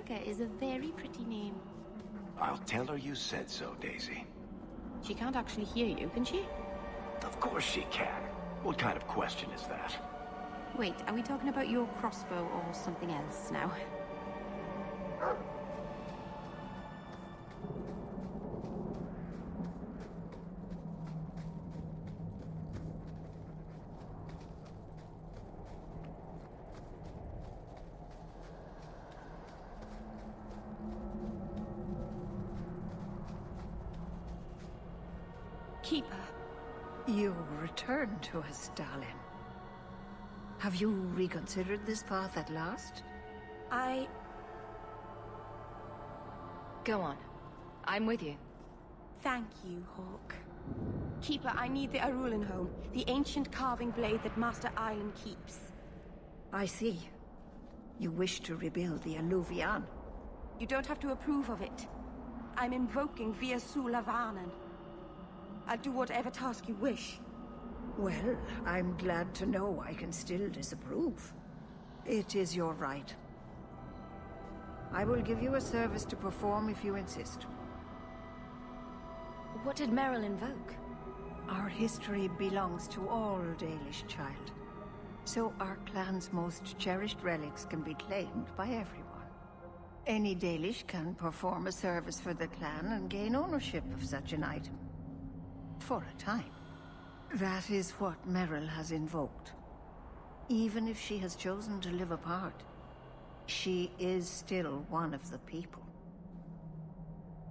Francesca is a very pretty name. I'll tell her you said so, Daisy. She can't actually hear you, can she? Of course she can. What kind of question is that? Wait, are we talking about your crossbow or something else now? Keeper. You returned to us, darling. Have you reconsidered this path at last? Go on. I'm with you. Thank you, Hawk. Keeper, I need the Arulenholm, the ancient carving blade that Master Island keeps. I see. You wish to rebuild the Alluvian. You don't have to approve of it. I'm invoking Via Sulavanen. I'll do whatever task you wish. Well, I'm glad to know I can still disapprove. It is your right. I will give you a service to perform if you insist. What did Merrill invoke? Our history belongs to all Dalish, child. So our clan's most cherished relics can be claimed by everyone. Any Dalish can perform a service for the clan and gain ownership of such an item. For a time. That is what Merrill has invoked. Even if she has chosen to live apart, she is still one of the people.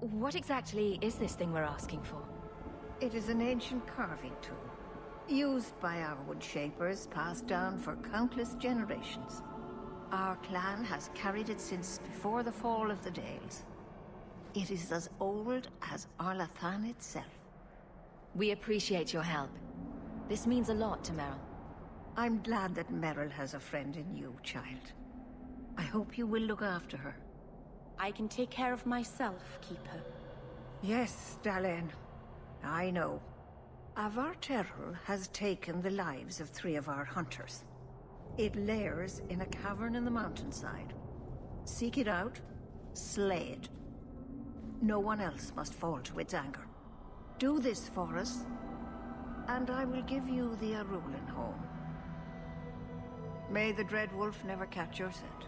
What exactly is this thing we're asking for? It is an ancient carving tool, used by our wood shapers, passed down for countless generations. Our clan has carried it since before the fall of the Dales. It is as old as Arlathan itself. We appreciate your help. This means a lot to Merrill. I'm glad that Merrill has a friend in you, child. I hope you will look after her. I can take care of myself, Keeper. Yes, Dalen. I know. Avar Terrell has taken the lives of 3 of our hunters. It lairs in a cavern in the mountainside. Seek it out, slay it. No one else must fall to its anger. Do this for us, and I will give you the Arulenholm. May the Dread Wolf never catch your scent.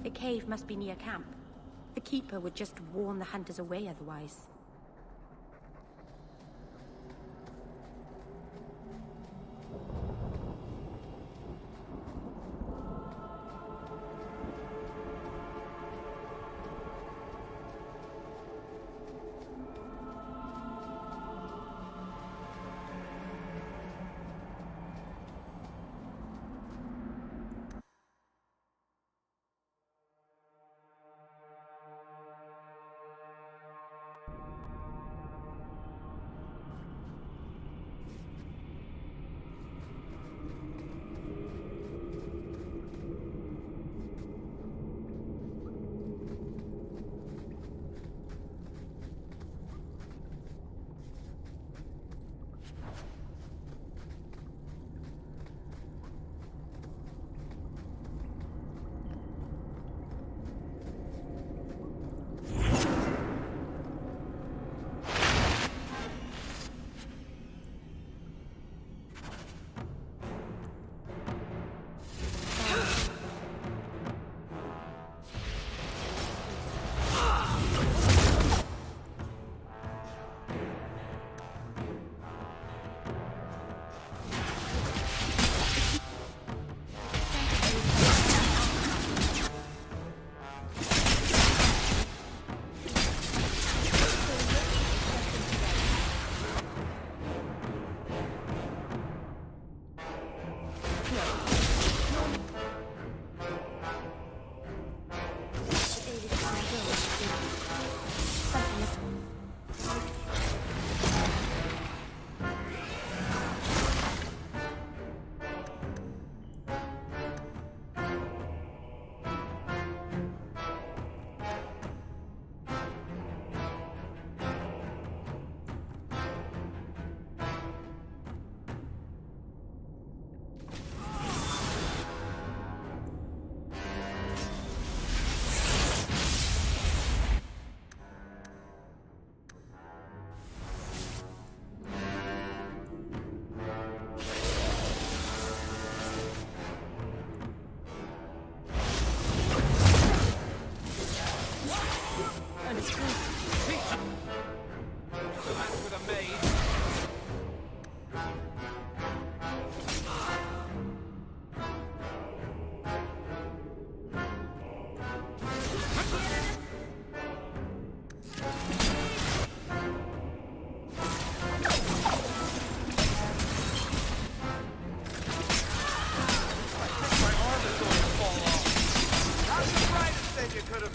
The cave must be near camp. The Keeper would just warn the hunters away otherwise.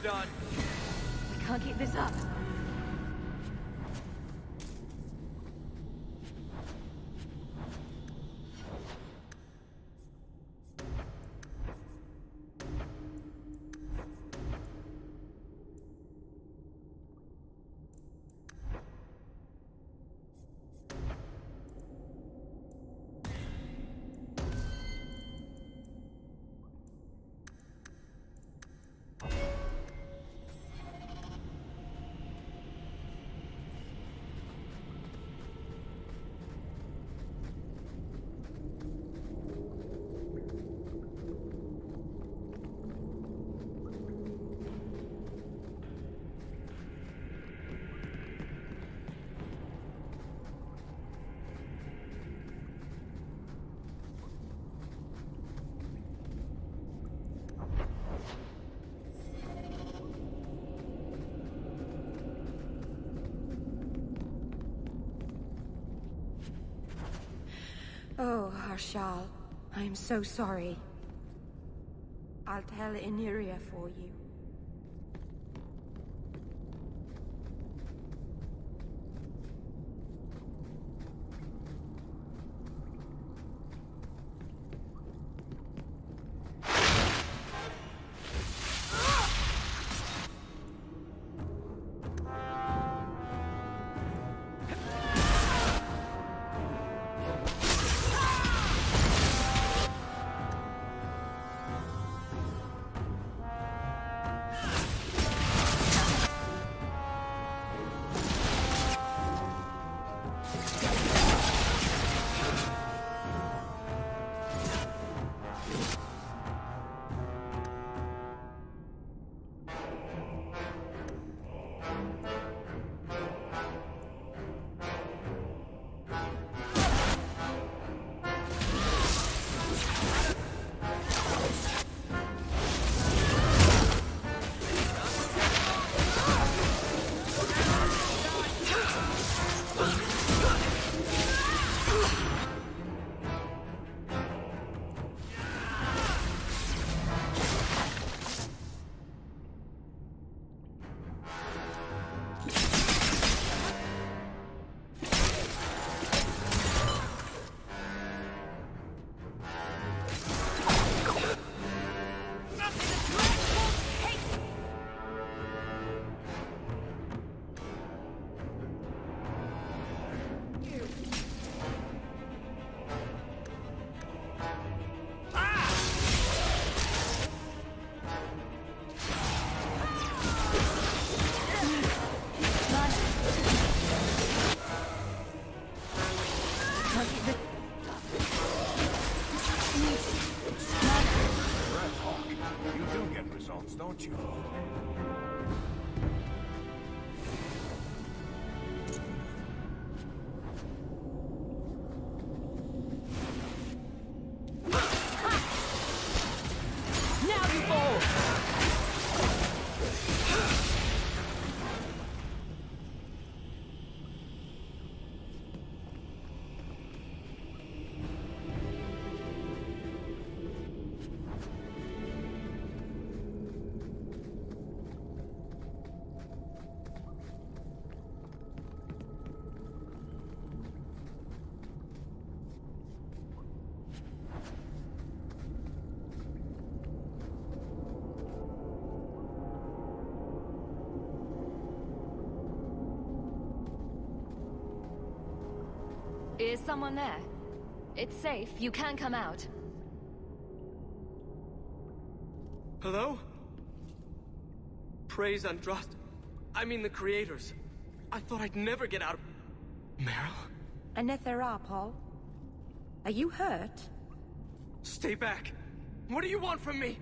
done. We can't keep this up. Oh, Harshal, I am so sorry. I'll tell Iniria for you. Don't you? Now you fall! Is someone there? It's safe. You can come out. Hello? Praise Andraste. I mean the creators. I thought I'd never get out of... Meryl? Anethera, Paul. Are you hurt? Stay back. What do you want from me?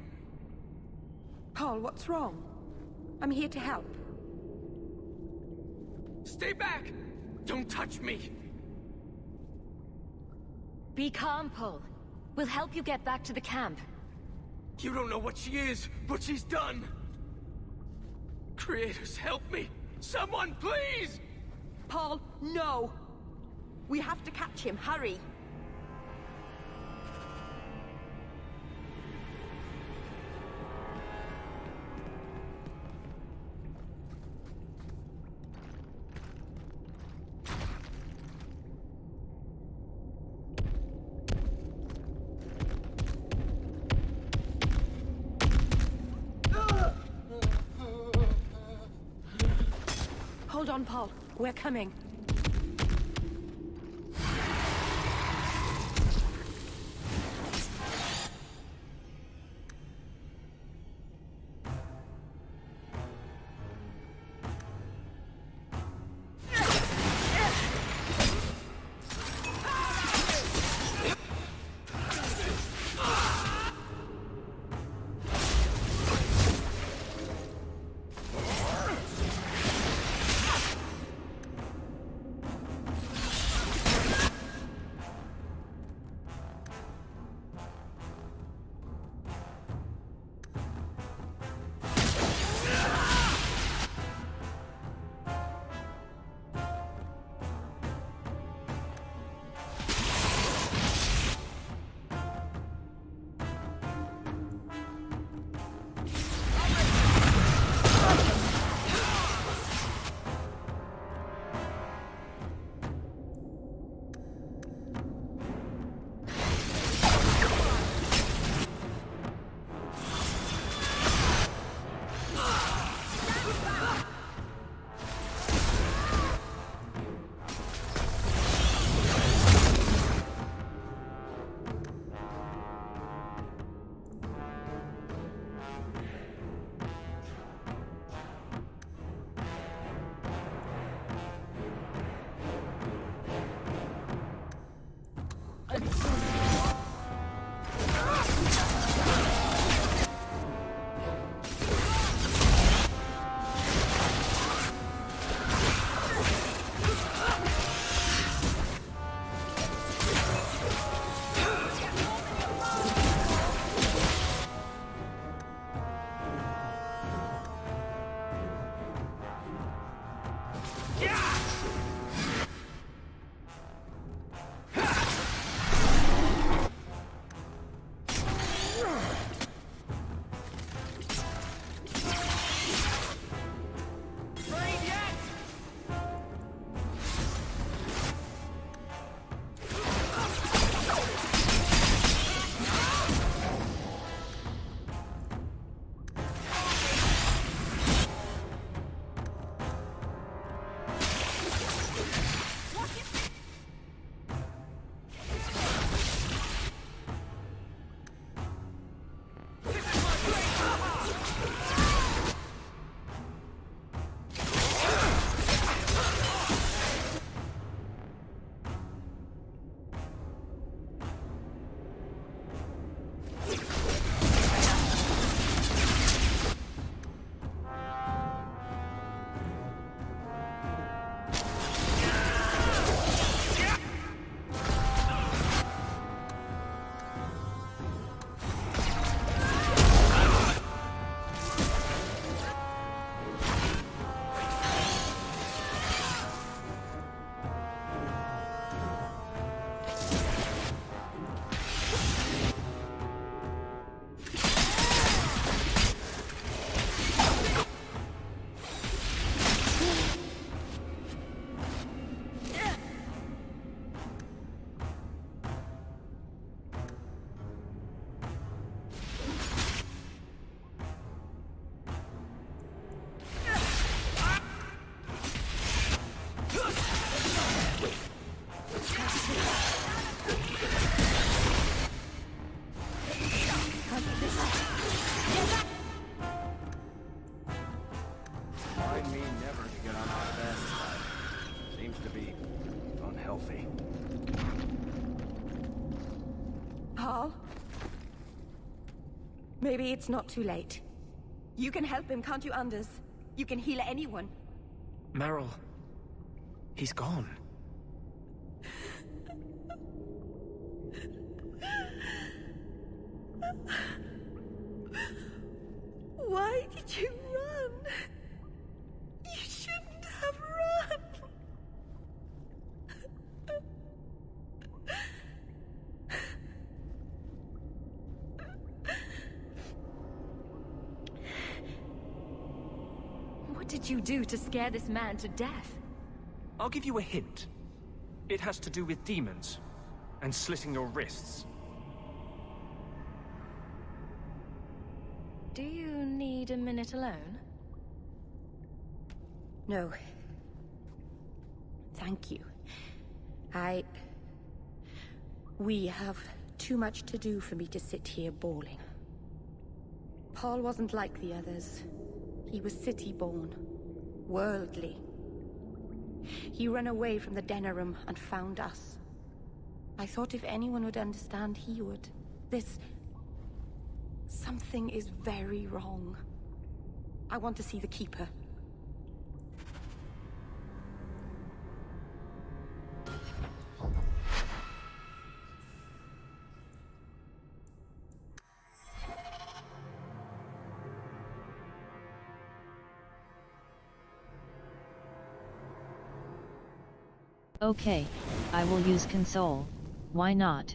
Paul, what's wrong? I'm here to help. Stay back! Don't touch me! Be calm, Paul. We'll help you get back to the camp. You don't know what she is, what she's done! Creators, help me! Someone, please! Paul, no! We have to catch him, hurry! Hold on, Paul. We're coming. Maybe it's not too late. You can help him, can't you, Anders? You can heal anyone. Meryl. He's gone. Why did you run? You shouldn't have run. What did you do to scare this man to death? I'll give you a hint. It has to do with demons and slitting your wrists. Do you need a minute alone? No. thank you. We have too much to do for me to sit here bawling. Paul wasn't like the others. He was city-born, worldly. He ran away from the Denerim and found us. I thought if anyone would understand, he would. Something is very wrong. I want to see the Keeper. Okay, I will use console. Why not?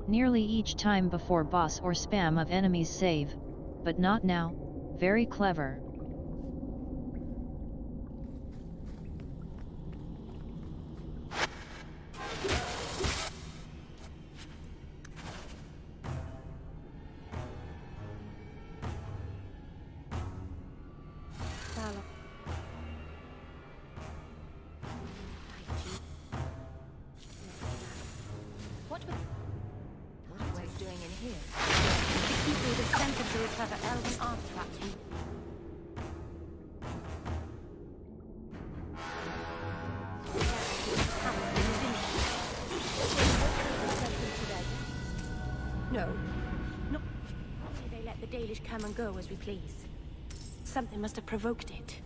Nearly each time before boss or spam of enemies save, but not now. Very clever. What are we doing in here? The Keeper was sent to recover elven artifacts from... No. Not they let the Dalish come and go as we please. Something must have provoked it.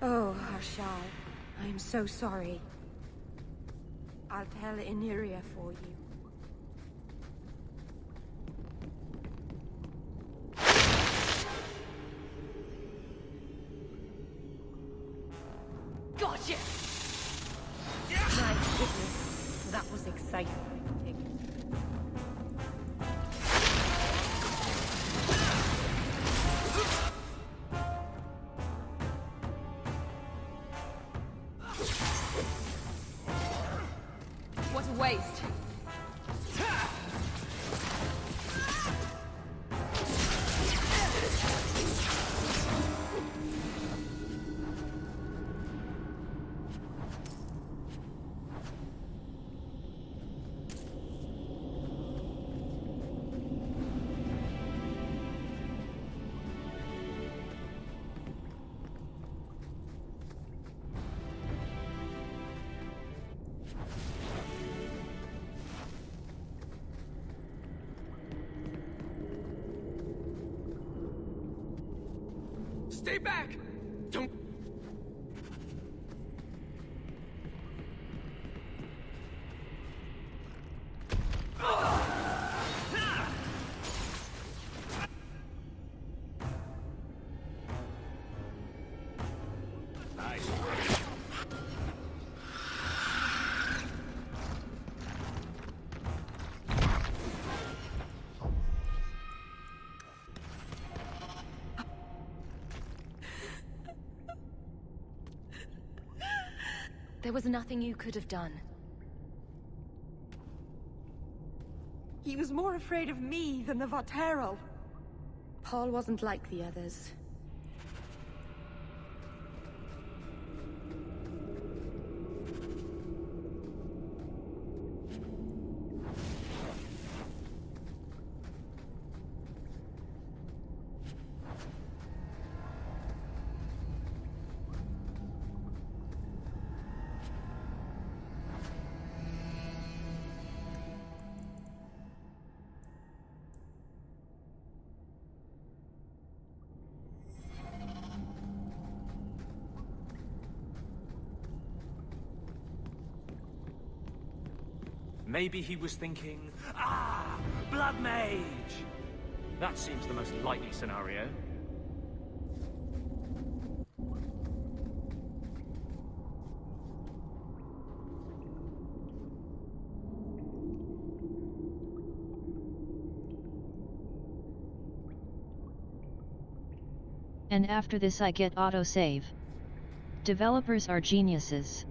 Oh, Harshal, I am so sorry. I'll tell Iniria for you. Gotcha! My goodness, that was exciting. What a waste. Stay back! Don't... Nice. There was nothing you could have done. He was more afraid of me than the Vateral. Paul wasn't like the others. Maybe he was thinking, ah, Blood Mage! That seems the most likely scenario. And after this I get autosave. Developers are geniuses.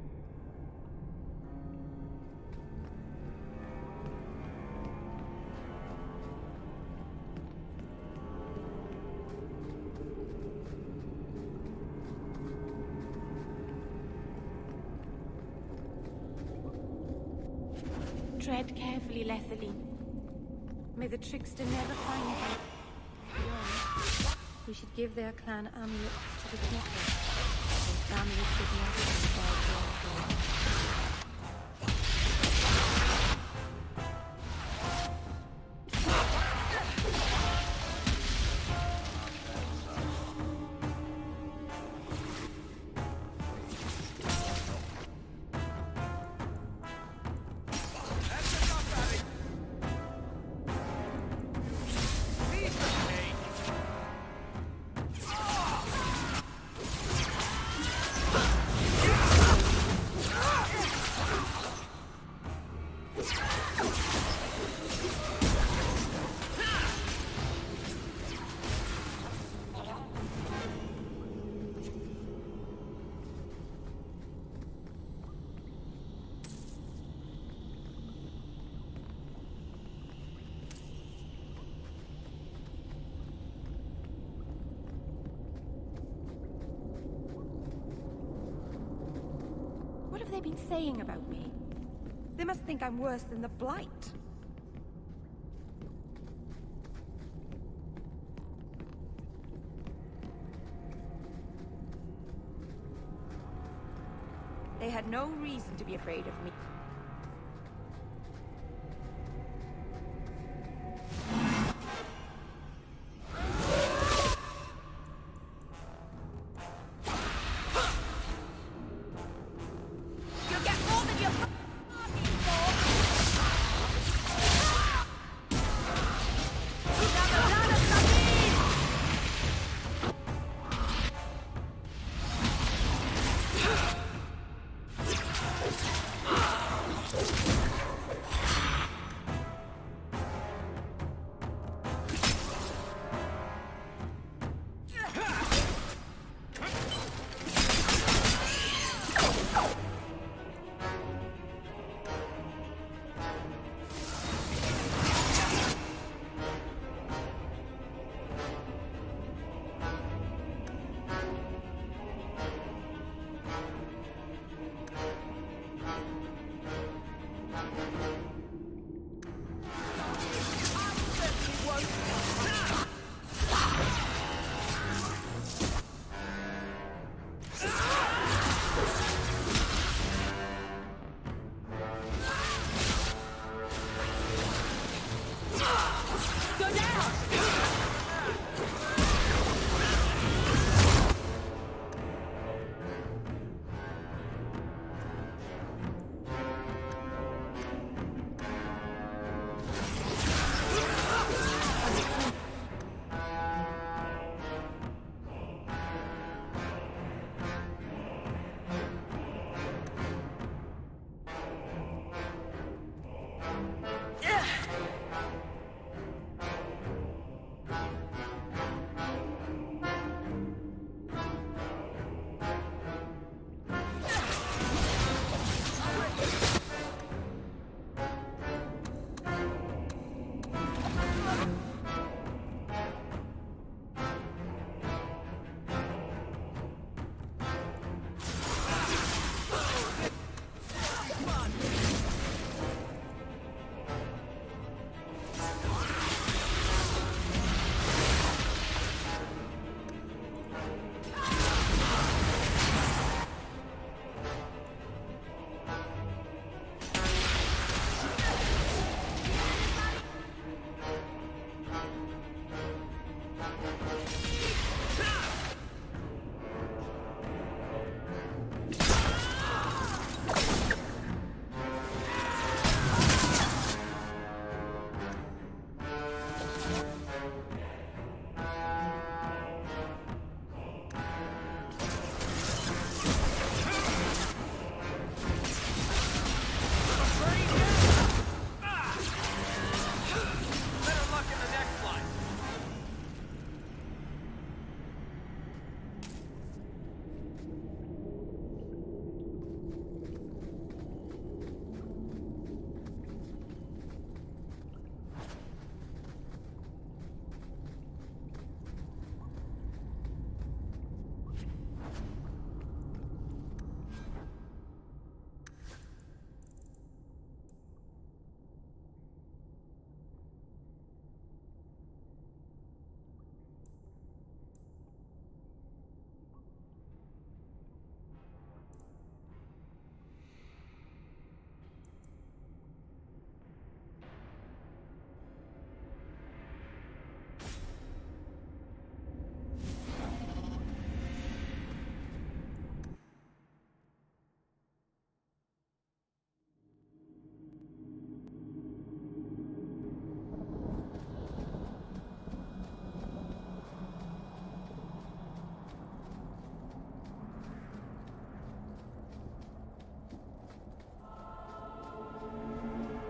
Tread carefully, Lethaline. May the trickster never find you. Beyond, we should give their clan amulets to the people. Their families should not be involved. What have they been saying about me? They must think I'm worse than the Blight. They had no reason to be afraid of me.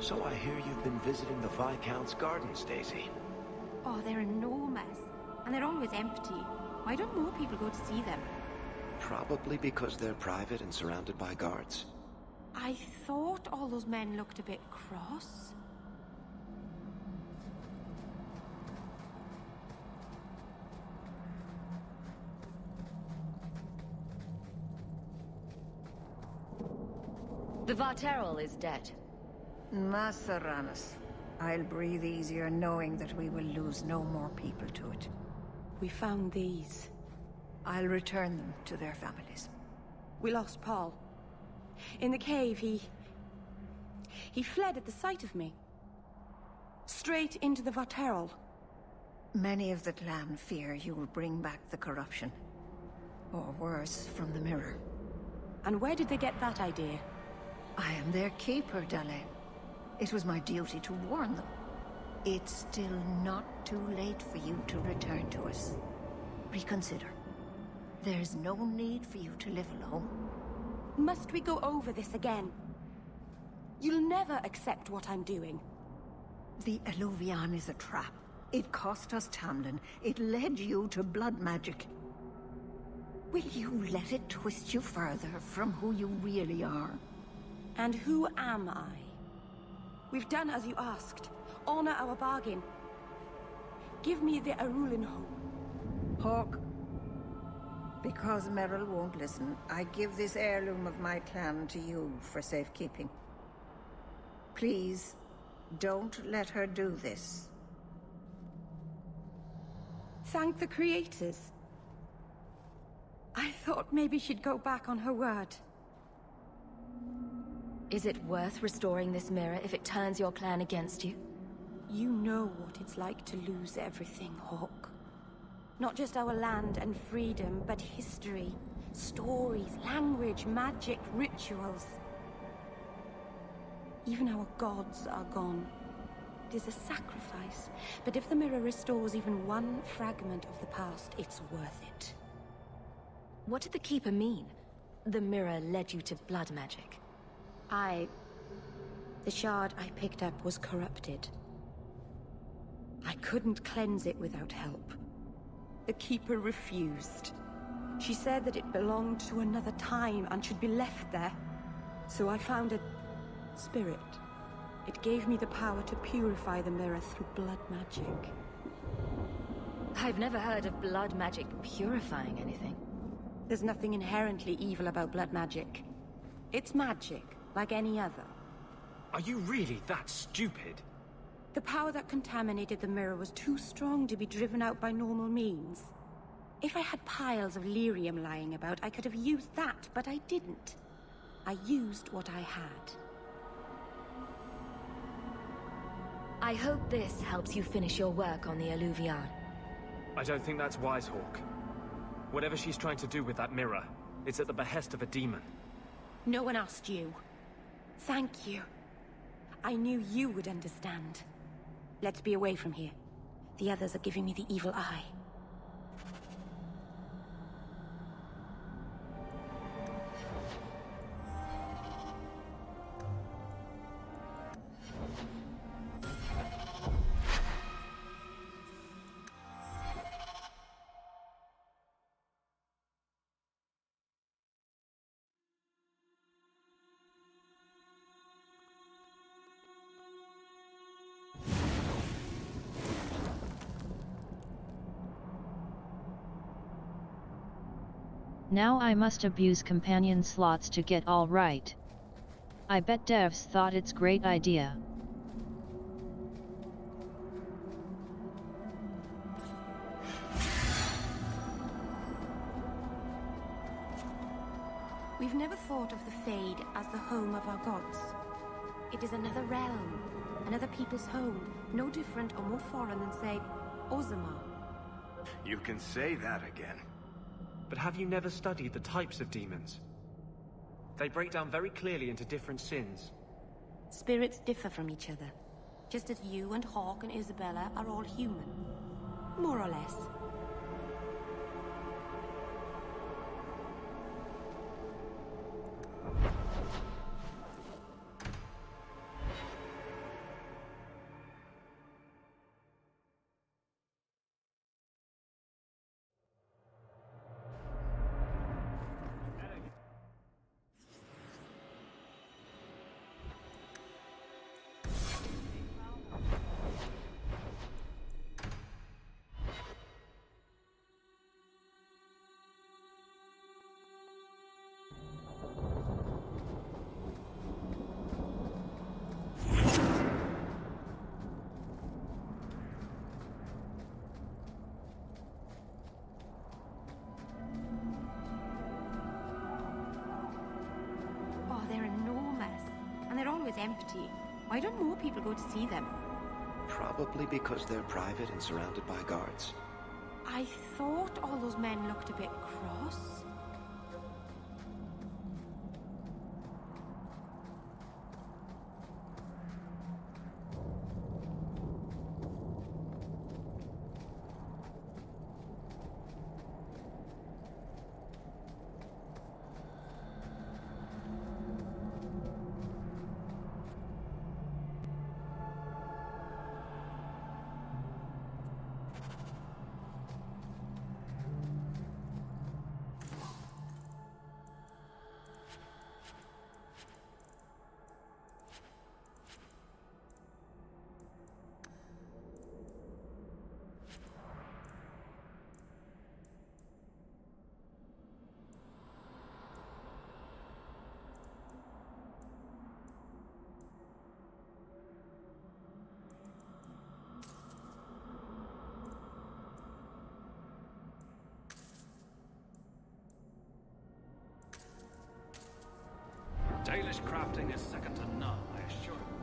So I hear you've been visiting the Viscount's gardens, Daisy. Oh, they're enormous. And they're always empty. Why don't more people go to see them? Probably because they're private and surrounded by guards. I thought all those men looked a bit cross. The Varterol is dead. Masaranas. I'll breathe easier knowing that we will lose no more people to it. We found these. I'll return them to their families. We lost Paul. In the cave, he fled at the sight of me. Straight into the Varterol. Many of the clan fear you will bring back the corruption. Or worse, from the mirror. And where did they get that idea? I am their keeper, Dale. It was my duty to warn them. It's still not too late for you to return to us. Reconsider. There's no need for you to live alone. Must we go over this again? You'll never accept what I'm doing. The Alluvion is a trap. It cost us Tamlin. It led you to blood magic. Will you let it twist you further from who you really are? And who am I? We've done as you asked. Honor our bargain. Give me the Arulin home. Hawk. Because Merrill won't listen, I give this heirloom of my clan to you for safekeeping. Please, don't let her do this. Thank the creators. I thought maybe she'd go back on her word. Is it worth restoring this mirror if it turns your clan against you? You know what it's like to lose everything, Hawk. Not just our land and freedom, but history, stories, language, magic, rituals. Even our gods are gone. It is a sacrifice, but if the mirror restores even one fragment of the past, it's worth it. What did the Keeper mean? The mirror led you to blood magic. The shard I picked up was corrupted. I couldn't cleanse it without help. The Keeper refused. She said that it belonged to another time and should be left there. So I found a spirit. It gave me the power to purify the mirror through blood magic. I've never heard of blood magic purifying anything. There's nothing inherently evil about blood magic. It's magic, like any other. Are you really that stupid? The power that contaminated the mirror was too strong to be driven out by normal means. If I had piles of lyrium lying about, I could have used that, but I didn't. I used what I had. I hope this helps you finish your work on the Alluvion. I don't think that's wise, Hawk. Whatever she's trying to do with that mirror, it's at the behest of a demon. No one asked you. Thank you. I knew you would understand. Let's be away from here. The others are giving me the evil eye. Now I must abuse companion slots to get all right. I bet devs thought it's great idea. We've never thought of the Fade as the home of our gods. It is another realm, another people's home, no different or more foreign than, say, Ozamar. You can say that again. But have you never studied the types of demons? They break down very clearly into different sins. Spirits differ from each other, just as you and Hawk and Isabella are all human. More or less. empty. Why don't more people go to see them? Probably because they're private and surrounded by guards. I thought all those men looked a bit cross. Dalish crafting is second to none, I assure you.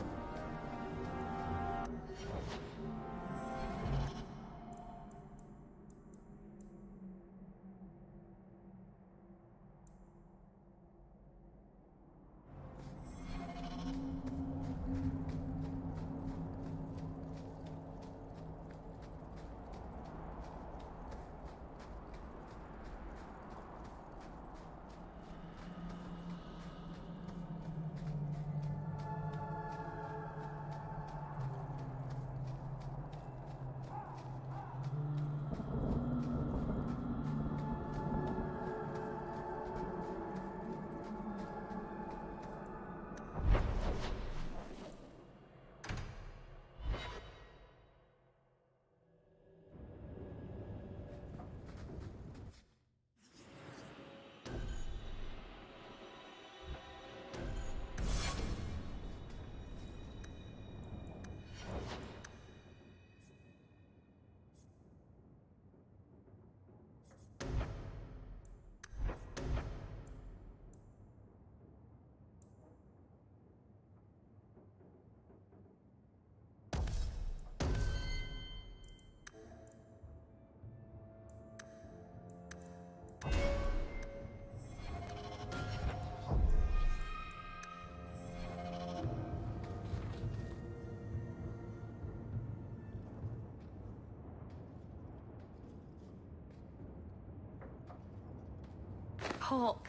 Paul,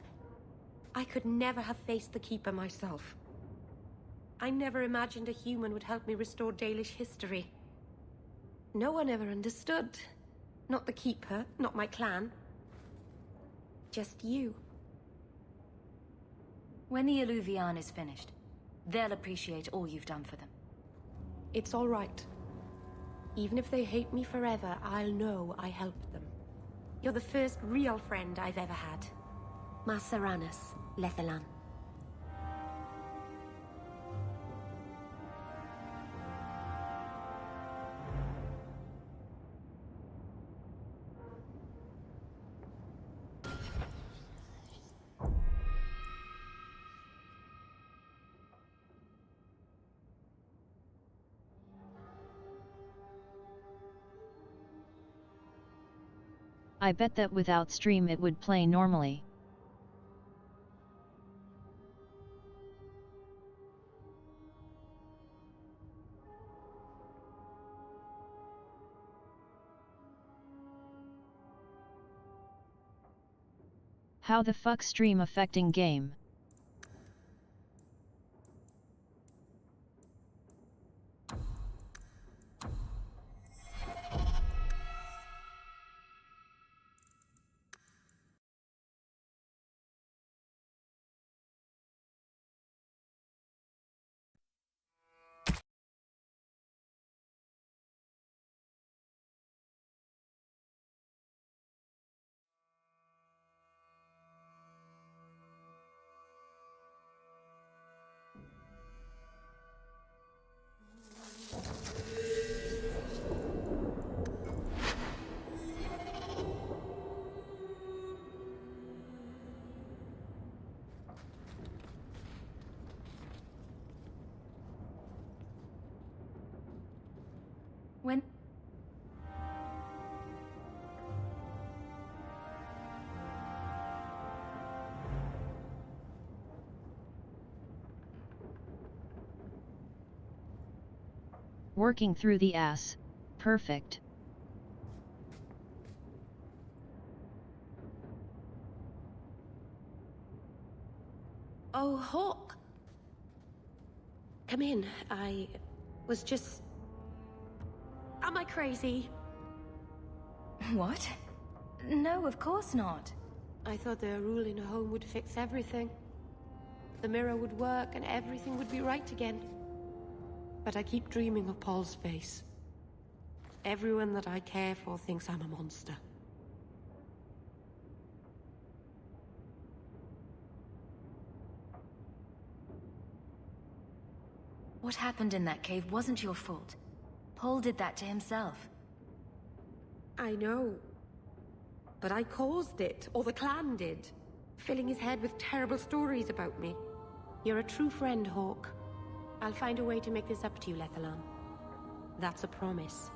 I could never have faced the Keeper myself. I never imagined a human would help me restore Dalish history. No one ever understood. Not the Keeper, not my clan. Just you. When the Illuvian is finished, they'll appreciate all you've done for them. It's all right. Even if they hate me forever, I'll know I helped them. You're the first real friend I've ever had. Masaranas, Lethalan. I bet that without stream it would play normally. How the fuck stream affecting game? Working through the ass. Perfect. Oh, Hawk! Come in. I was just... Am I crazy? What? No, of course not. I thought their rule in a home would fix everything. The mirror would work and everything would be right again. But I keep dreaming of Paul's face. Everyone that I care for thinks I'm a monster. What happened in that cave wasn't your fault. Paul did that to himself. I know. But I caused it, or the clan did. Filling his head with terrible stories about me. You're a true friend, Hawk. I'll find a way to make this up to you, Lethalan. That's a promise.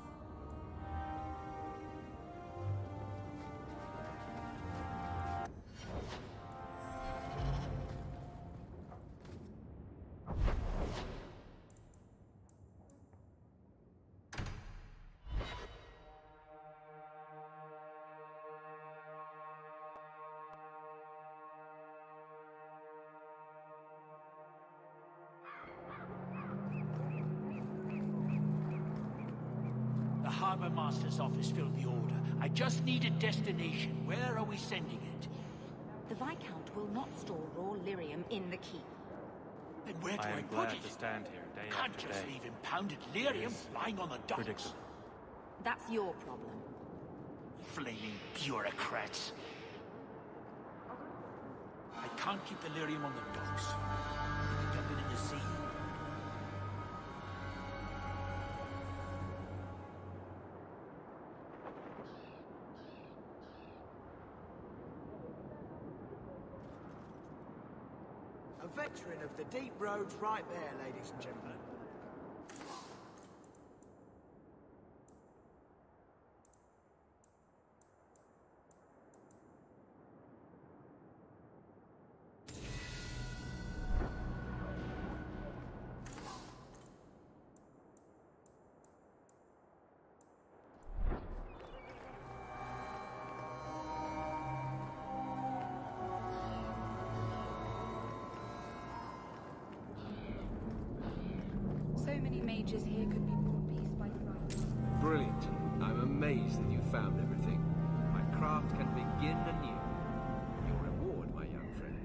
The Harbor Master's office filled the order. I just need a destination. Where are we sending it? The Viscount will not store raw lyrium in the keep. Then where do I I am put glad it? to stand here day Can't after just day. leave impounded lyrium lying on the docks. Predictable. That's your problem. Flaming bureaucrats. I can't keep the lyrium on the docks. It'll dump it in the sea. A veteran of the deep roads right there, ladies and gentlemen. So many mages here could be brought peace by Christ. Brilliant. I'm amazed that you found everything. My craft can begin anew. Your reward, my young friend.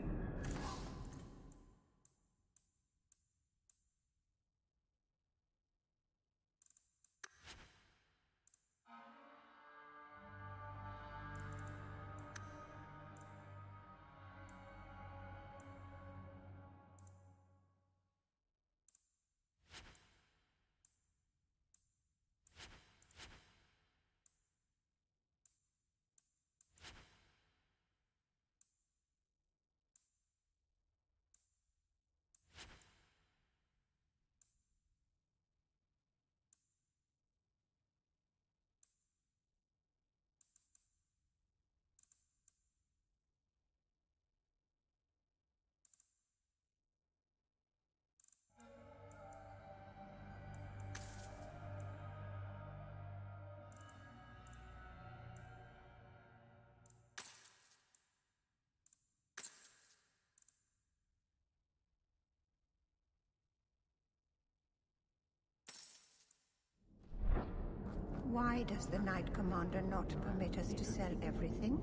Why does the Knight Commander not permit us to sell everything?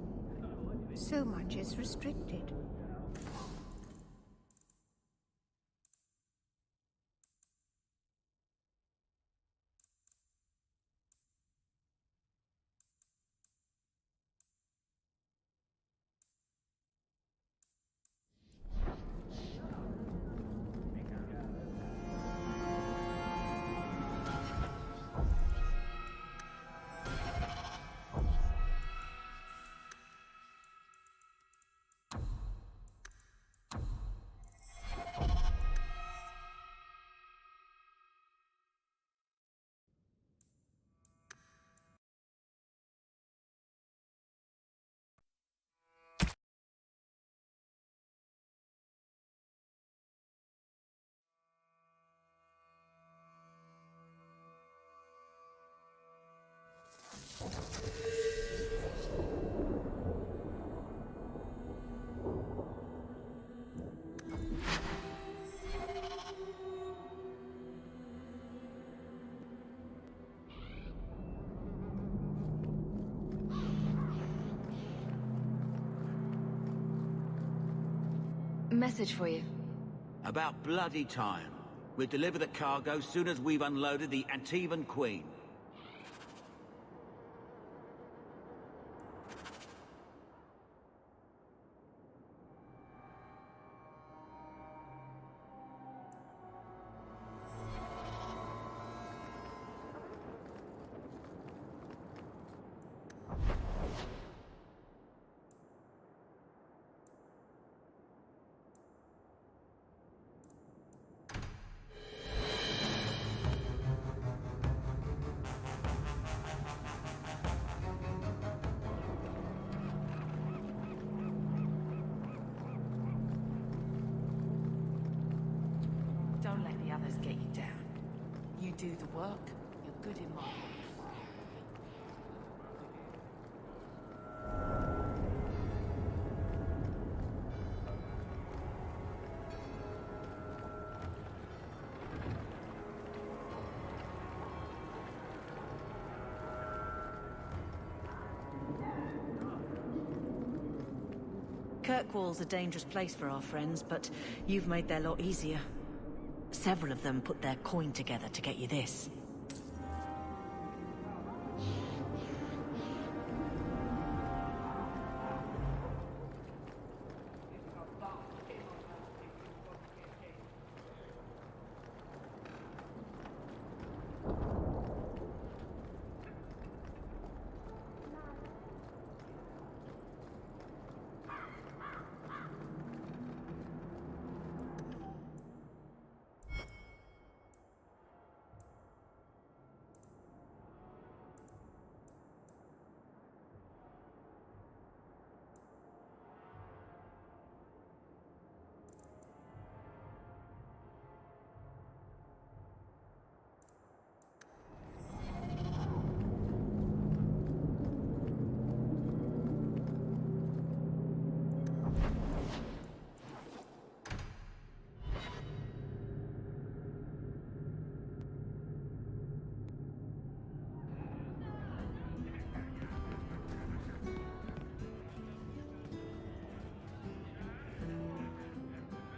So much is restricted. Message for you. About bloody time. We'll deliver the cargo soon as we've unloaded the Antivan Queen. Don't let the others get you down. You do the work, you're good in my eyes. Kirkwall's a dangerous place for our friends, but you've made their lot easier. Several of them put their coin together to get you this.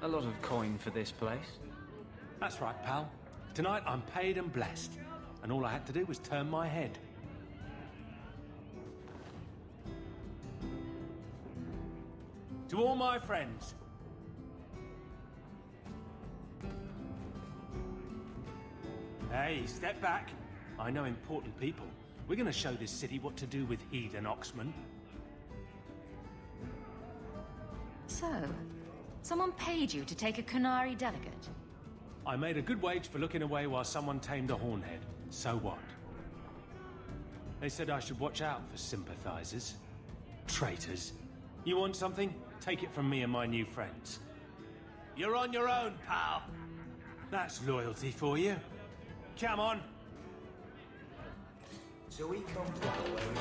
A lot of coin for this place. That's right, pal. Tonight I'm paid and blessed, and all I had to do was turn my head. To all my friends. Hey, step back. I know important people. We're gonna show this city what to do with heathen Oxman. So, someone paid you to take a Qunari delegate? I made a good wage for looking away while someone tamed a hornhead. So what? They said I should watch out for sympathizers. Traitors. You want something? Take it from me and my new friends. You're on your own, pal. That's loyalty for you. Come on. So he comes that way and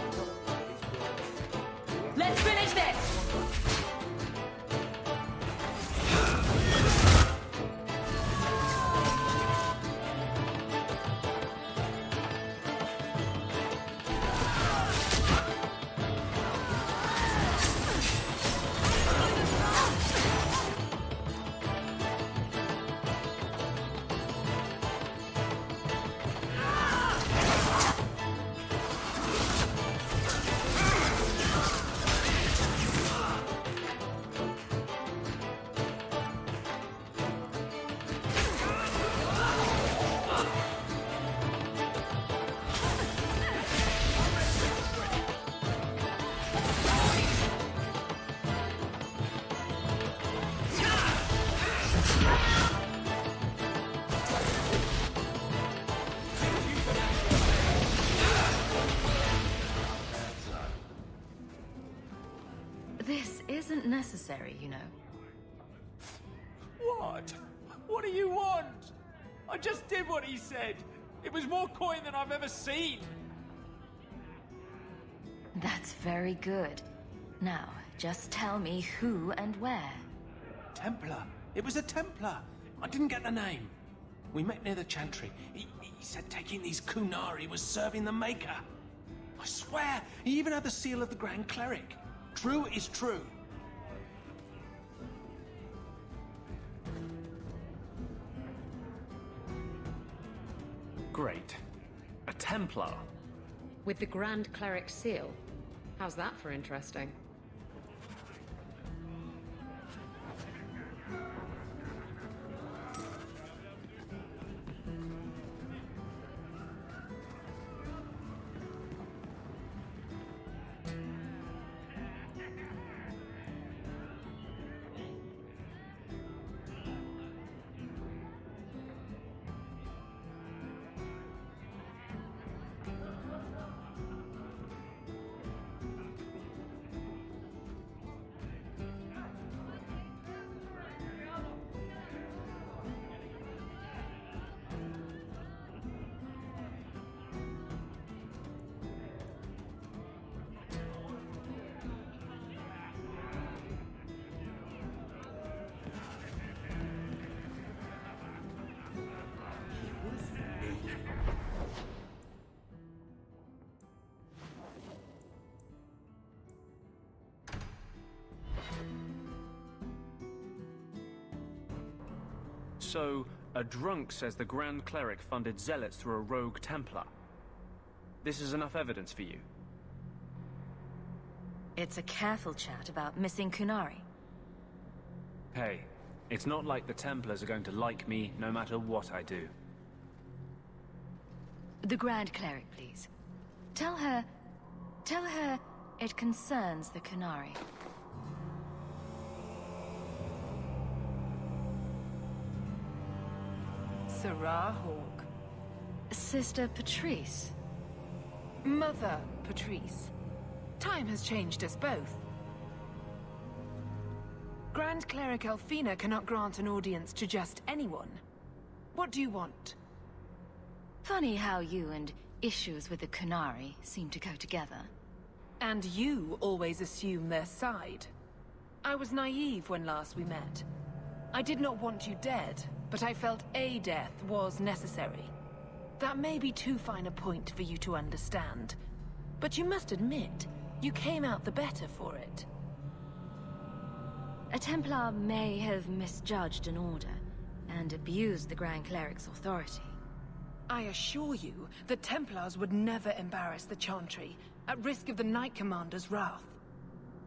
Let's finish this! This isn't necessary, you know. What? What do you want? I just did what he said. It was more coin than I've ever seen. That's very good. Now, just tell me who and where. Templar. It was a Templar. I didn't get the name. We met near the Chantry. He said taking these Qunari was serving the Maker. I swear, he even had the seal of the Grand Cleric. True is true. Great. A Templar. With the Grand Cleric's seal. How's that for interesting? So, a drunk says the Grand Cleric funded zealots through a rogue Templar. This is enough evidence for you? It's a careful chat about missing Kunari. Hey, it's not like the Templars are going to like me no matter what I do. The Grand Cleric, please. Tell her it concerns the Kunari. Sarah Hawke. Sister Patrice. Mother Patrice. Time has changed us both. Grand Cleric Elfina cannot grant an audience to just anyone. What do you want? Funny how you and issues with the Kunari seem to go together. And you always assume their side. I was naive when last we met. I did not want you dead, but I felt a death was necessary. That may be too fine a point for you to understand, but you must admit, you came out the better for it. A Templar may have misjudged an order, and abused the Grand Cleric's authority. I assure you, the Templars would never embarrass the Chantry, at risk of the Knight Commander's wrath.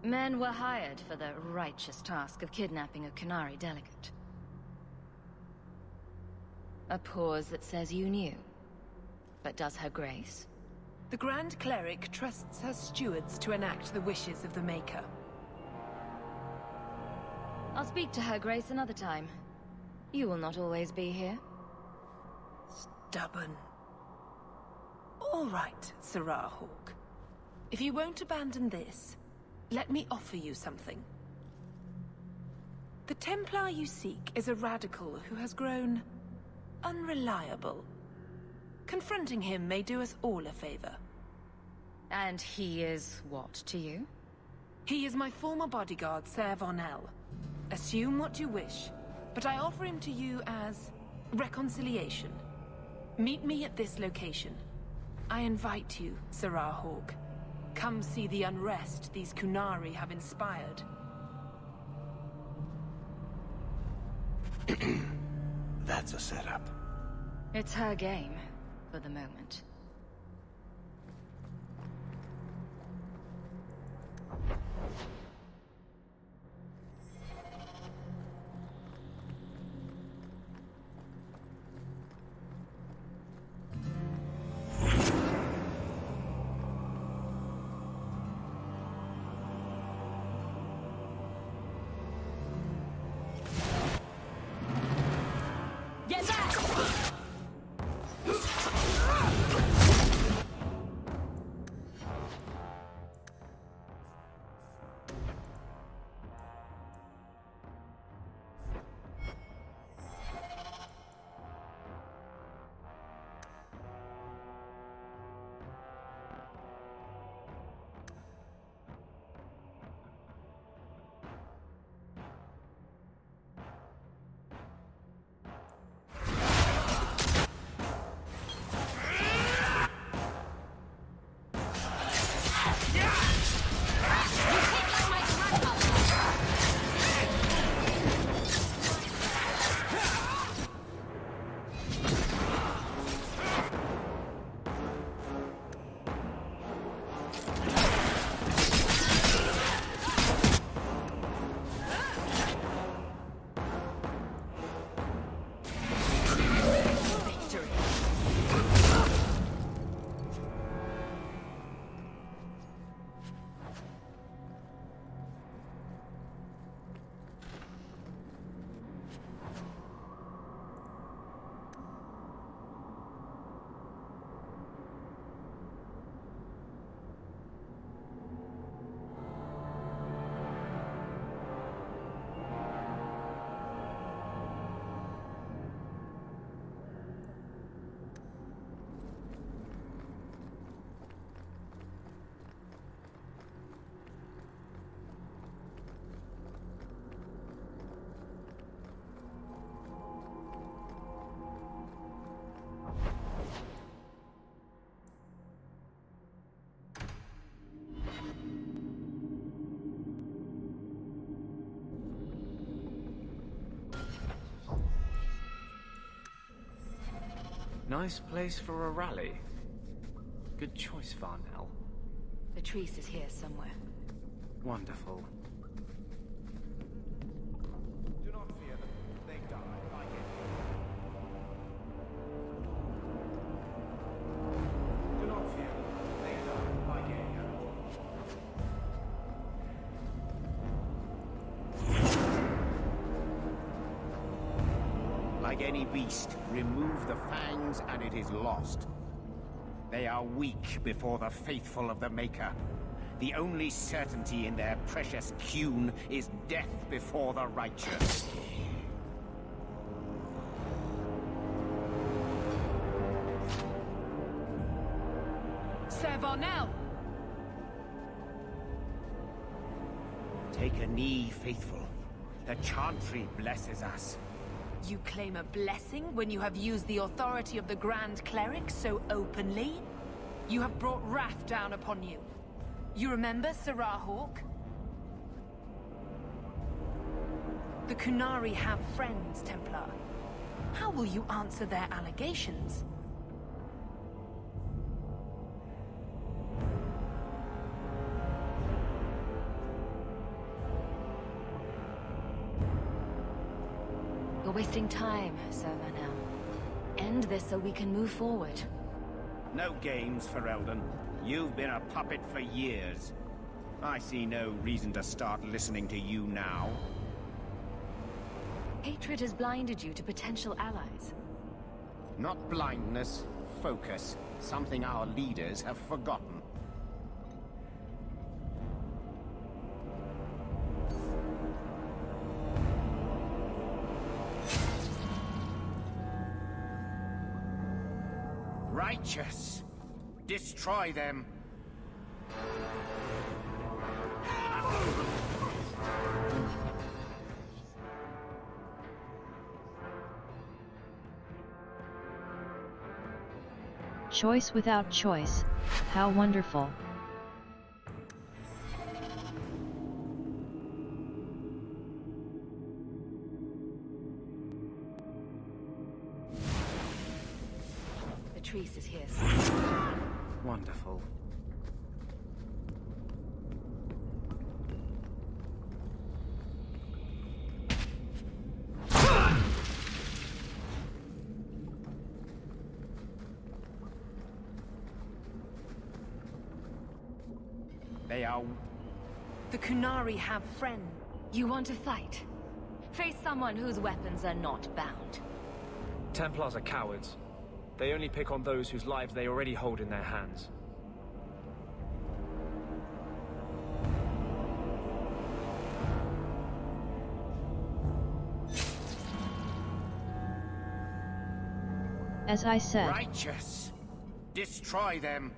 Men were hired for the righteous task of kidnapping a Kunari delegate. A pause that says you knew. But does her grace? The Grand Cleric trusts her stewards to enact the wishes of the Maker. I'll speak to her grace another time. You will not always be here. Stubborn. All right, Sarah Hawke. If you won't abandon this, let me offer you something. The Templar you seek is a radical who has grown unreliable. Confronting him may do us all a favor. And he is what to you? He is my former bodyguard, Ser Von L. Assume what you wish, but I offer him to you as reconciliation. Meet me at this location. I invite you, Sarah Hawke. Come see the unrest these Kunari have inspired. That's a setup. It's her game, for the moment. Get back! Nice place for a rally. Good choice, Varnell. Latrice is here somewhere. Wonderful. Do not fear them. They die like it. Do not fear them. They die like it. Like any beast, remove the fangs and it is lost. They are weak before the faithful of the Maker. The only certainty in their precious Qun is death before the righteous. Sir Varnell! Take a knee, faithful. The Chantry blesses us. You claim a blessing when you have used the authority of the Grand Cleric so openly? You have brought wrath down upon you. You remember Sirah Hawk? The Qunari have friends, Templar. How will you answer their allegations? You're wasting time, Sir Varnell. End this so we can move forward. No games for Eldon. You've been a puppet for years. I see no reason to start listening to you now. Hatred has blinded you to potential allies. Not blindness, focus. Something our leaders have forgotten. Righteous! Destroy them! Choice without choice, how wonderful. Latrice is here. Wonderful. They are... The Qunari have friends. You want to fight? Face someone whose weapons are not bound. Templars are cowards. They only pick on those whose lives they already hold in their hands. As I said. Righteous! Destroy them!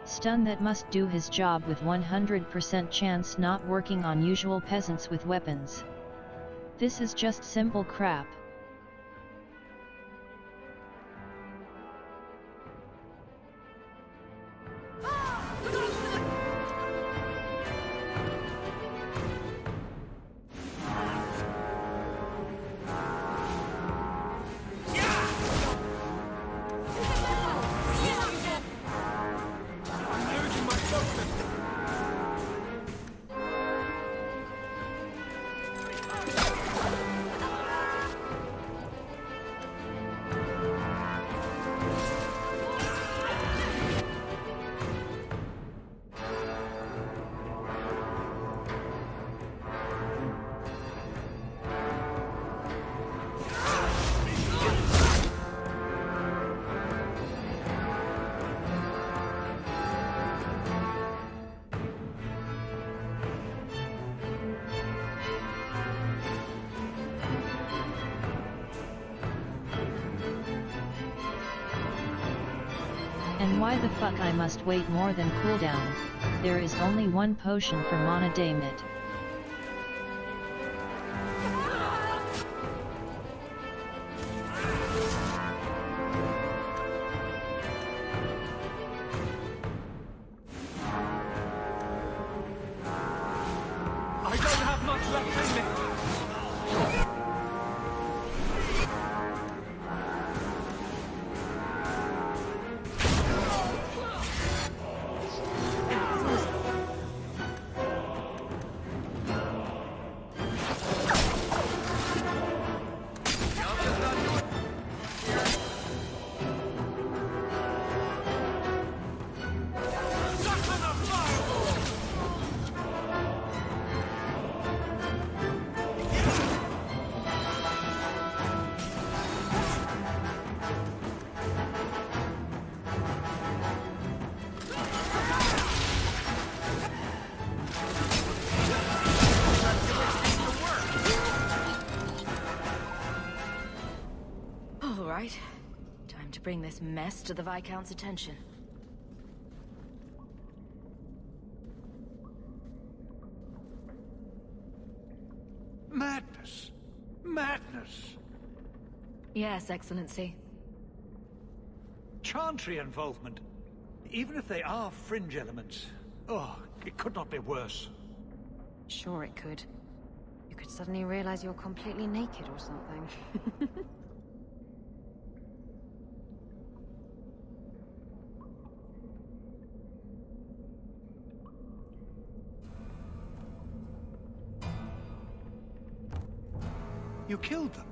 Stun that must do his job with 100% chance, not working on usual peasants with weapons. This is just simple crap. And why the fuck I must wait more than cooldown? There is only one potion for mana damnit. I don't have much left in me. Right. Time to bring this mess to the Viscount's attention. Madness! Madness! Yes, Excellency. Chantry involvement. Even if they are fringe elements. Oh, it could not be worse. Sure it could. You could suddenly realize you're completely naked or something. You killed them?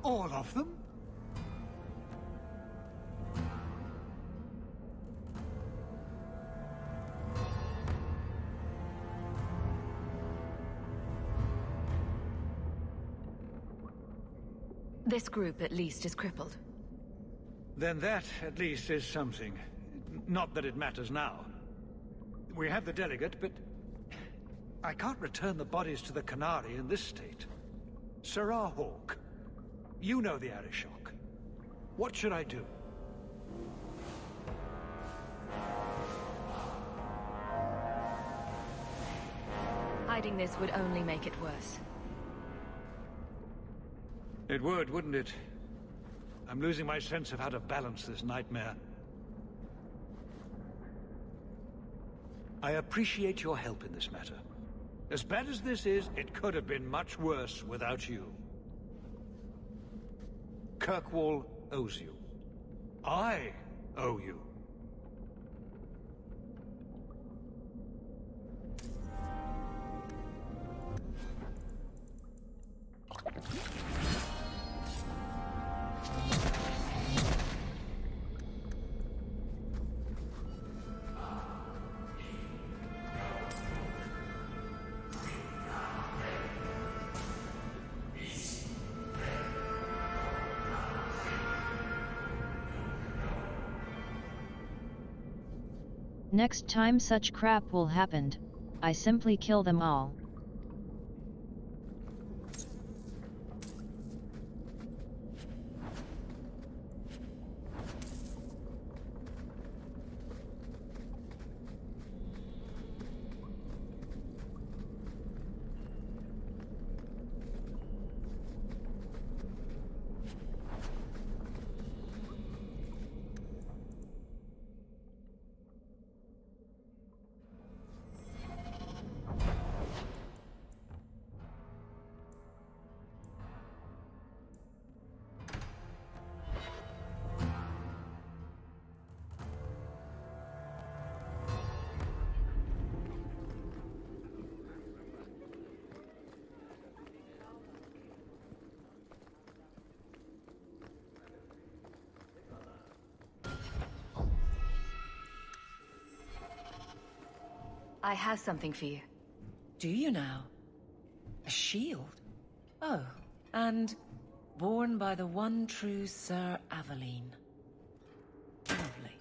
All of them? This group, at least, is crippled. Then that, at least, is something. Not that it matters now. We have the delegate, but I can't return the bodies to the Canary in this state. Sirrah Hawk, you know the Arishok. What should I do? Hiding this would only make it worse. It would, wouldn't it? I'm losing my sense of how to balance this nightmare. I appreciate your help in this matter. As bad as this is, it could have been much worse without you. Kirkwall owes you. I owe you. Next time such crap will happen, I simply kill them all. I have something for you. Do you now? A shield? Oh, and borne by the one true Sir Aveline. Lovely.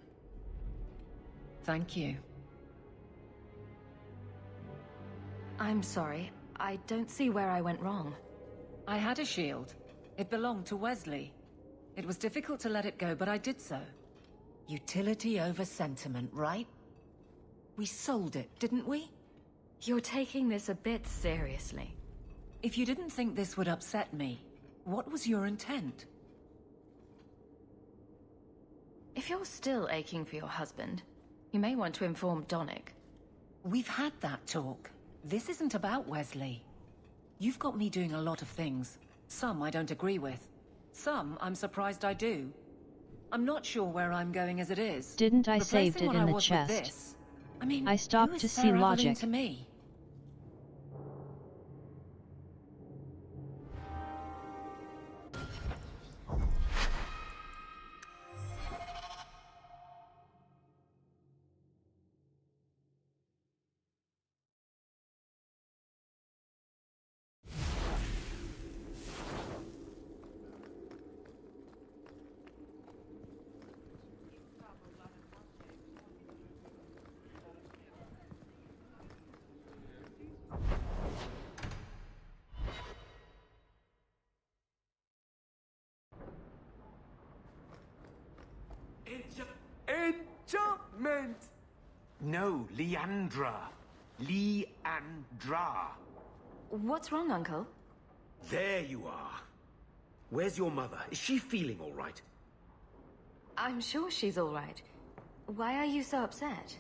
Thank you. I'm sorry. I don't see where I went wrong. I had a shield. It belonged to Wesley. It was difficult to let it go, but I did so. Utility over sentiment, right? We sold it, didn't we? You're taking this a bit seriously. If you didn't think this would upset me, what was your intent? If you're still aching for your husband, you may want to inform Donnick. We've had that talk. This isn't about Wesley. You've got me doing a lot of things. Some I don't agree with. Some I'm surprised I do. I'm not sure where I'm going as it is. Didn't I saved it in the chest? This, I mean, I stopped to see logic. To me? Enchantment! No, Leandra. Leandra. What's wrong, Uncle? There you are. Where's your mother? Is she feeling all right? I'm sure she's all right. Why are you so upset?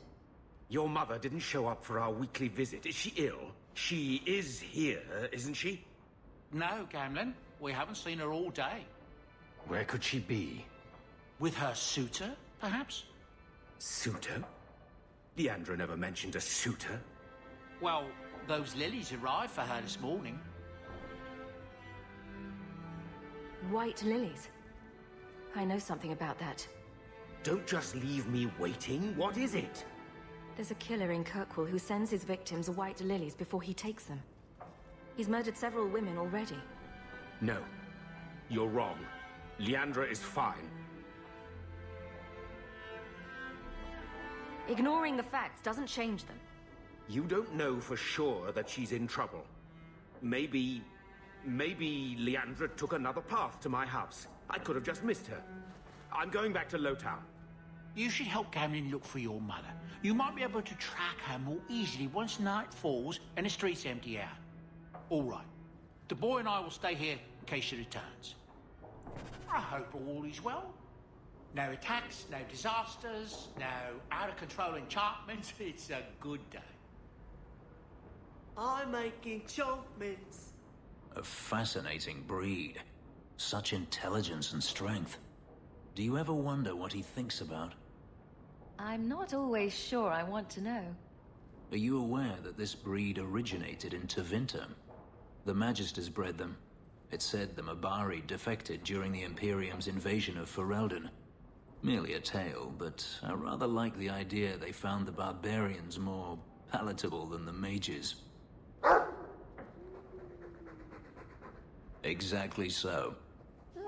Your mother didn't show up for our weekly visit. Is she ill? She is here, isn't she? No, Gamlin. We haven't seen her all day. Where could she be? With her suitor, perhaps? Suitor? Leandra never mentioned a suitor. Well, those lilies arrived for her this morning. White lilies. I know something about that. Don't just leave me waiting. What is it? There's a killer in Kirkwall who sends his victims white lilies before he takes them. He's murdered several women already. No. You're wrong. Leandra is fine. Ignoring the facts doesn't change them. You don't know for sure that she's in trouble. Maybe Leandra took another path to my house. I could have just missed her. I'm going back to Lowtown. You should help Gamlin look for your mother. You might be able to track her more easily once night falls and the streets empty out. All right. The boy and I will stay here in case she returns. I hope all is well. No attacks, no disasters, no out-of-control enchantments. It's a good day. I make enchantments. A fascinating breed. Such intelligence and strength. Do you ever wonder what he thinks about? I'm not always sure I want to know. Are you aware that this breed originated in Tevinter? The Magisters bred them. It's said the Mabari defected during the Imperium's invasion of Ferelden. Merely a tale, but I rather like the idea they found the barbarians more palatable than the mages. Exactly so.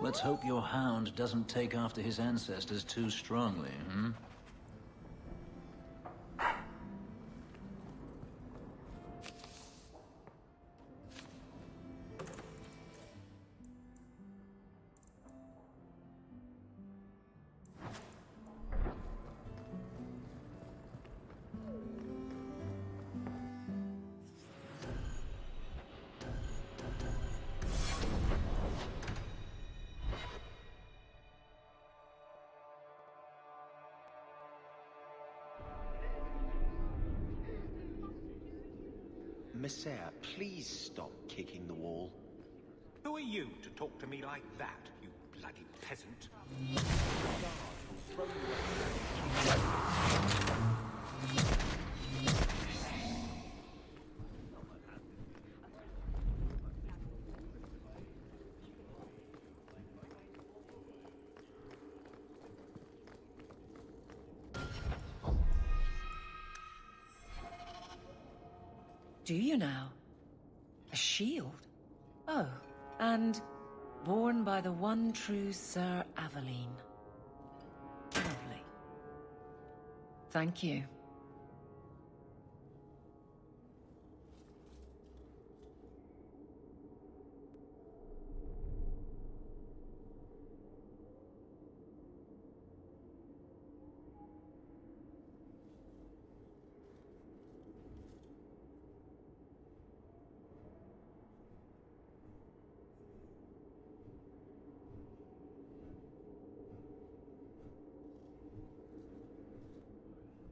Let's hope your hound doesn't take after his ancestors too strongly, hmm? Messiah, please stop kicking the wall. Who are you to talk to me like that, you bloody peasant? Do you now? A shield? Oh, and born by the one true Sir Aveline. Lovely. Thank you.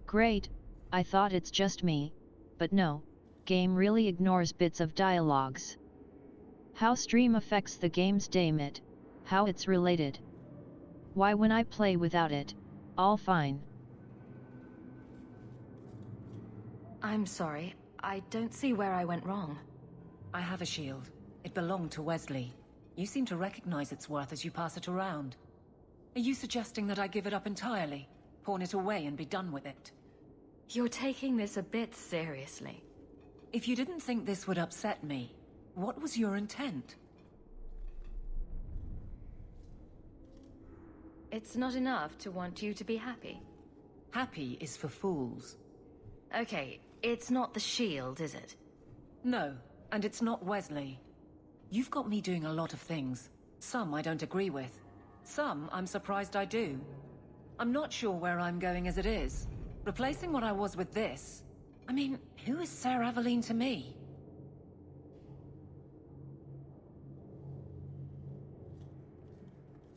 Great, I thought it's just me, but no, game really ignores bits of dialogues. How stream affects the game's daemit, how it's related. Why when I play without it, all fine. I'm sorry, I don't see where I went wrong. I have a shield. It belonged to Wesley. You seem to recognize its worth as you pass it around. Are you suggesting that I give it up entirely? Pawn it away and be done with it? You're taking this a bit seriously. If you didn't think this would upset me, what was your intent? It's not enough to want you to be happy. Happy is for fools. Okay, it's not the shield, is it? No, and it's not Wesley. You've got me doing a lot of things. Some I don't agree with. Some I'm surprised I do. I'm not sure where I'm going as it is. Replacing what I was with this... I mean, who is Sir Aveline to me?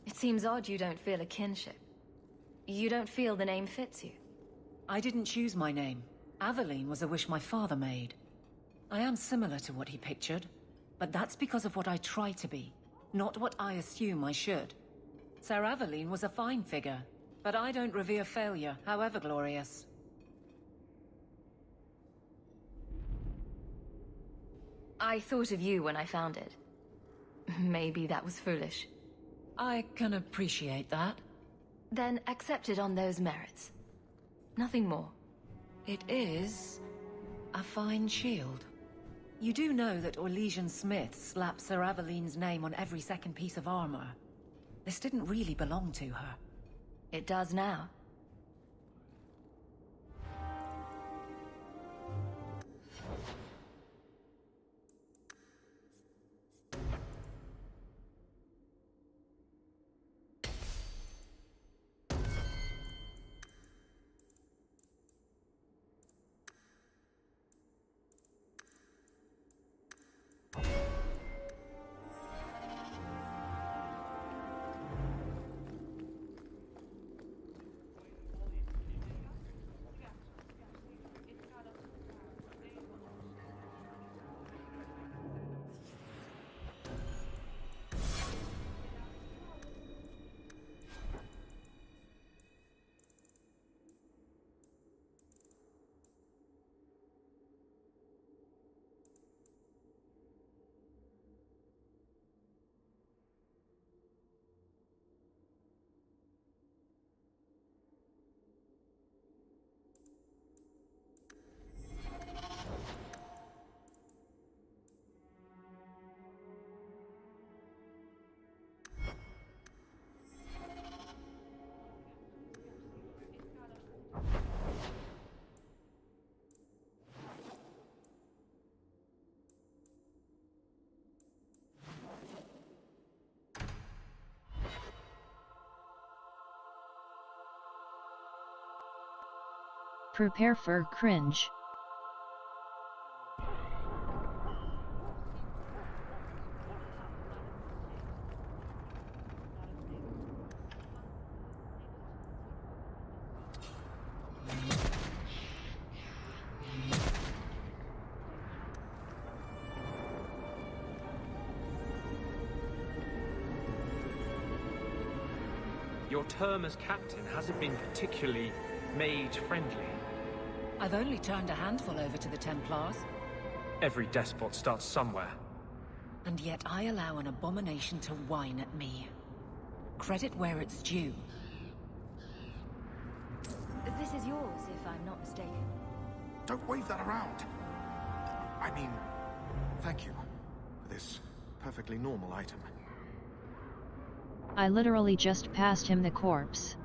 It seems odd you don't feel a kinship. You don't feel the name fits you. I didn't choose my name. Aveline was a wish my father made. I am similar to what he pictured, but that's because of what I try to be, not what I assume I should. Sir Aveline was a fine figure, but I don't revere failure, however glorious. I thought of you when I found it. Maybe that was foolish. I can appreciate that. Then accept it on those merits. Nothing more. It is a fine shield. You do know that Orlesian smiths slap Sir Aveline's name on every second piece of armor. This didn't really belong to her. It does now. Prepare for cringe. Your term as captain hasn't been particularly mage-friendly. I've only turned a handful over to the Templars. Every despot starts somewhere. And yet I allow an abomination to whine at me. Credit where it's due. This is yours, if I'm not mistaken. Don't wave that around. I mean, thank you for this perfectly normal item. I literally just passed him the corpse.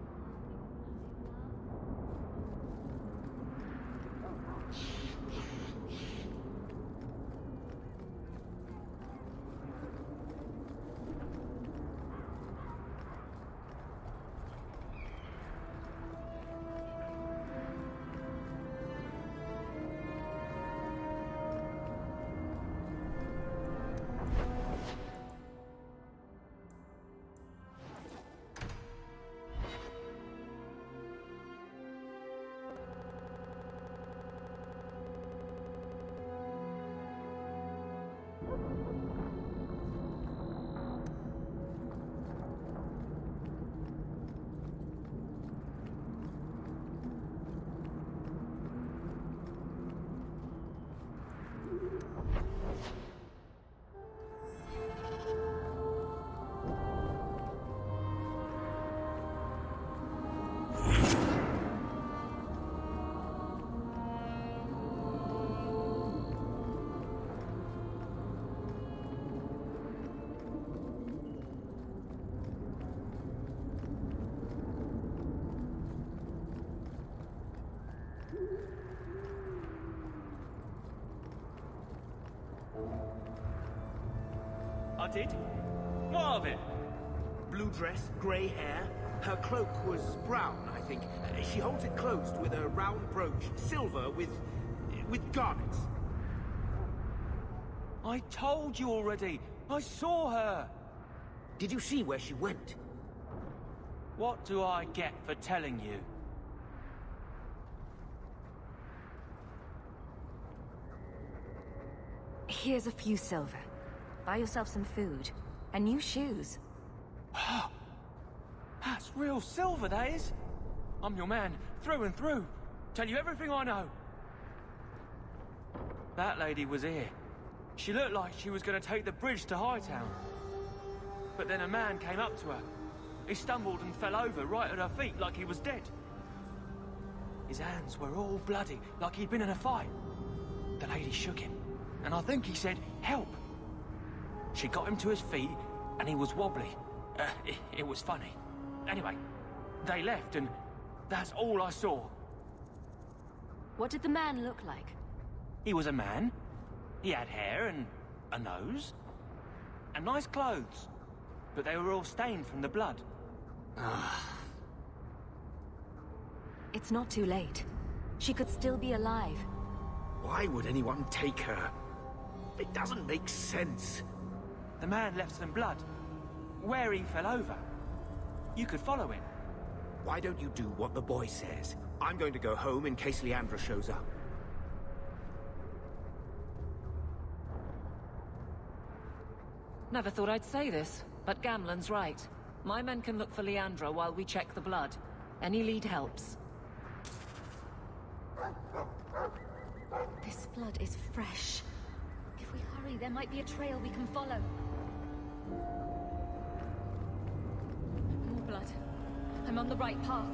I did? What of it? Blue dress, grey hair. Her cloak was brown, I think. She holds it closed with a round brooch, silver with garnets. I told you already. I saw her. Did you see where she went? What do I get for telling you? Here's a few silver. Buy yourself some food. And new shoes. That's real silver, that is. I'm your man, through and through. Tell you everything I know. That lady was here. She looked like she was going to take the bridge to Hightown. But then a man came up to her. He stumbled and fell over right at her feet like he was dead. His hands were all bloody, like he'd been in a fight. The lady shook him, and I think he said, "Help." She got him to his feet, and he was wobbly. It was funny. Anyway, they left, and that's all I saw. What did the man look like? He was a man. He had hair and a nose. And nice clothes. But they were all stained from the blood. It's not too late. She could still be alive. Why would anyone take her? It doesn't make sense. The man left some blood. Where he fell over. You could follow him. Why don't you do what the boy says? I'm going to go home in case Leandra shows up. Never thought I'd say this, but Gamlen's right. My men can look for Leandra while we check the blood. Any lead helps. This blood is fresh. If we hurry, there might be a trail we can follow. More blood. I'm on the right path.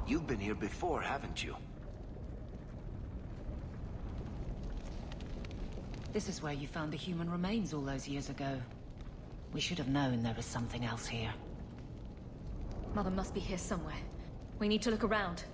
You've been here before, haven't you? This is where you found the human remains all those years ago. We should have known there was something else here. Mother must be here somewhere. We need to look around.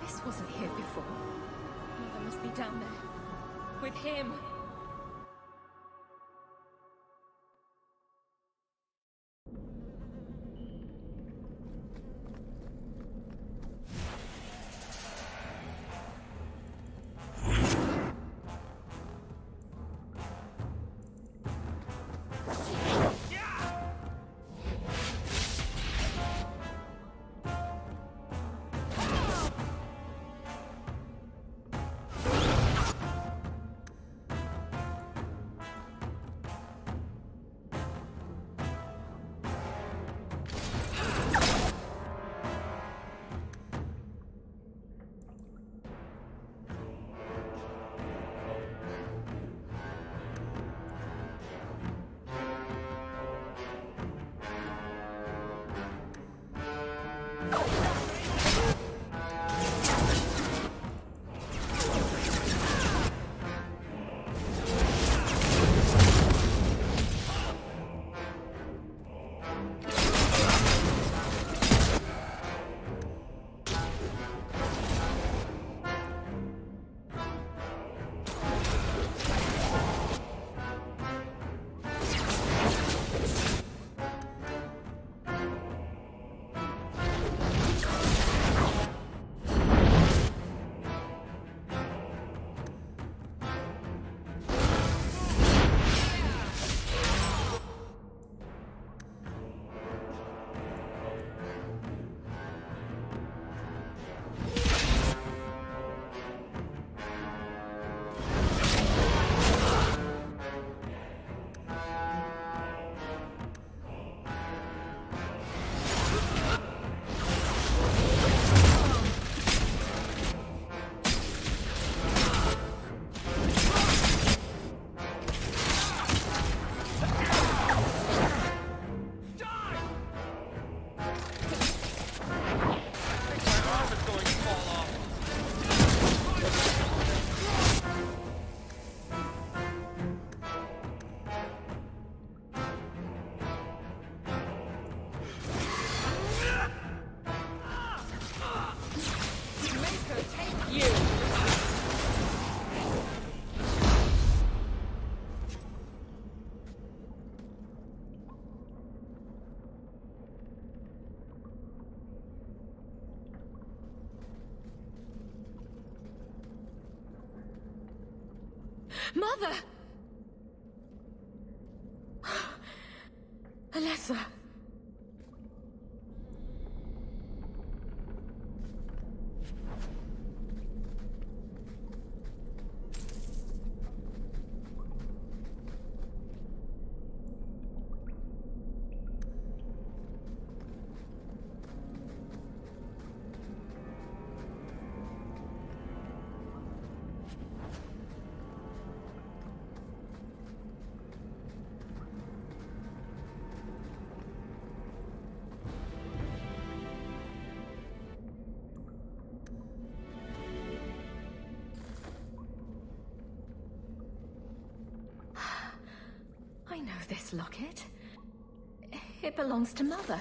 This wasn't here before. Mother must be down there. With him. Mother! Alessa. I know this locket. It belongs to Mother.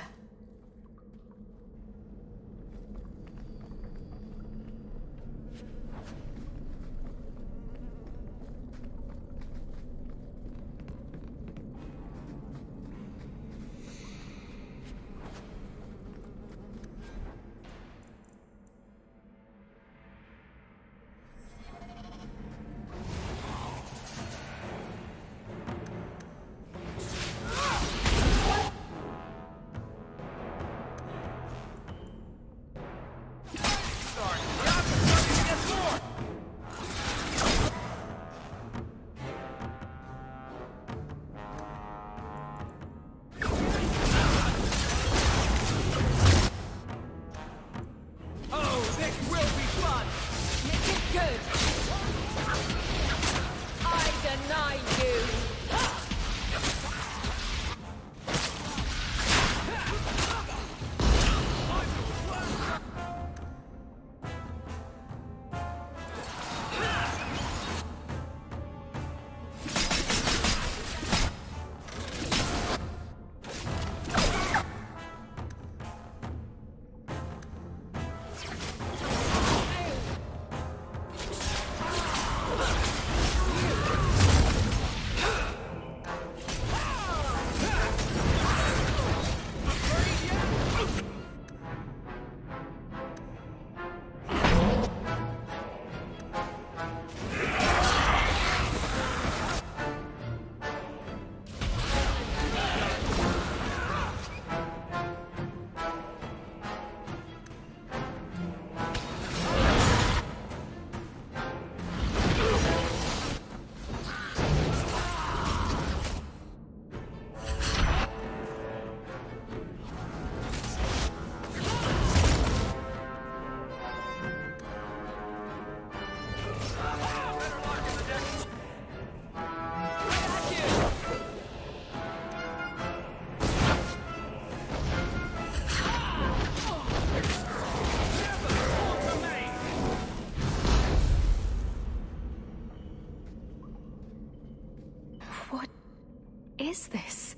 Is this?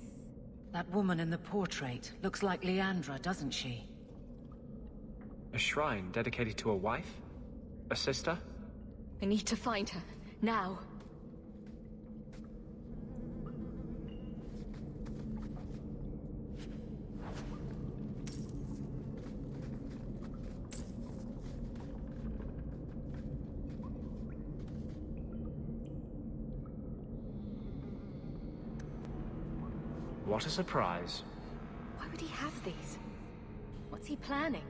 That woman in the portrait looks like Leandra, doesn't she? A shrine dedicated to a wife? A sister? I need to find her. Now. What a surprise. Why would he have these? What's he planning?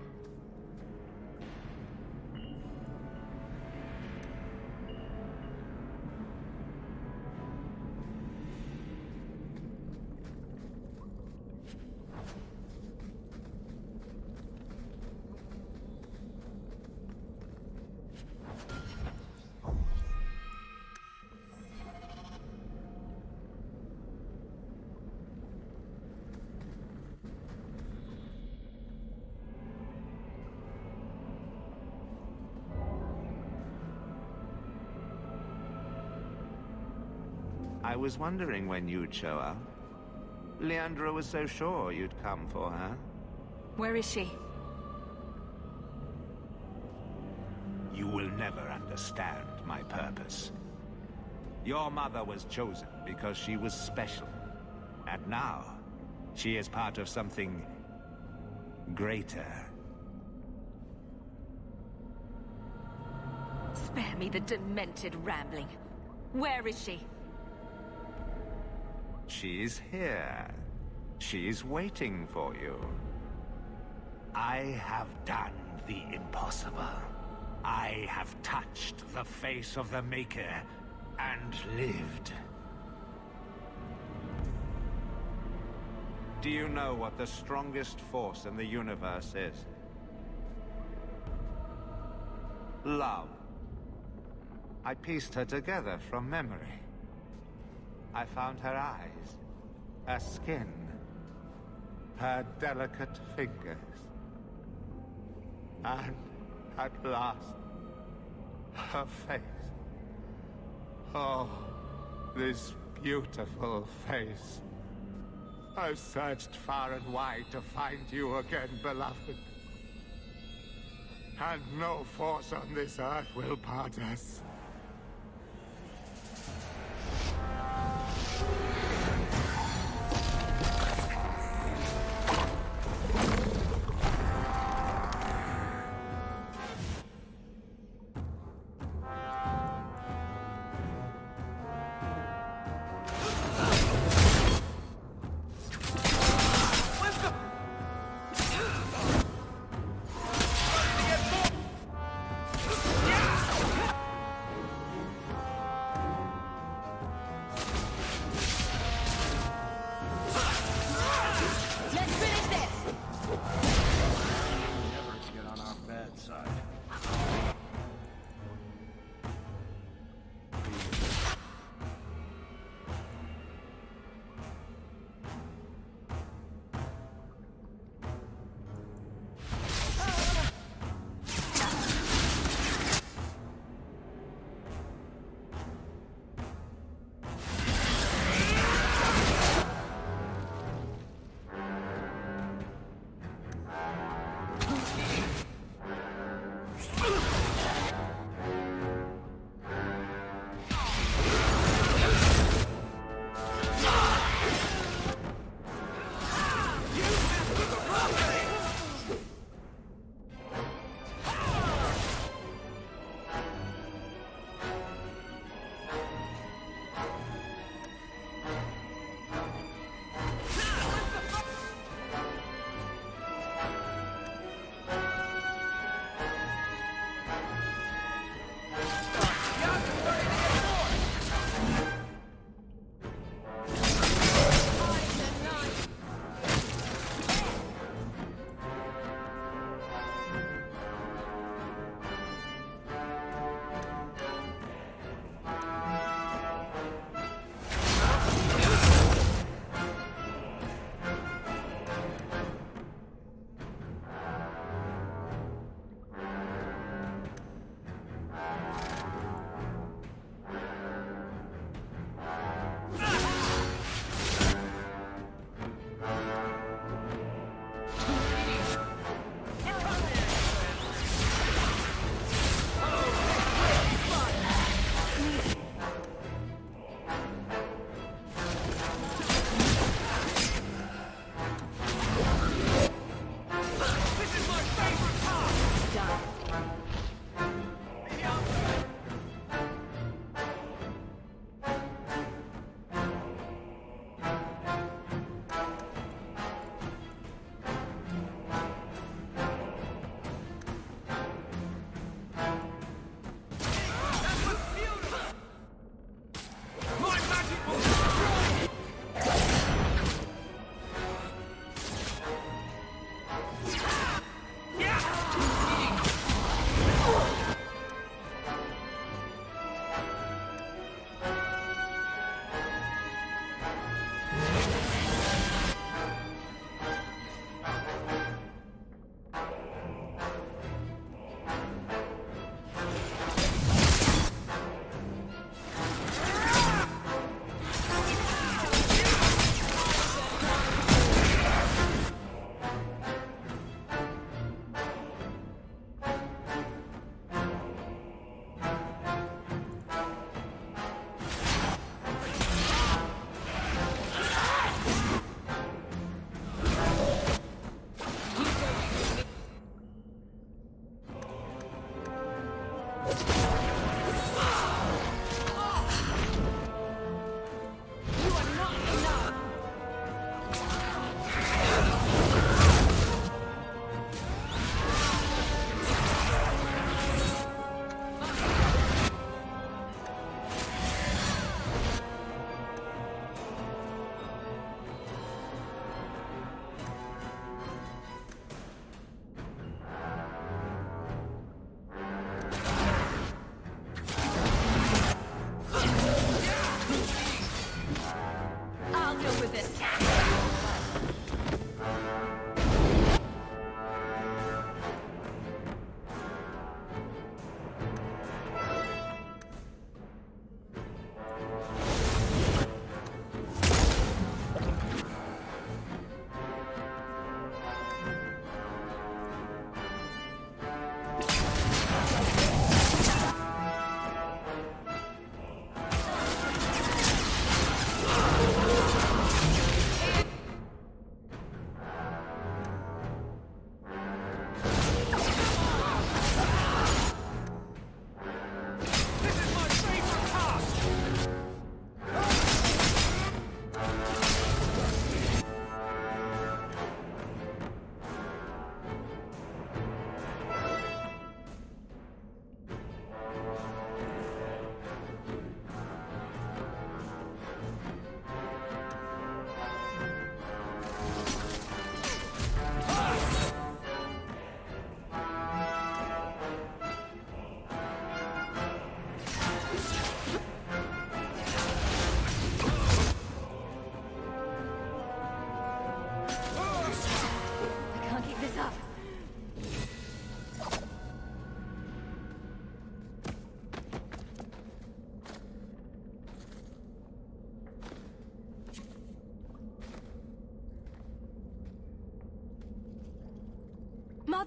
I was wondering when you'd show up. Leandra was so sure you'd come for her. Where is she? You will never understand my purpose. Your mother was chosen because she was special. And now, she is part of something greater. Spare me the demented rambling. Where is she? She's here. She's waiting for you. I have done the impossible. I have touched the face of the Maker and lived. Do you know what the strongest force in the universe is? Love. I pieced her together from memory. I found her eyes, her skin, her delicate fingers. And at last, her face. Oh, this beautiful face. I've searched far and wide to find you again, beloved. And no force on this earth will part us.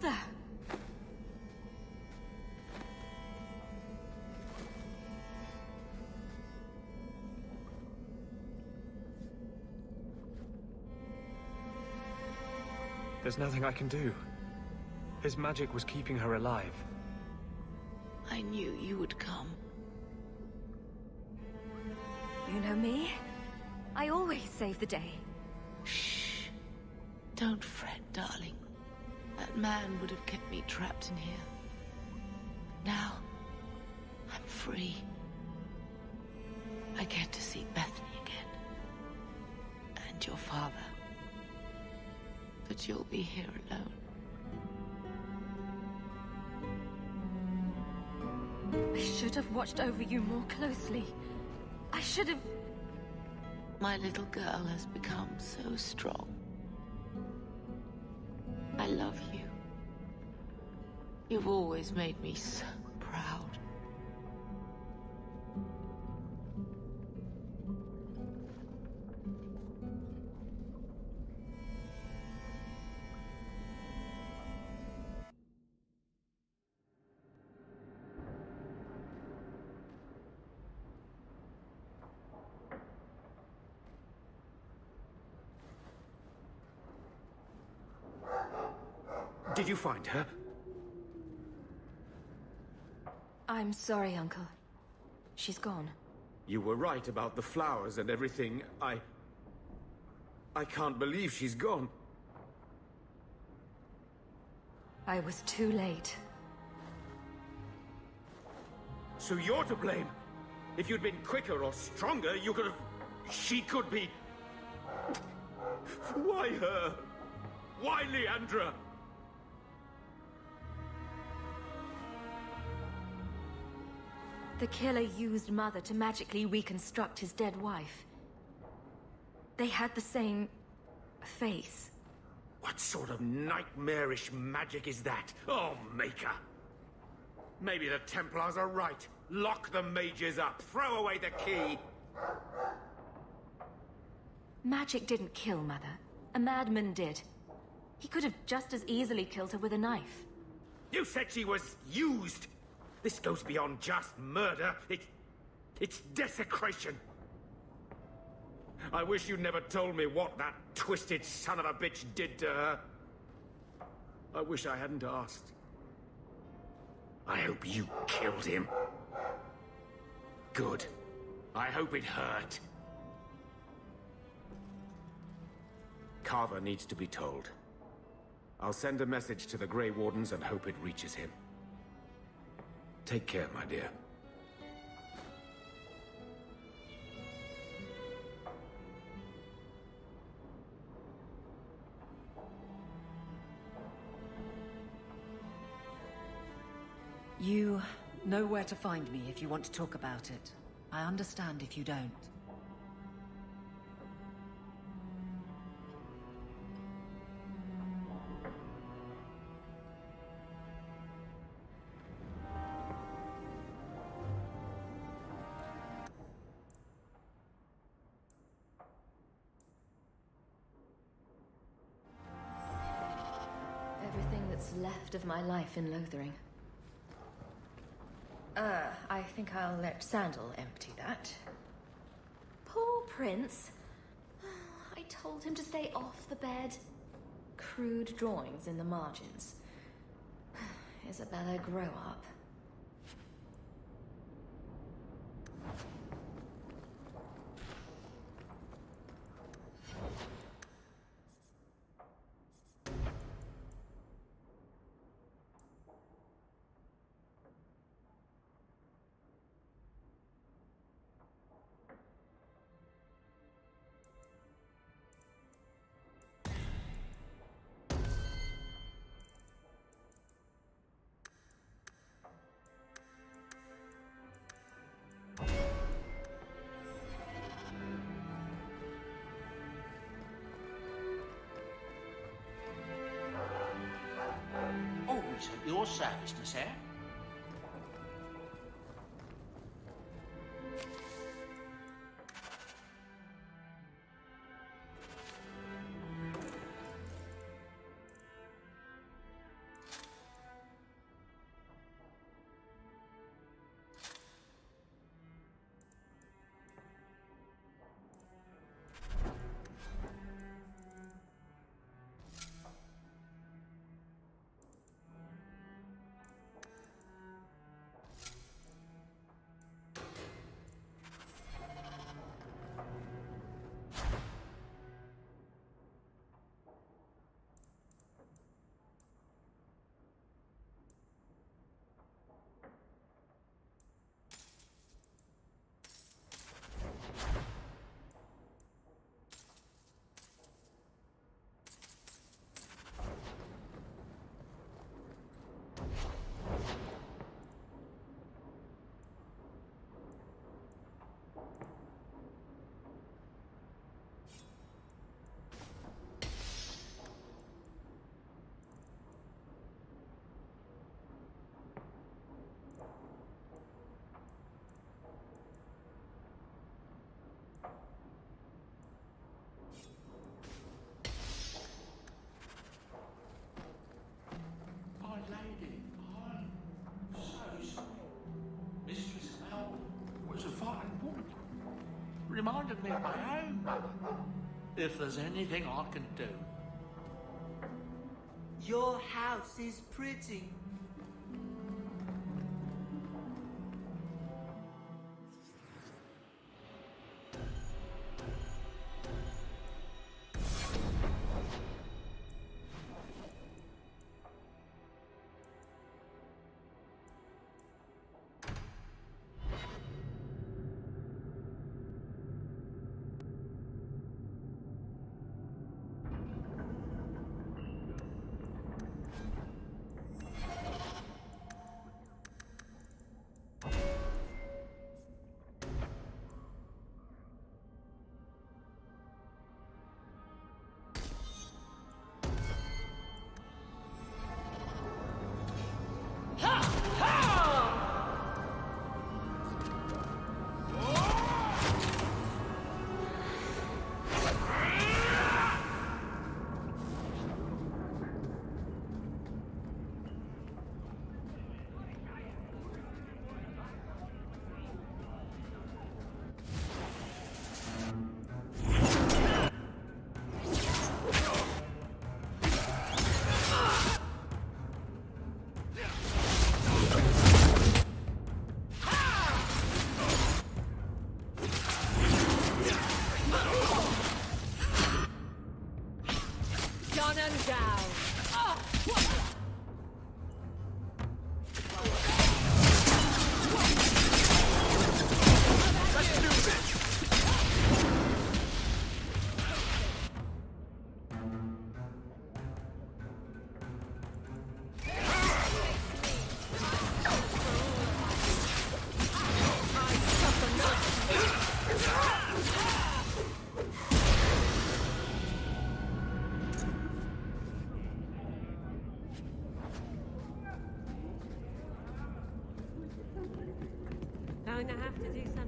Mother! There's nothing I can do. His magic was keeping her alive. I knew you would come. You know me? I always save the day. Shh. Don't fret, darling. That man would have kept me trapped in here. Now, I'm free. I get to see Bethany again. And your father. But you'll be here alone. I should have watched over you more closely. I should have... My little girl has become so strong. I love you. You've always made me so proud. Did you find her? I'm sorry, Uncle. She's gone. You were right about the flowers and everything. I can't believe she's gone. I was too late. So you're to blame. If you'd been quicker or stronger, you could have... She could be... Why her? Why Leandra? The killer used Mother to magically reconstruct his dead wife. They had the same... face. What sort of nightmarish magic is that? Oh, Maker! Maybe the Templars are right. Lock the mages up. Throw away the key. Magic didn't kill Mother. A madman did. He could have just as easily killed her with a knife. You said she was used! This goes beyond just murder. It's desecration. I wish you'd never told me what that twisted son of a bitch did to her. I wish I hadn't asked. I hope you killed him. Good. I hope it hurt. Carver needs to be told. I'll send a message to the Grey Wardens and hope it reaches him. Take care, my dear. You know where to find me if you want to talk about it. I understand if you don't. Everything that's left of my life in Lothering. I think I'll let Sandal empty that. Poor Prince. I told him to stay off the bed. Crude drawings in the margins. Isabella, grow up. Always at your service, Miss Eyre. kind woman. Reminded me of my own mother. If there's anything I can do. Your house is pretty.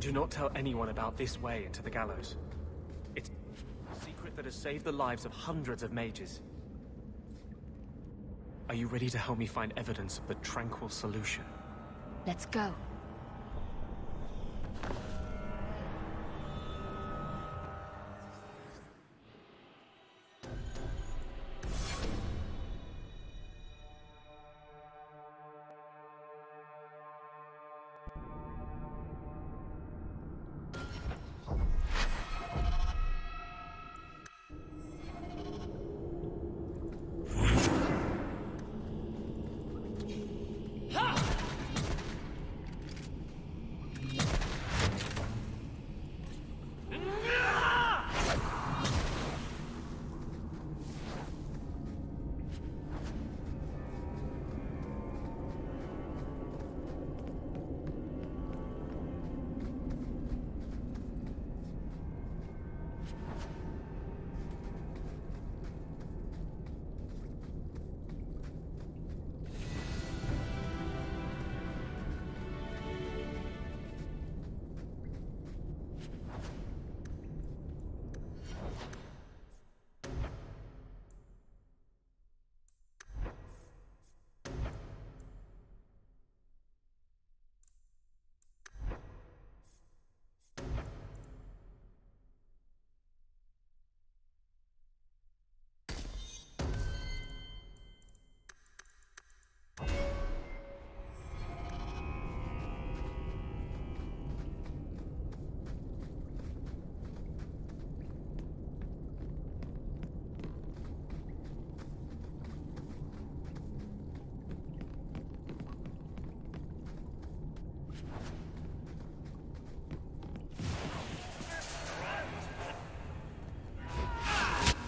Do not tell anyone about this way into the gallows. It's a secret that has saved the lives of hundreds of mages. Are you ready to help me find evidence of the tranquil solution? Let's go.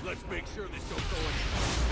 Let's make sure this don't go in.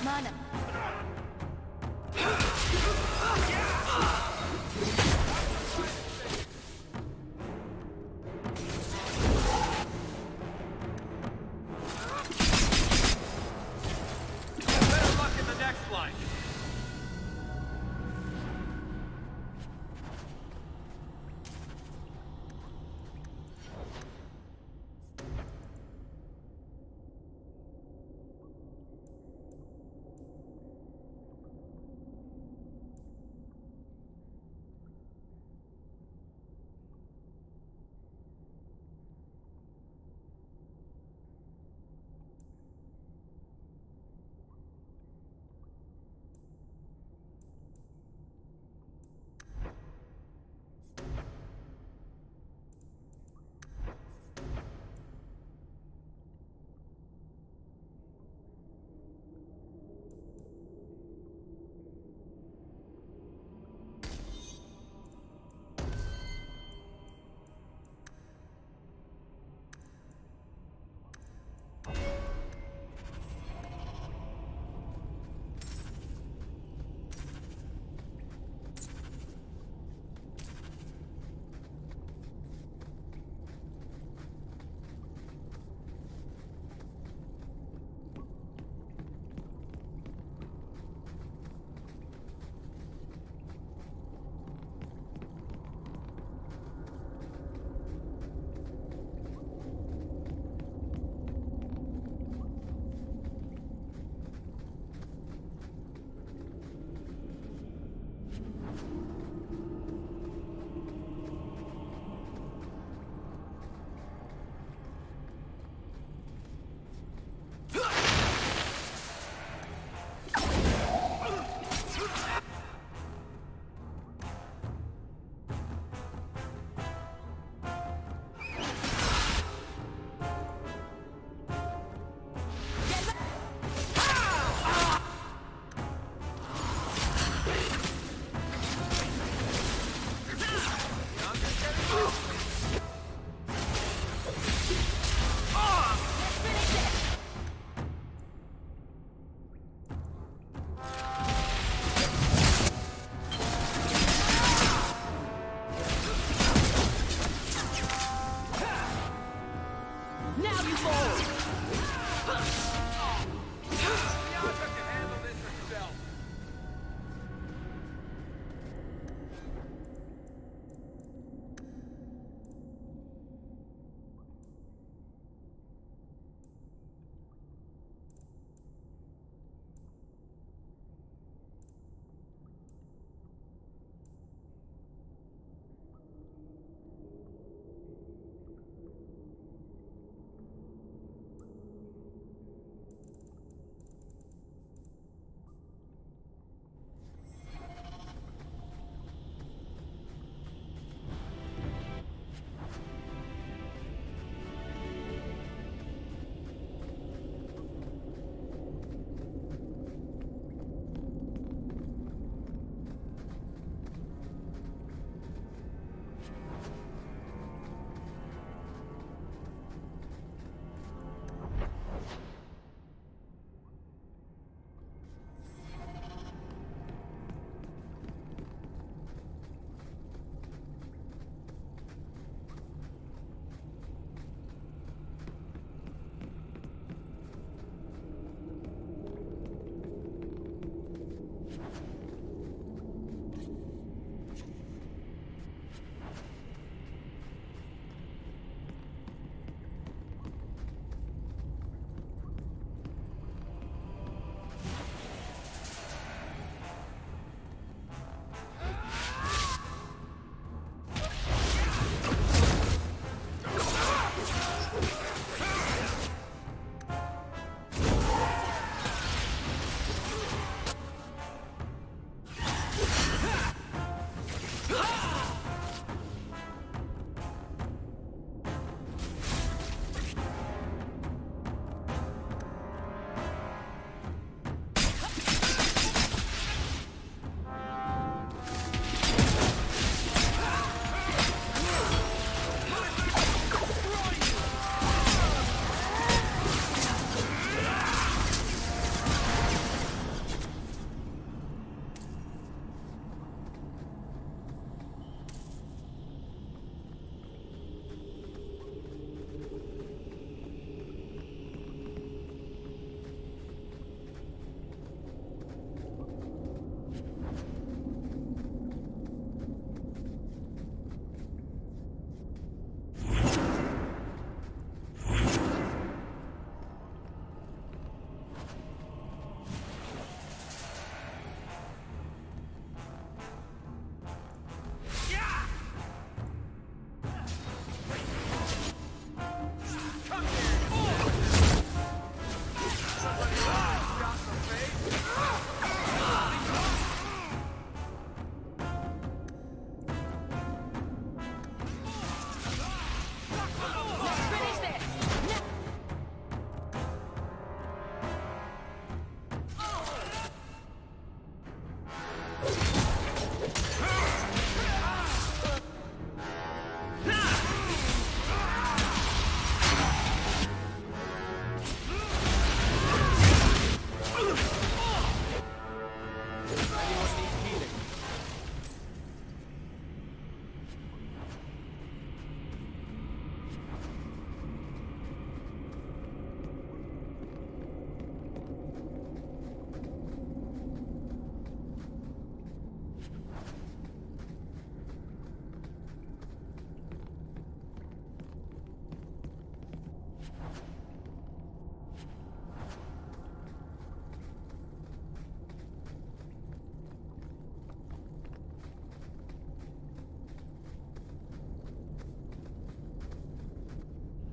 Mana. Better luck in the next life.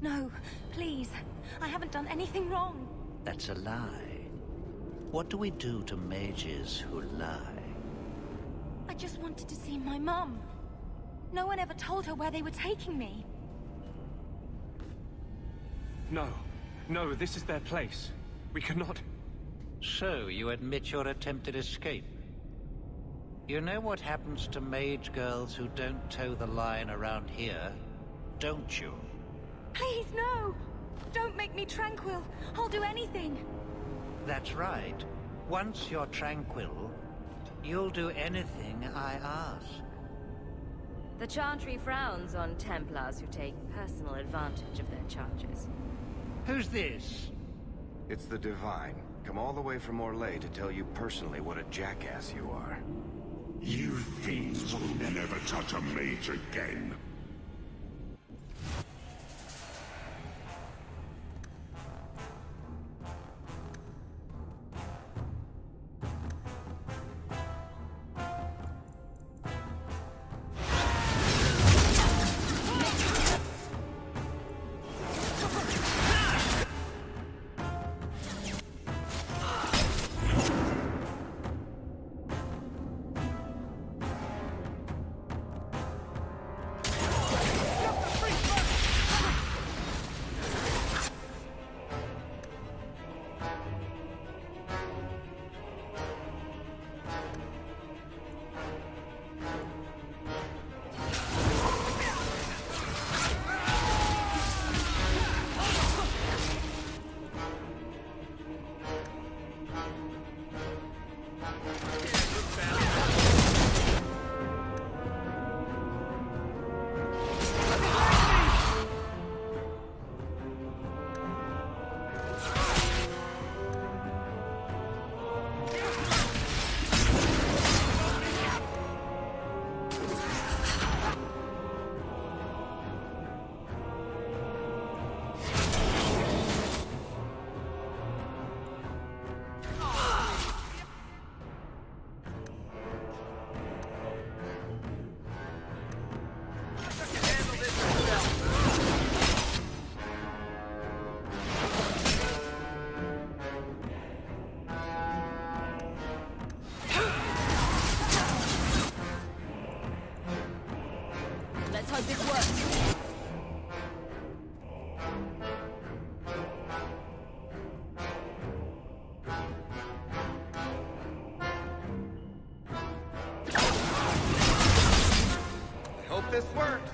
No, please. I haven't done anything wrong. That's a lie. What do we do to mages who lie? I just wanted to see my mum. No one ever told her where they were taking me. No. No, this is their place. We cannot... So, you admit your attempted escape? You know what happens to mage girls who don't toe the line around here, don't you? Please, no! Don't make me tranquil. I'll do anything. That's right. Once you're tranquil, you'll do anything I ask. The Chantry frowns on Templars who take personal advantage of their charges. Who's this? It's the Divine. Come all the way from Orlais to tell you personally what a jackass you are. You fiends will never touch a mage again. This works!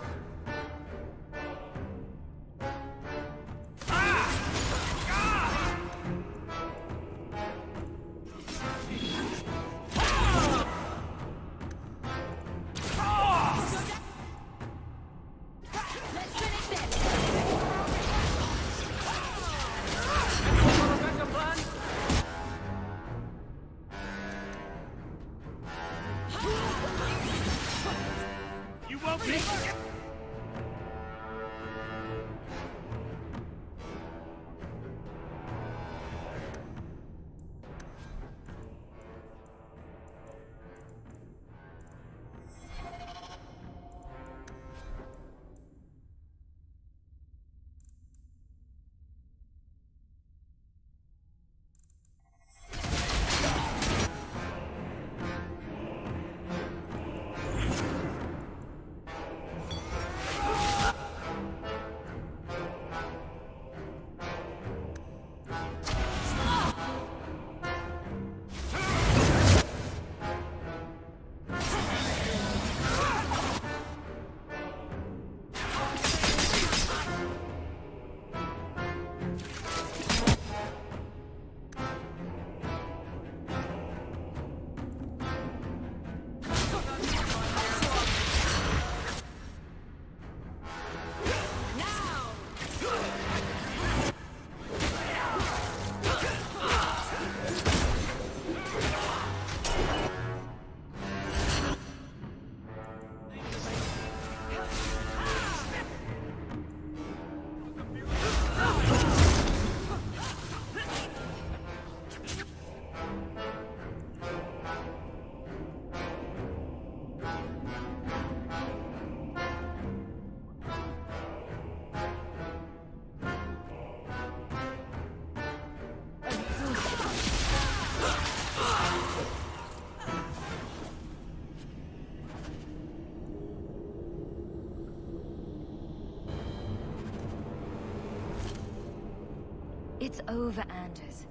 It's over, Anders.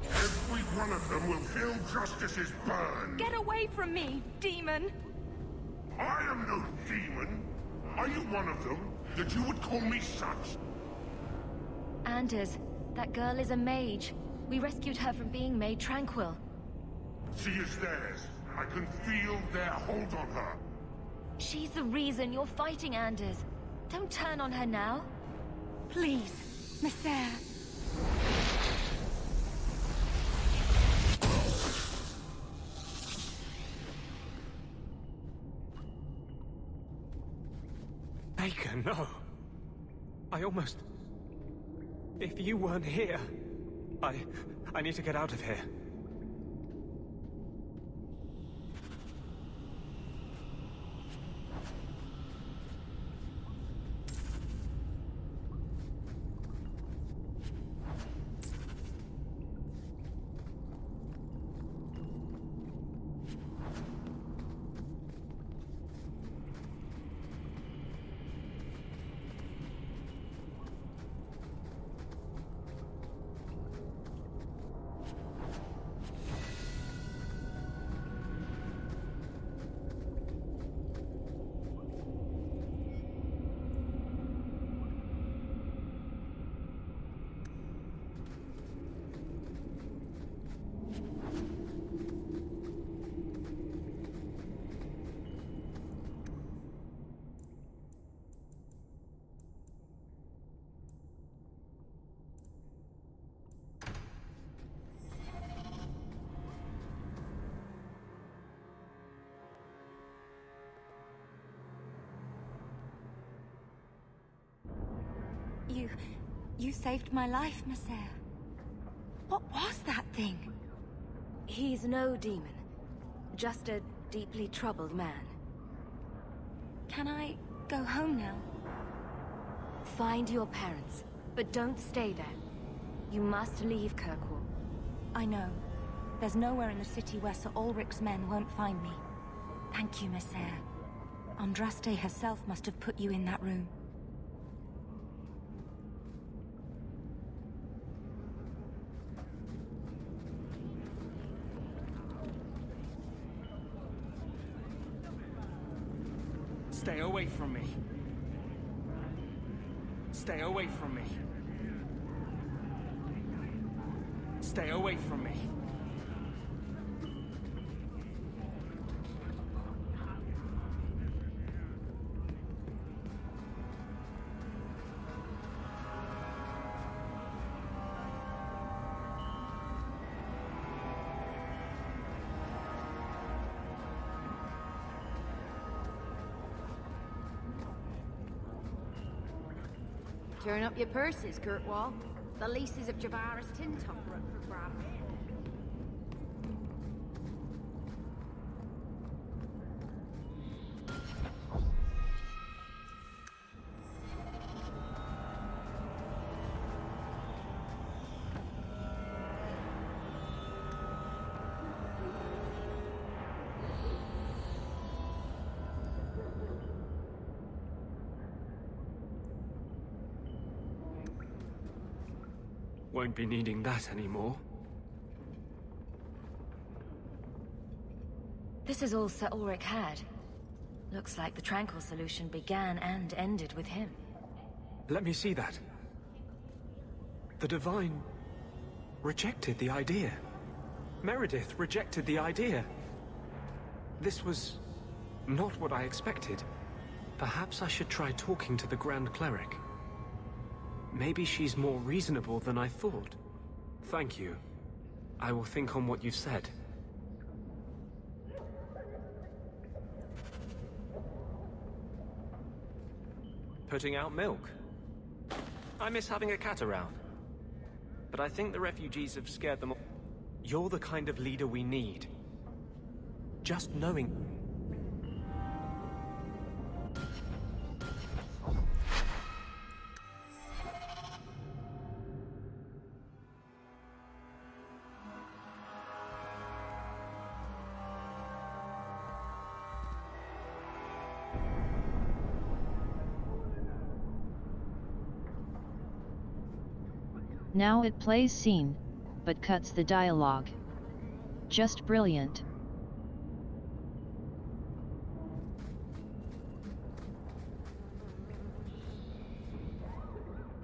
Every one of them will feel justice's burn. Get away from me, demon! I am no demon. Are you one of them? That you would call me such? Anders, that girl is a mage. We rescued her from being made tranquil. She is theirs. I can feel their hold on her. She's the reason you're fighting, Anders. Don't turn on her now. Please, Messer. Baker, no. I almost... If you weren't here... I need to get out of here. You saved my life, Messer. What was that thing? He's no demon. Just a deeply troubled man. Can I go home now? Find your parents, but don't stay there. You must leave Kirkwall. I know. There's nowhere in the city where Sir Ulrich's men won't find me. Thank you, Messer. Andraste herself must have put you in that room. Stay away from me. Stay away from me. Stay away from me. Turn up your purses, Kirkwall. The leases of Javaris Tintop are up for grabs. Won't be needing that anymore. This is all Sir Ulrich had. Looks like the Tranquil solution began and ended with him. Let me see that. The Divine rejected the idea. Meredith rejected the idea. This was not what I expected. Perhaps I should try talking to the Grand Cleric. Maybe she's more reasonable than I thought. Thank you. I will think on what you've said. Putting out milk. I miss having a cat around. But I think the refugees have scared them all. You're the kind of leader we need. Just knowing... Now it plays scene, but cuts the dialogue. Just brilliant.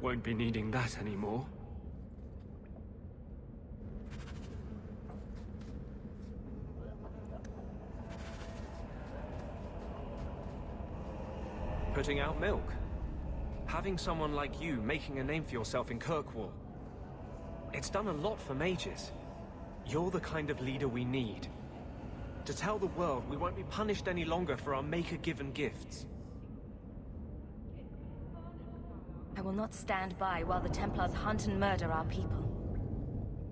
Won't be needing that anymore. Putting out milk. Having someone like you making a name for yourself in Kirkwall. It's done a lot for mages. You're the kind of leader we need. To tell the world we won't be punished any longer for our Maker-given gifts. I will not stand by while the Templars hunt and murder our people.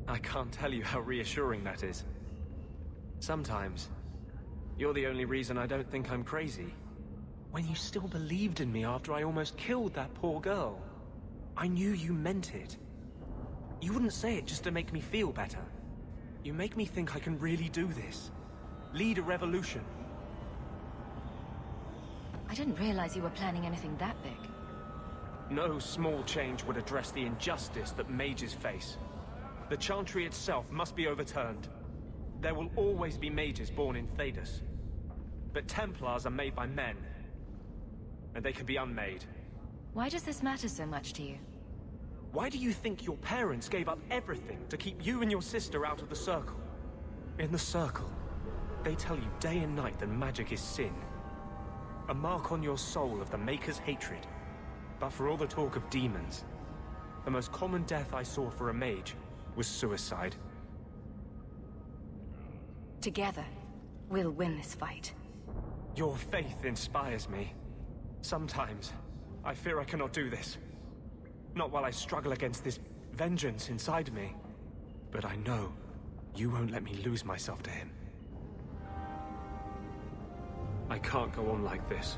I can't tell you how reassuring that is. Sometimes, you're the only reason I don't think I'm crazy. When you still believed in me after I almost killed that poor girl. I knew you meant it. You wouldn't say it just to make me feel better. You make me think I can really do this. Lead a revolution. I didn't realize you were planning anything that big. No small change would address the injustice that mages face. The Chantry itself must be overturned. There will always be mages born in Thedas. But Templars are made by men. And they can be unmade. Why does this matter so much to you? Why do you think your parents gave up everything to keep you and your sister out of the Circle? In the Circle, they tell you day and night that magic is sin. A mark on your soul of the Maker's hatred. But for all the talk of demons, the most common death I saw for a mage was suicide. Together, we'll win this fight. Your faith inspires me. Sometimes, I fear I cannot do this. Not while I struggle against this vengeance inside me. But I know you won't let me lose myself to him. I can't go on like this.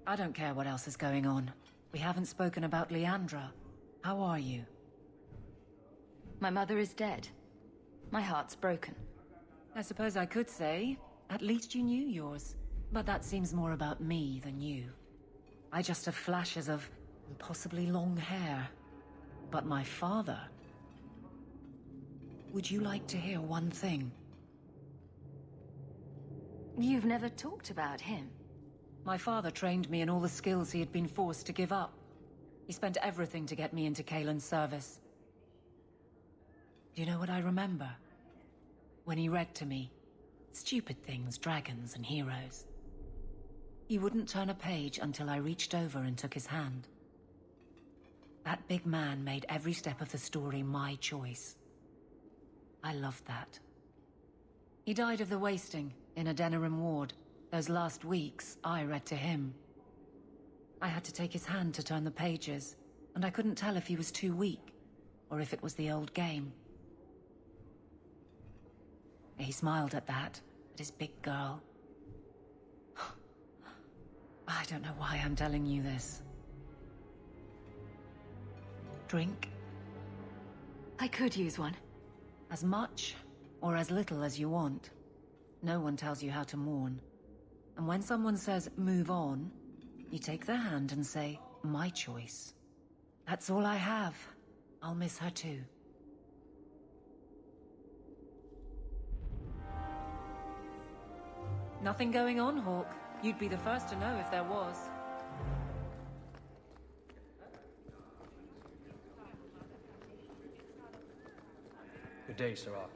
I don't care what else is going on. We haven't spoken about Leandra. How are you? My mother is dead. My heart's broken. I suppose I could say, at least you knew yours. But that seems more about me than you. I just have flashes of impossibly long hair. But my father... Would you like to hear one thing? You've never talked about him. My father trained me in all the skills he had been forced to give up. He spent everything to get me into Kaelin's service. Do you know what I remember? When he read to me, stupid things, dragons and heroes. He wouldn't turn a page until I reached over and took his hand. That big man made every step of the story my choice. I loved that. He died of the wasting in a Denerim ward. Those last weeks, I read to him. I had to take his hand to turn the pages, and I couldn't tell if he was too weak, or if it was the old game. He smiled at that, at his big girl. I don't know why I'm telling you this. Drink? I could use one. As much, or as little as you want. No one tells you how to mourn. And when someone says, move on, you take their hand and say, my choice. That's all I have. I'll miss her too. Nothing going on, Hawk. You'd be the first to know if there was. Good day, Sirrah.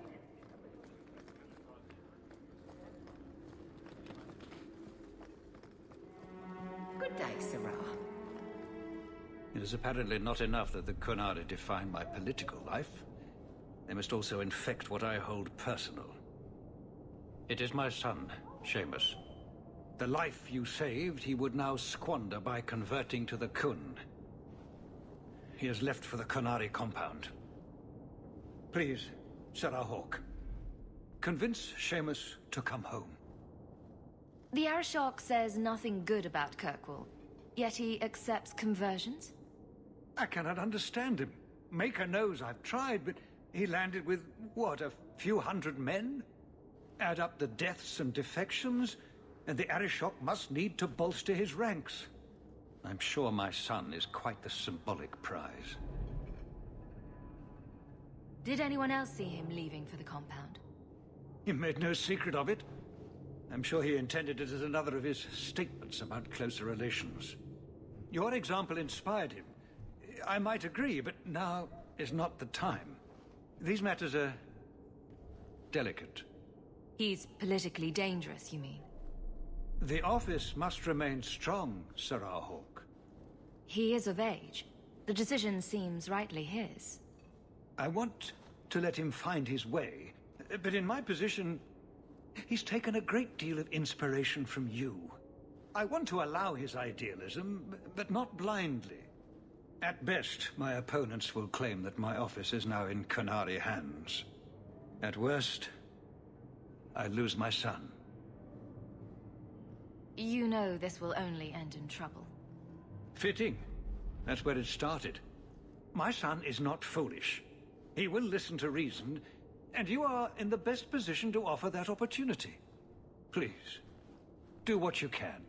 It is apparently not enough that the Qunari define my political life. They must also infect what I hold personal. It is my son, Seamus. The life you saved, he would now squander by converting to the Qun. He has left for the Qunari compound. Please, Sarah Hawke, convince Seamus to come home. The Arishok says nothing good about Kirkwall, yet he accepts conversions? I cannot understand him. Maker knows I've tried, but he landed with, what, a few hundred men? Add up the deaths and defections, and the Arishok must need to bolster his ranks. I'm sure my son is quite the symbolic prize. Did anyone else see him leaving for the compound? He made no secret of it. I'm sure he intended it as another of his statements about closer relations. Your example inspired him. I might agree, but now is not the time. These matters are delicate. He's politically dangerous, you mean? The office must remain strong, Sarah Hawke. He is of age. The decision seems rightly his. I want to let him find his way, but in my position, he's taken a great deal of inspiration from you. I want to allow his idealism, but not blindly. At best, my opponents will claim that my office is now in Qunari hands. At worst, I lose my son. You know this will only end in trouble. Fitting. That's where it started. My son is not foolish. He will listen to reason, and you are in the best position to offer that opportunity. Please, do what you can.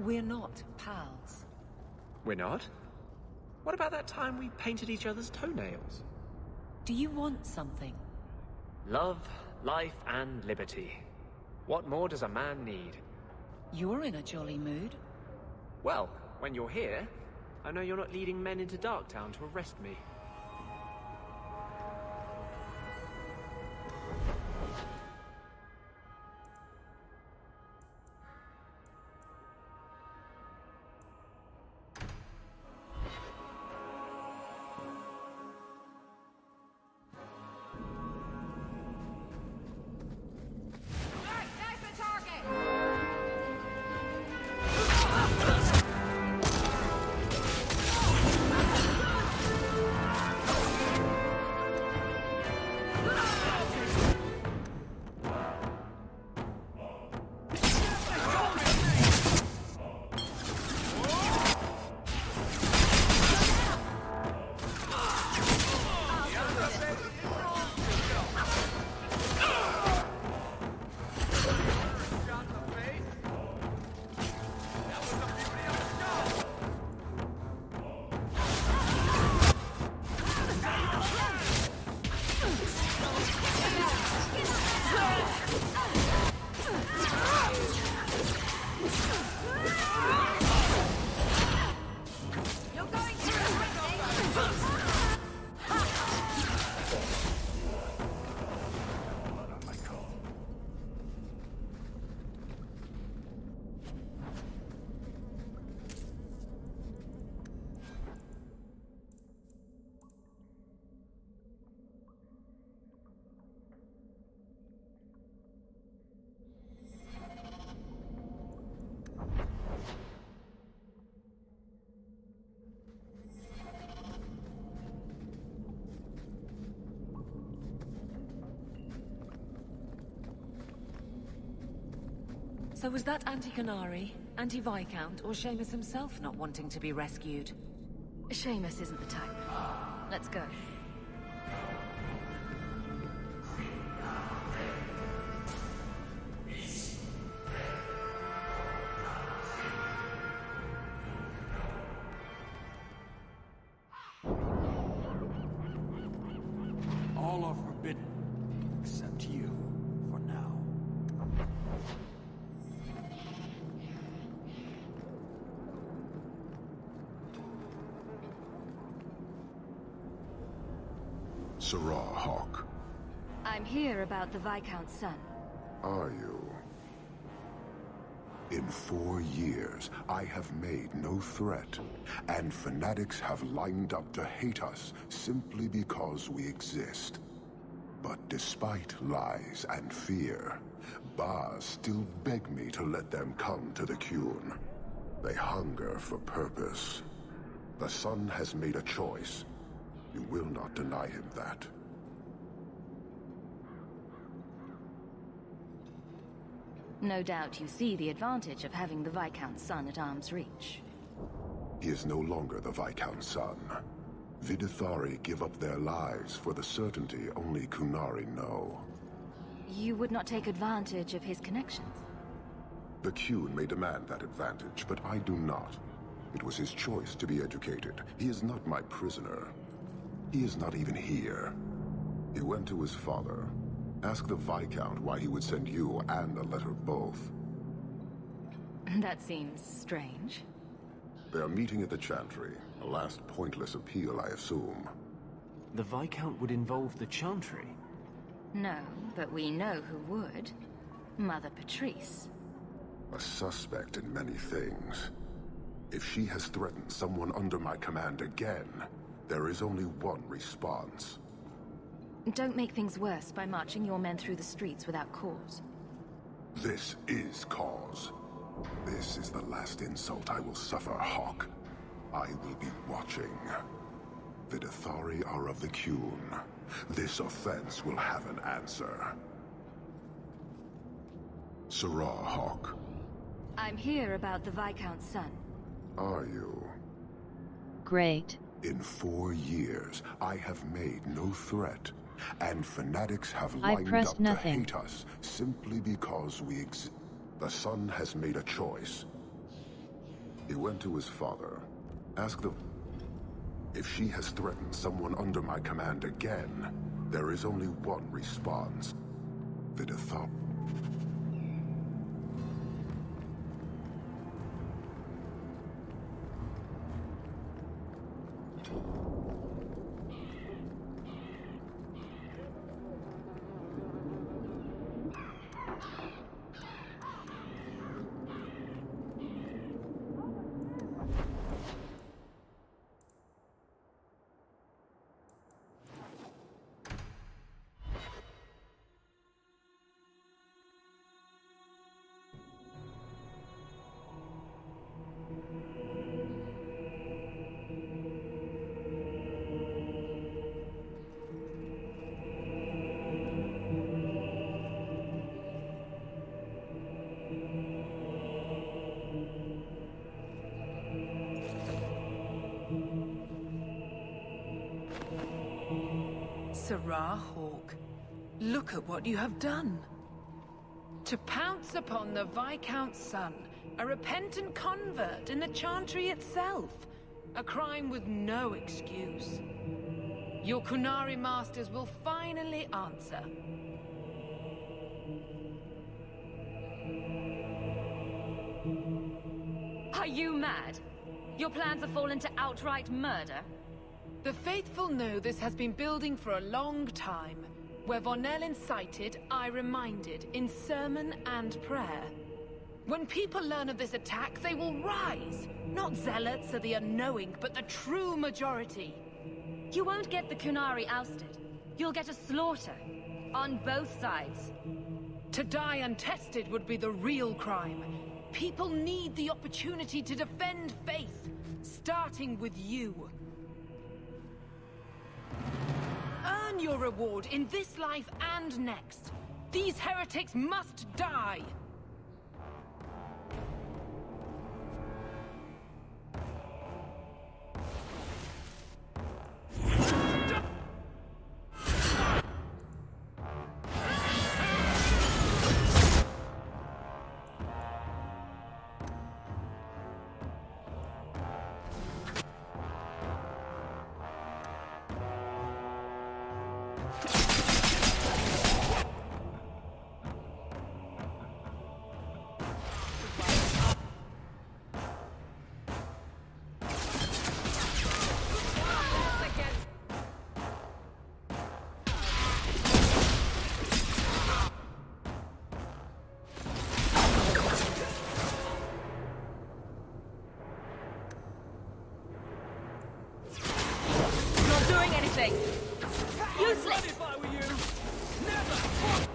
We're not pals. We're not? What about that time we painted each other's toenails? Do you want something? Love, life, and liberty. What more does a man need? You're in a jolly mood. Well, when you're here, I know you're not leading men into Darktown to arrest me. So was that Anti-Canary, Anti-Viscount, or Seamus himself not wanting to be rescued? Seamus isn't the type. Let's go. All are forbidden, except you, for now. Sarah Hawk. I'm here about the Viscount's son. Are you? In 4 years, I have made no threat, and fanatics have lined up to hate us simply because we exist. But despite lies and fear, Bars still beg me to let them come to the Qun. They hunger for purpose. The son has made a choice. You will not deny him that. No doubt you see the advantage of having the Viscount's son at arm's reach. He is no longer the Viscount's son. Vidithari give up their lives for the certainty only Qunari know. You would not take advantage of his connections? The Qun may demand that advantage, but I do not. It was his choice to be educated. He is not my prisoner. He is not even here. He went to his father. Ask the Viscount why he would send you and a letter both. That seems strange. They are meeting at the Chantry. A last pointless appeal, I assume. The Viscount would involve the Chantry? No, but we know who would. Mother Patrice. A suspect in many things. If she has threatened someone under my command again, there is only one response. Don't make things worse by marching your men through the streets without cause. This is cause. This is the last insult I will suffer, Hawk. I will be watching. Vidithari are of the Qun. This offense will have an answer. Sarah Hawk. I'm here about the Viscount's son. Are you? Great. In 4 years, I have made no threat, and fanatics have I lined pressed up nothing. to hate us simply because we exist. The son has made a choice. He went to his father. Ask the... If she has threatened someone under my command again, there is only one response. Vidithop. Sarah Hawke, look at what you have done. To pounce upon the Viscount's son, a repentant convert in the Chantry itself, a crime with no excuse. Your Kunari masters will finally answer. Are you mad? Your plans have fallen to outright murder? The faithful know this has been building for a long time. Where Vonel incited, I reminded, in sermon and prayer. When people learn of this attack, they will rise. Not zealots or the unknowing, but the true majority. You won't get the Kunari ousted. You'll get a slaughter. On both sides. To die untested would be the real crime. People need the opportunity to defend faith, starting with you. Earn your reward in this life and next. These heretics must die! Useless! If I were you! Never!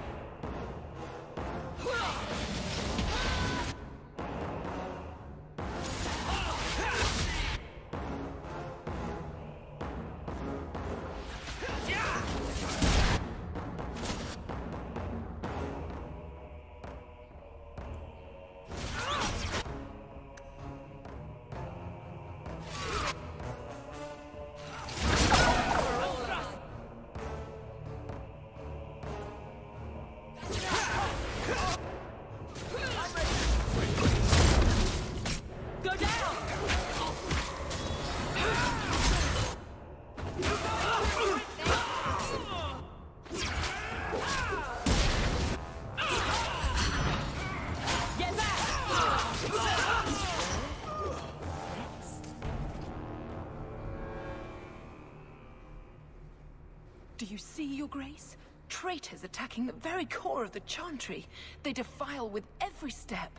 Do you see, Your Grace? Traitors attacking the very core of the Chantry. They defile with every step.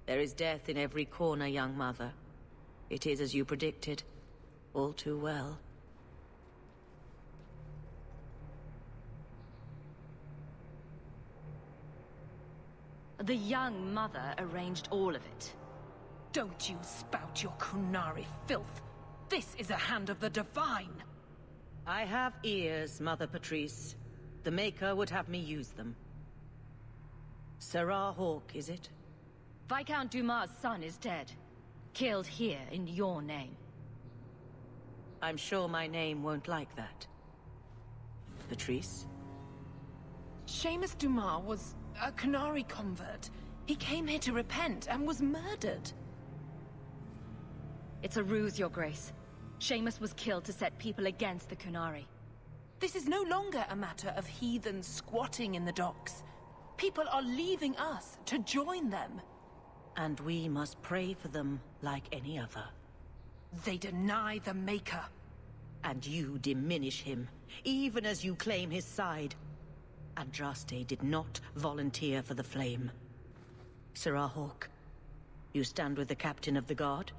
There is death in every corner, young mother. It is as you predicted. All too well. The young mother arranged all of it. Don't you spout your Kunari filth. This is a hand of the Divine. I have ears, Mother Patrice. The Maker would have me use them. Sarah Hawke, is it? Viscount Dumas' son is dead. Killed here in your name. I'm sure my name won't like that. Patrice? Seamus Dumas was a Kunari convert. He came here to repent and was murdered. It's a ruse, Your Grace. Seamus was killed to set people against the Kunari. This is no longer a matter of heathens squatting in the docks. People are leaving us to join them. And we must pray for them like any other. They deny the Maker. And you diminish him, even as you claim his side. Andraste did not volunteer for the flame. Sirrah Hawke, you stand with the captain of the guard?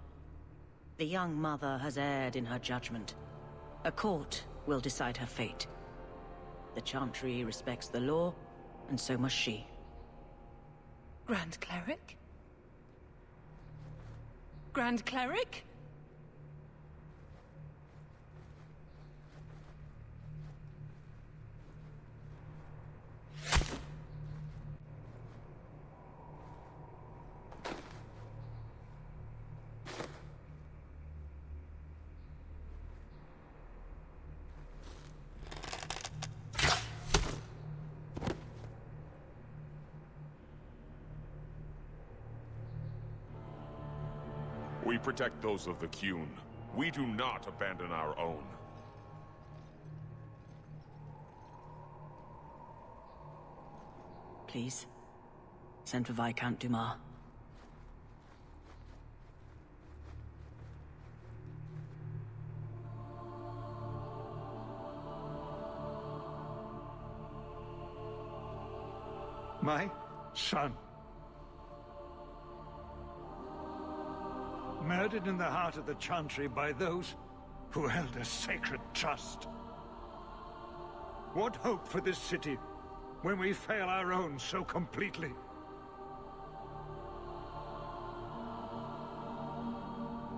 The young mother has erred in her judgment. A court will decide her fate. The Chantry respects the law, and so must she. Grand Cleric? Grand Cleric? We protect those of the Qun. We do not abandon our own. Please, send for Viscount Dumas. My son. Murdered in the heart of the Chantry by those who held a sacred trust. What hope for this city when we fail our own so completely?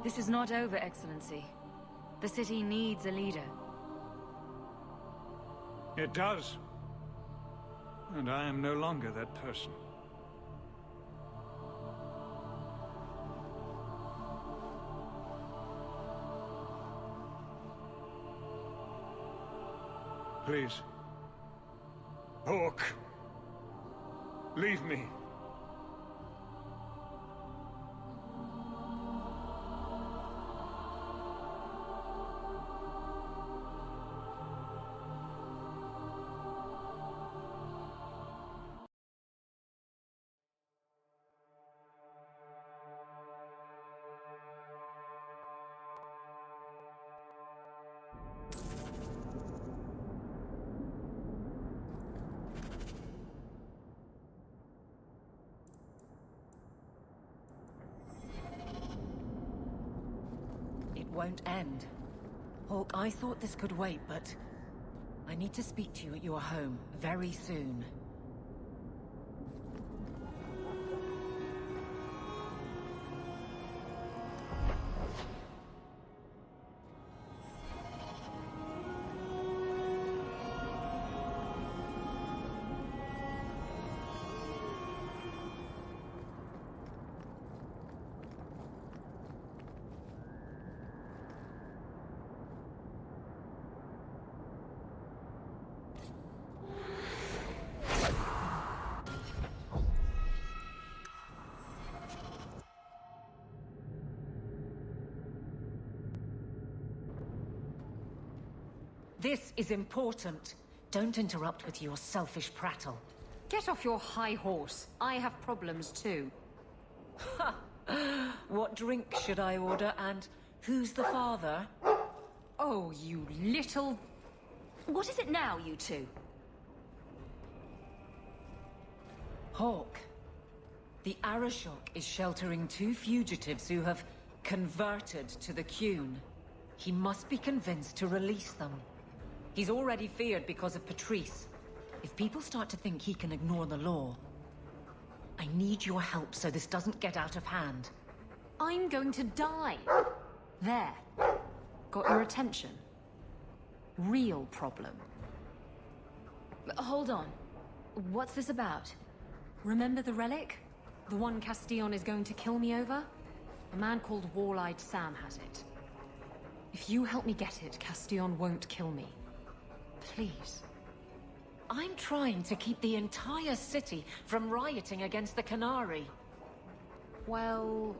This is not over, Excellency. The city needs a leader. It does. And I am no longer that person. Please. Hawke. Leave me. Won't end. Hawke, I thought this could wait, but I need to speak to you at your home very soon. This is important. Don't interrupt with your selfish prattle. Get off your high horse. I have problems too. Ha! What drink should I order, and who's the father? Oh, you little... What is it now, you two? Hawke. The Arashok is sheltering 2 fugitives who have converted to the Qun. He must be convinced to release them. He's already feared because of Patrice. If people start to think he can ignore the law, I need your help so this doesn't get out of hand. I'm going to die. There. Got your attention? Real problem. Hold on. What's this about? Remember the relic? The one Castillon is going to kill me over? A man called Wall-Eyed Sam has it. If you help me get it, Castillon won't kill me. Please. I'm trying to keep the entire city from rioting against the Qunari. Well,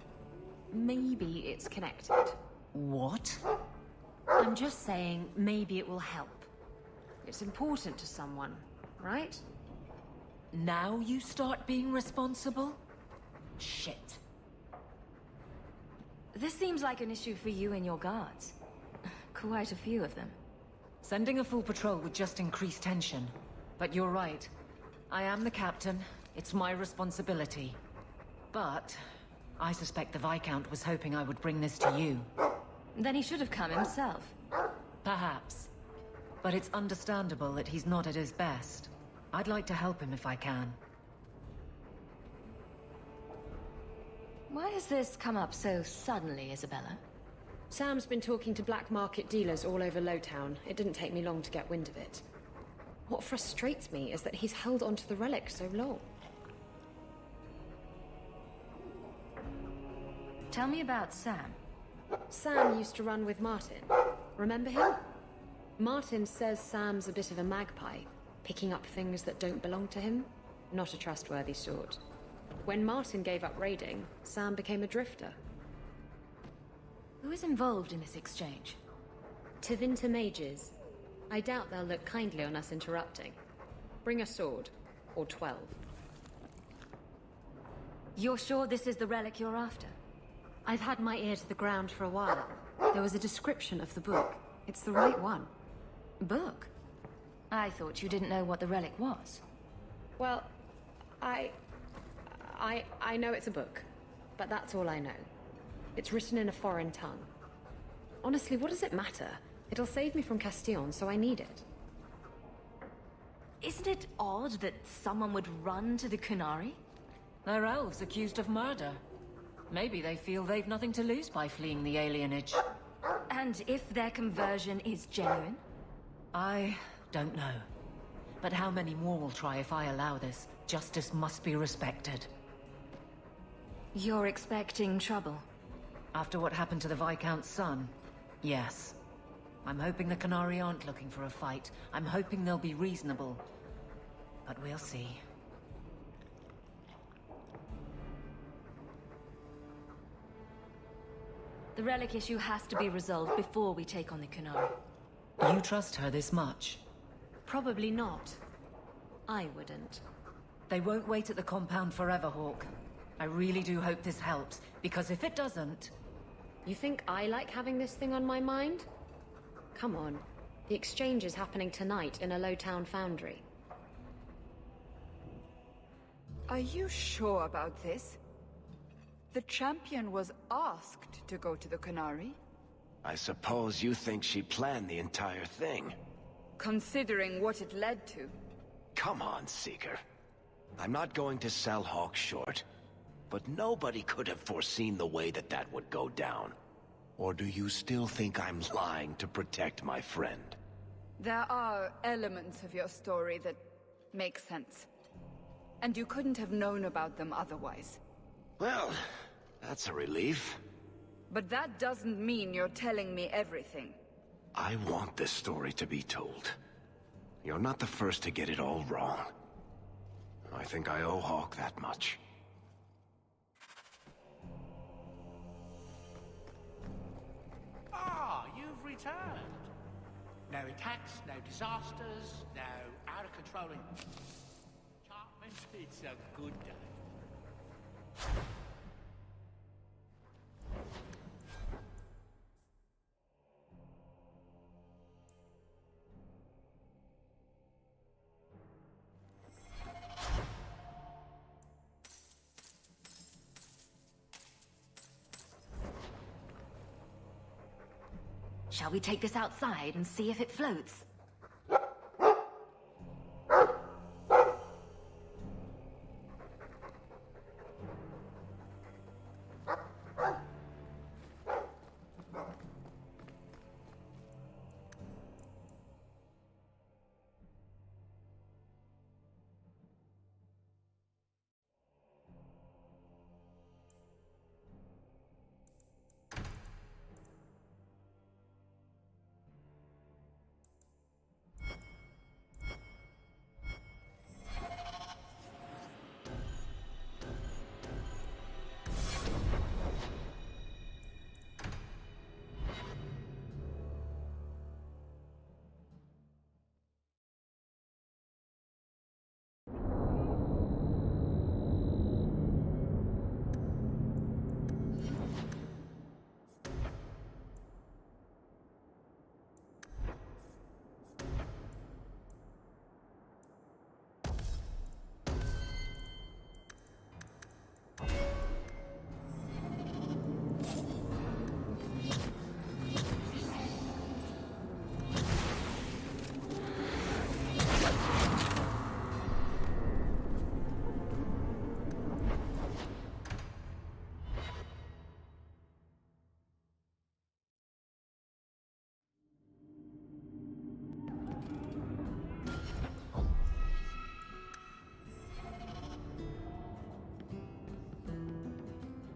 maybe it's connected. What? I'm just saying, maybe it will help. It's important to someone, right? Now you start being responsible? Shit. This seems like an issue for you and your guards. Quite a few of them. Sending a full patrol would just increase tension. But you're right. I am the captain. It's my responsibility. But I suspect the Viscount was hoping I would bring this to you. Then he should have come himself. Perhaps. But it's understandable that he's not at his best. I'd like to help him if I can. Why has this come up so suddenly, Isabella? Sam's been talking to black market dealers all over Lowtown. It didn't take me long to get wind of it. What frustrates me is that he's held onto the relic so long. Tell me about Sam. Sam used to run with Martin. Remember him? Martin says Sam's a bit of a magpie, picking up things that don't belong to him. Not a trustworthy sort. When Martin gave up raiding, Sam became a drifter. Who is involved in this exchange? Tevinter mages. I doubt they'll look kindly on us interrupting. Bring a sword. Or 12. You're sure this is the relic you're after? I've had my ear to the ground for a while. There was a description of the book. It's the right one. Book? I thought you didn't know what the relic was. Well, I know it's a book, but that's all I know. It's written in a foreign tongue. Honestly, what does it matter? It'll save me from Castillon, so I need it. Isn't it odd that someone would run to the Kunari? They're elves accused of murder. Maybe they feel they've nothing to lose by fleeing the alienage. And if their conversion is genuine? I don't know. But how many more will try if I allow this? Justice must be respected. You're expecting trouble? After what happened to the Viscount's son, yes. I'm hoping the Kunari aren't looking for a fight. I'm hoping they'll be reasonable. But we'll see. The relic issue has to be resolved before we take on the Kunari. You trust her this much? Probably not. I wouldn't. They won't wait at the compound forever, Hawk. I really do hope this helps, because if it doesn't... You think I like having this thing on my mind? Come on. The exchange is happening tonight in a Lowtown foundry. Are you sure about this? The champion was asked to go to the Kunari. I suppose you think she planned the entire thing. Considering what it led to. Come on, Seeker. I'm not going to sell Hawk short. But nobody could have foreseen the way that that would go down. Or do you still think I'm lying to protect my friend? There are elements of your story that make sense. And you couldn't have known about them otherwise. Well, that's a relief. But that doesn't mean you're telling me everything. I want this story to be told. You're not the first to get it all wrong. I think I owe Hawk that much. Ah, you've returned. No attacks, no disasters, no out of control enchantments. It's a good day. Shall we take this outside and see if it floats?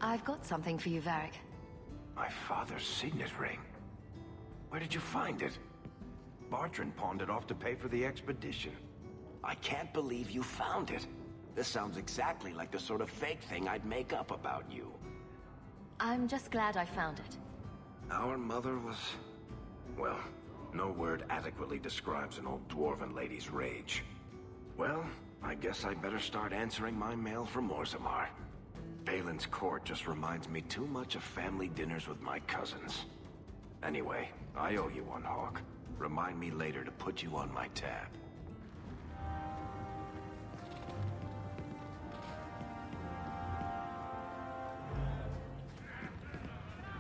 I've got something for you, Varric. My father's signet ring. Where did you find it? Bartrand pawned it off to pay for the expedition. I can't believe you found it. This sounds exactly like the sort of fake thing I'd make up about you. I'm just glad I found it. Our mother was... well, no word adequately describes an old dwarven lady's rage. Well, I guess I'd better start answering my mail from Orzammar. Balin's court just reminds me too much of family dinners with my cousins. Anyway, I owe you one, Hawk. Remind me later to put you on my tab.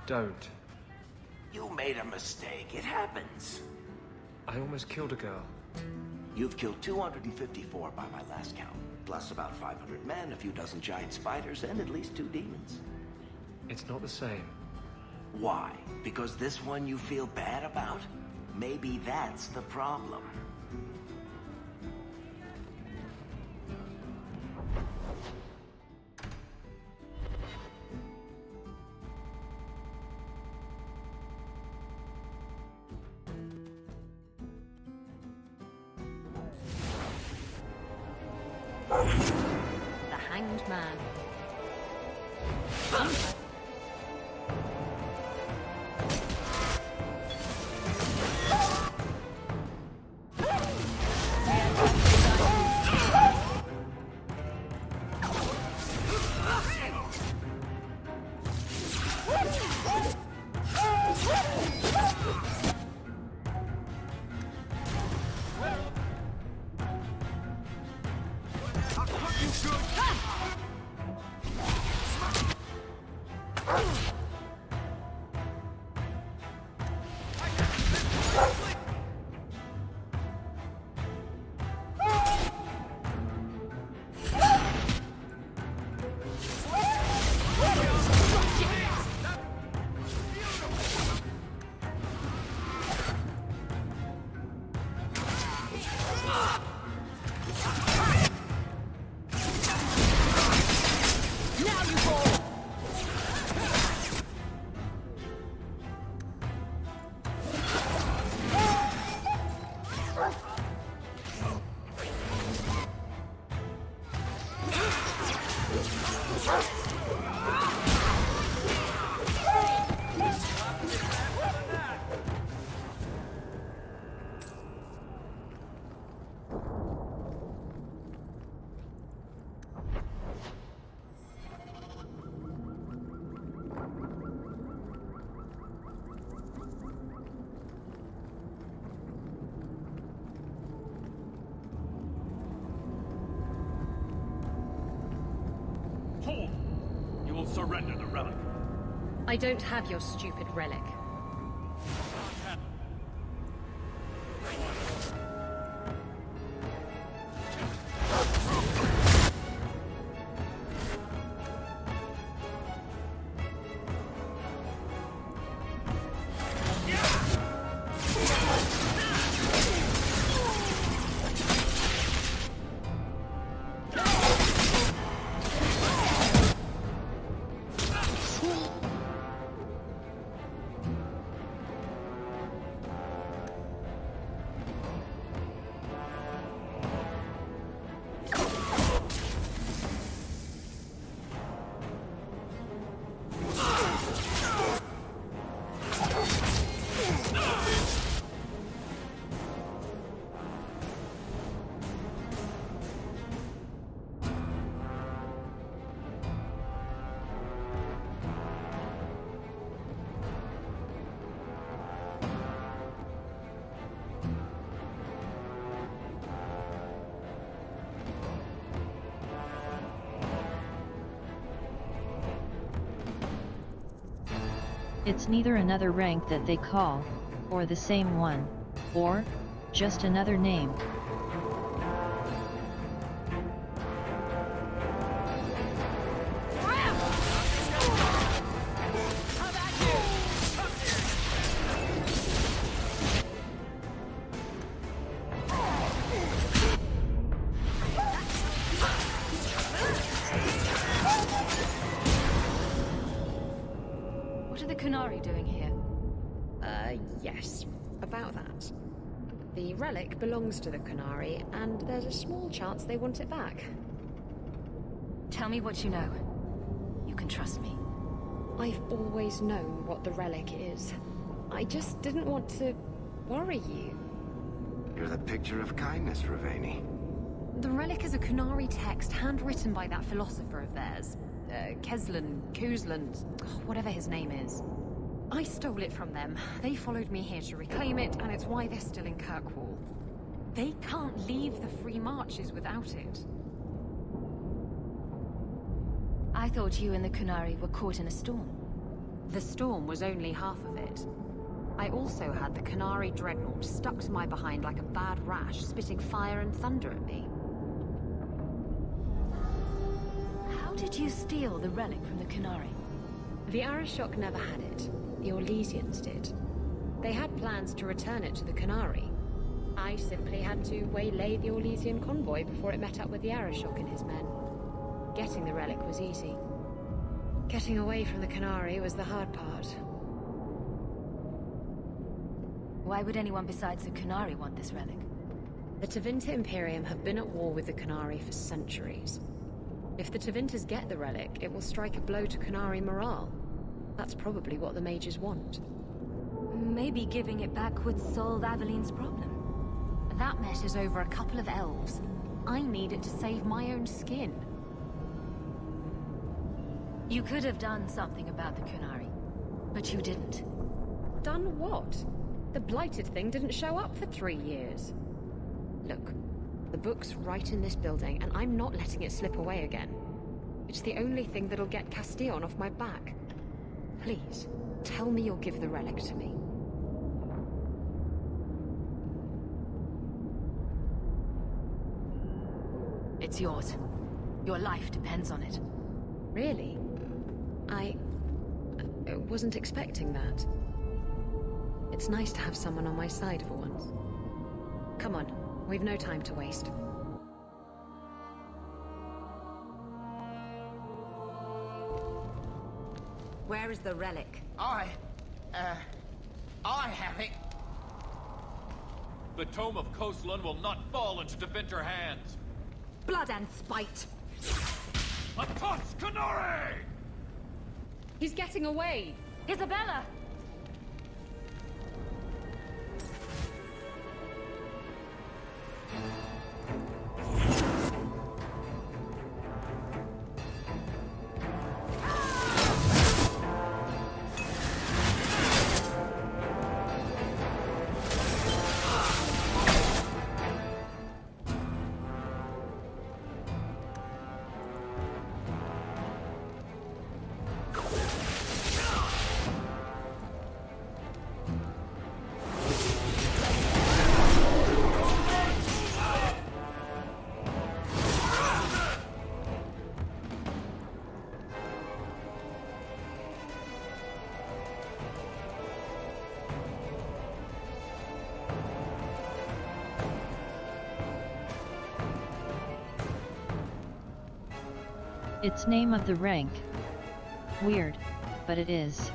Don't. You made a mistake. It happens. I almost killed a girl. You've killed 254 by my last count. Plus about 500 men, a few dozen giant spiders, and at least 2 demons. It's not the same. Why? Because this one you feel bad about? Maybe that's the problem. The Hanged Man. You will surrender the relic. I don't have your stupid relic. It's neither another rank that they call, or the same one, or just another name. Yes. About that. The relic belongs to the Qunari, and there's a small chance they want it back. Tell me what you know. You can trust me. I've always known what the relic is. I just didn't want to worry you. You're the picture of kindness, Ravani. The relic is a Qunari text handwritten by that philosopher of theirs. Kuzlan, whatever his name is. I stole it from them. They followed me here to reclaim it, and it's why they're still in Kirkwall. They can't leave the Free Marches without it. I thought you and the Qunari were caught in a storm. The storm was only half of it. I also had the Qunari dreadnought stuck to my behind like a bad rash, spitting fire and thunder at me. How did you steal the relic from the Qunari? The Arishok never had it. The Orlesians did. They had plans to return it to the Qunari. I simply had to waylay the Orlesian convoy before it met up with the Arishok and his men. Getting the relic was easy. Getting away from the Qunari was the hard part. Why would anyone besides the Qunari want this relic? The Tevinter Imperium have been at war with the Qunari for centuries. If the Tevinters get the relic, it will strike a blow to Qunari morale. That's probably what the mages want. Maybe giving it back would solve Aveline's problem. That matters over a couple of elves. I need it to save my own skin. You could have done something about the Qunari, but you didn't. Done what? The blighted thing didn't show up for 3 years. Look, the book's right in this building, and I'm not letting it slip away again. It's the only thing that'll get Castillon off my back. Please, tell me you'll give the relic to me. It's yours. Your life depends on it. Really? I wasn't expecting that. It's nice to have someone on my side for once. Come on, we've no time to waste. Where is the relic? I have it. The Tome of Koslan will not fall into Tevinter hands. Blood and spite! Atos Qunari! He's getting away! Isabella! It's name of the rank. Weird, but it is.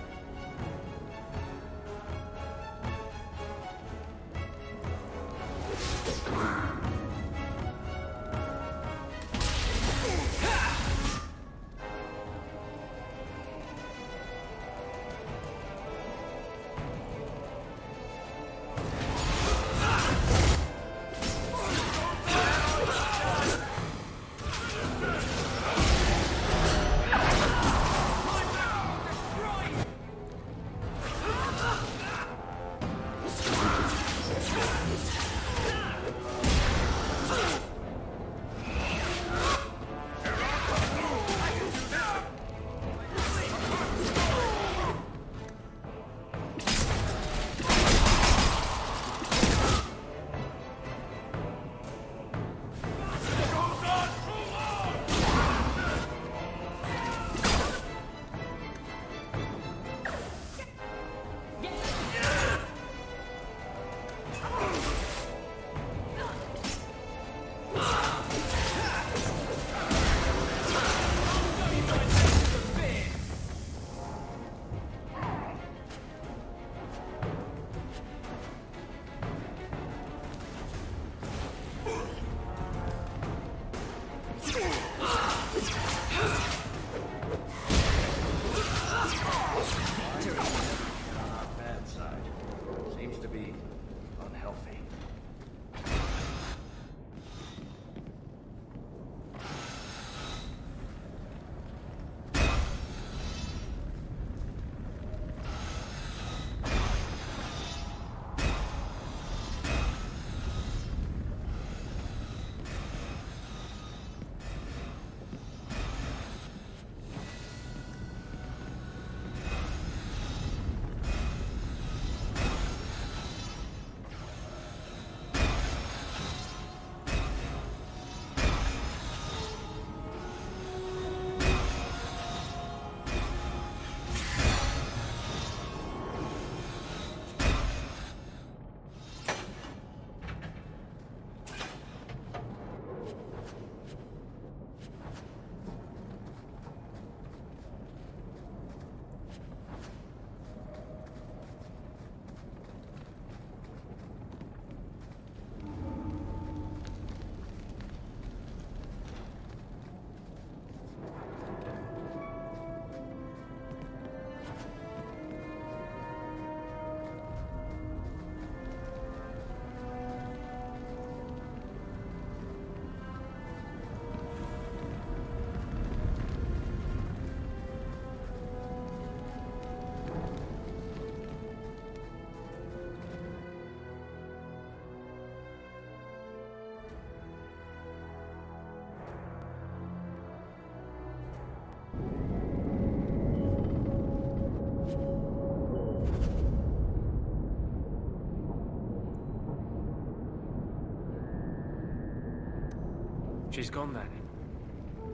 She's gone then.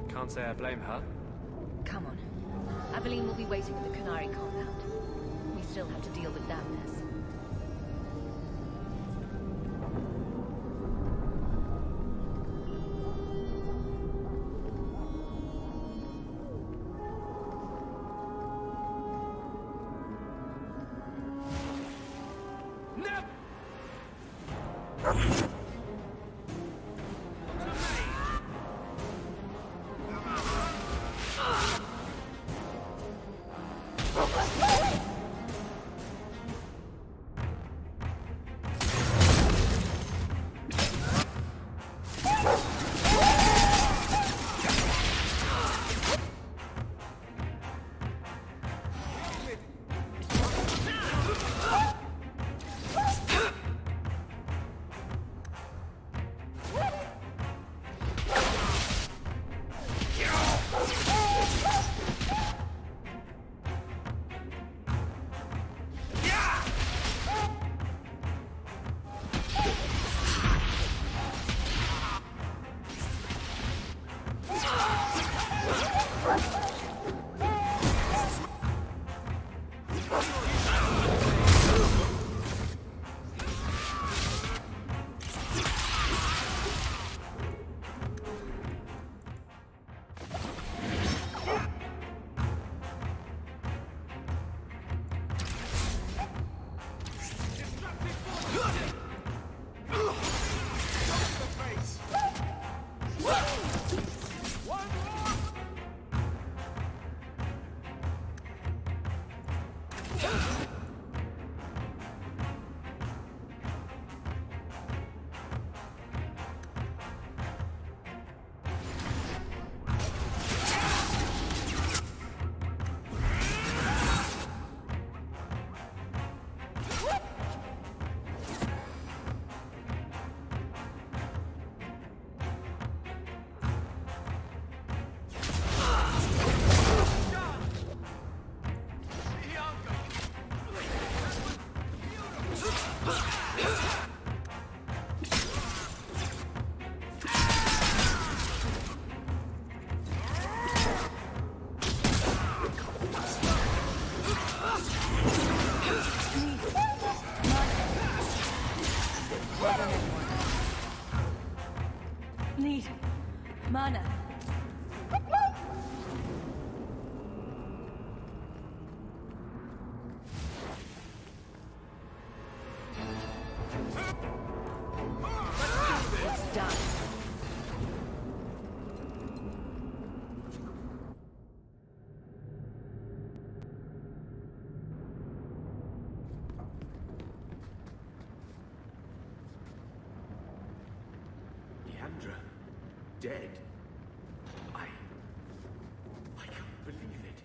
Can't say I blame her. Come on. Aveline will be waiting at the Canary compound. We still have to deal with that mess. Need mana. It's done. Leandra, dead? I can't believe it.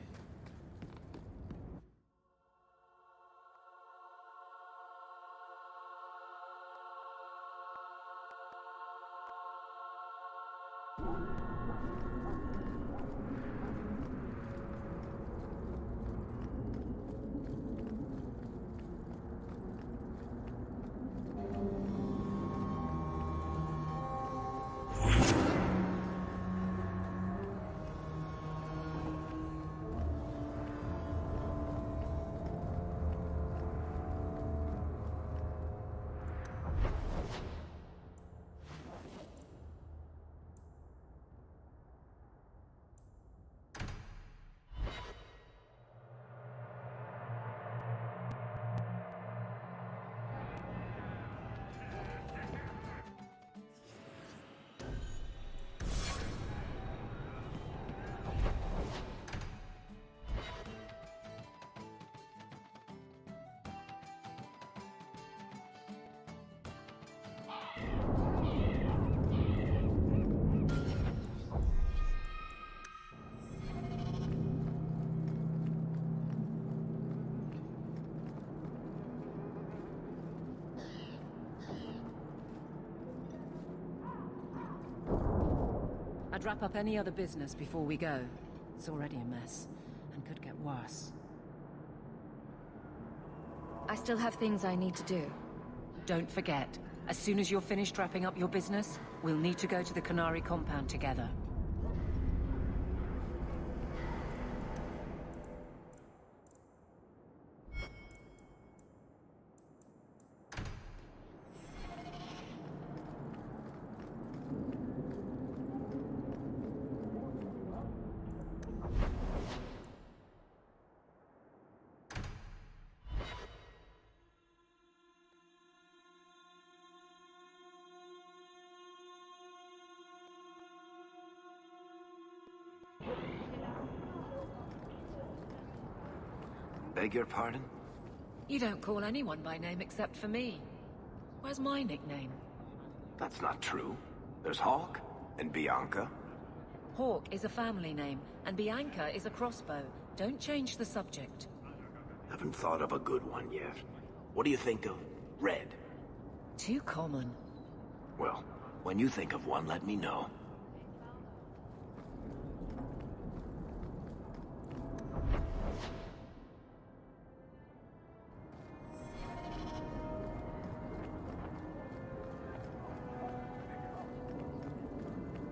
I'd wrap up any other business before we go. It's already a mess, and could get worse. I still have things I need to do. Don't forget, As soon as you're finished wrapping up your business, we'll need to go to the Canary compound together. Beg your pardon? You don't call anyone by name except for me. Where's my nickname? That's not true. There's Hawk and Bianca. Hawk is a family name, and Bianca is a crossbow. Don't change the subject. Haven't thought of a good one yet. What do you think of Red? Too common. Well, when you think of one, let me know.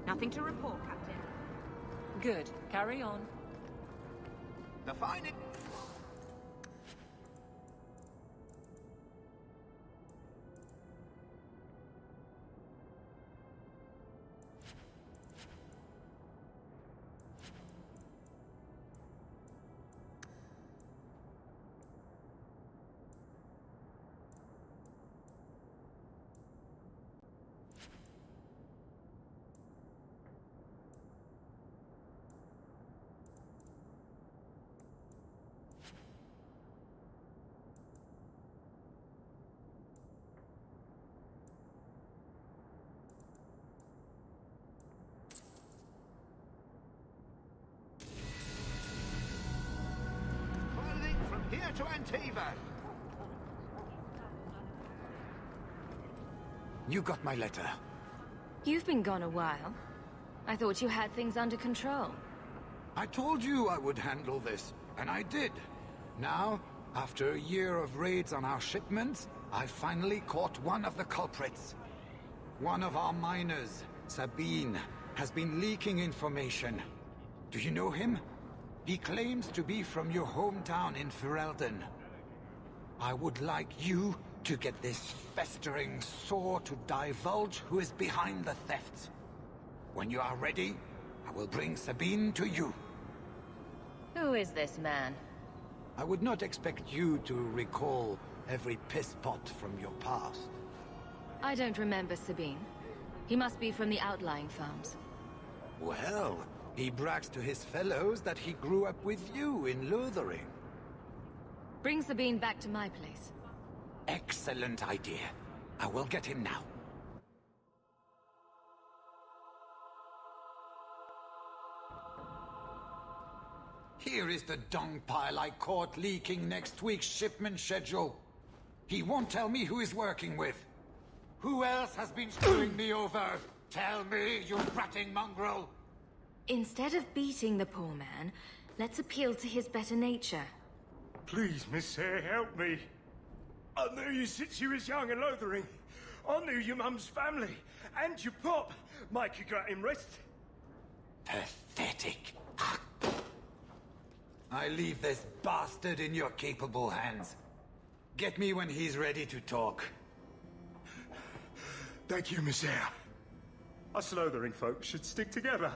Nothing to report, Captain. Good. Carry on. Define it. Here to Antiva. You got my letter. You've been gone a while. I thought you had things under control. I told you I would handle this, and I did. Now, after a year of raids on our shipments, I finally caught one of the culprits. One of our miners, Sabine, has been leaking information. Do you know him? He claims to be from your hometown in Ferelden. I would like you to get this festering sore to divulge who is behind the thefts. When you are ready, I will bring Sabine to you. Who is this man? I would not expect you to recall every piss pot from your past. I don't remember Sabine. He must be from the outlying farms. Well, he brags to his fellows that he grew up with you in Lothering. Bring Sabine back to my place. Excellent idea. I will get him now. Here is the dung pile I caught leaking next week's shipment schedule. He won't tell me who he's working with. Who else has been screwing me over? Tell me, you ratting mongrel! Instead of beating the poor man, let's appeal to his better nature. Please, Miss Hare, help me. I knew you since you was young and Lothering. I knew your mum's family, and your pop. Make you got him rest. Pathetic. I leave this bastard in your capable hands. Get me when he's ready to talk. Thank you, Miss Hare. Us Lothering folk should stick together.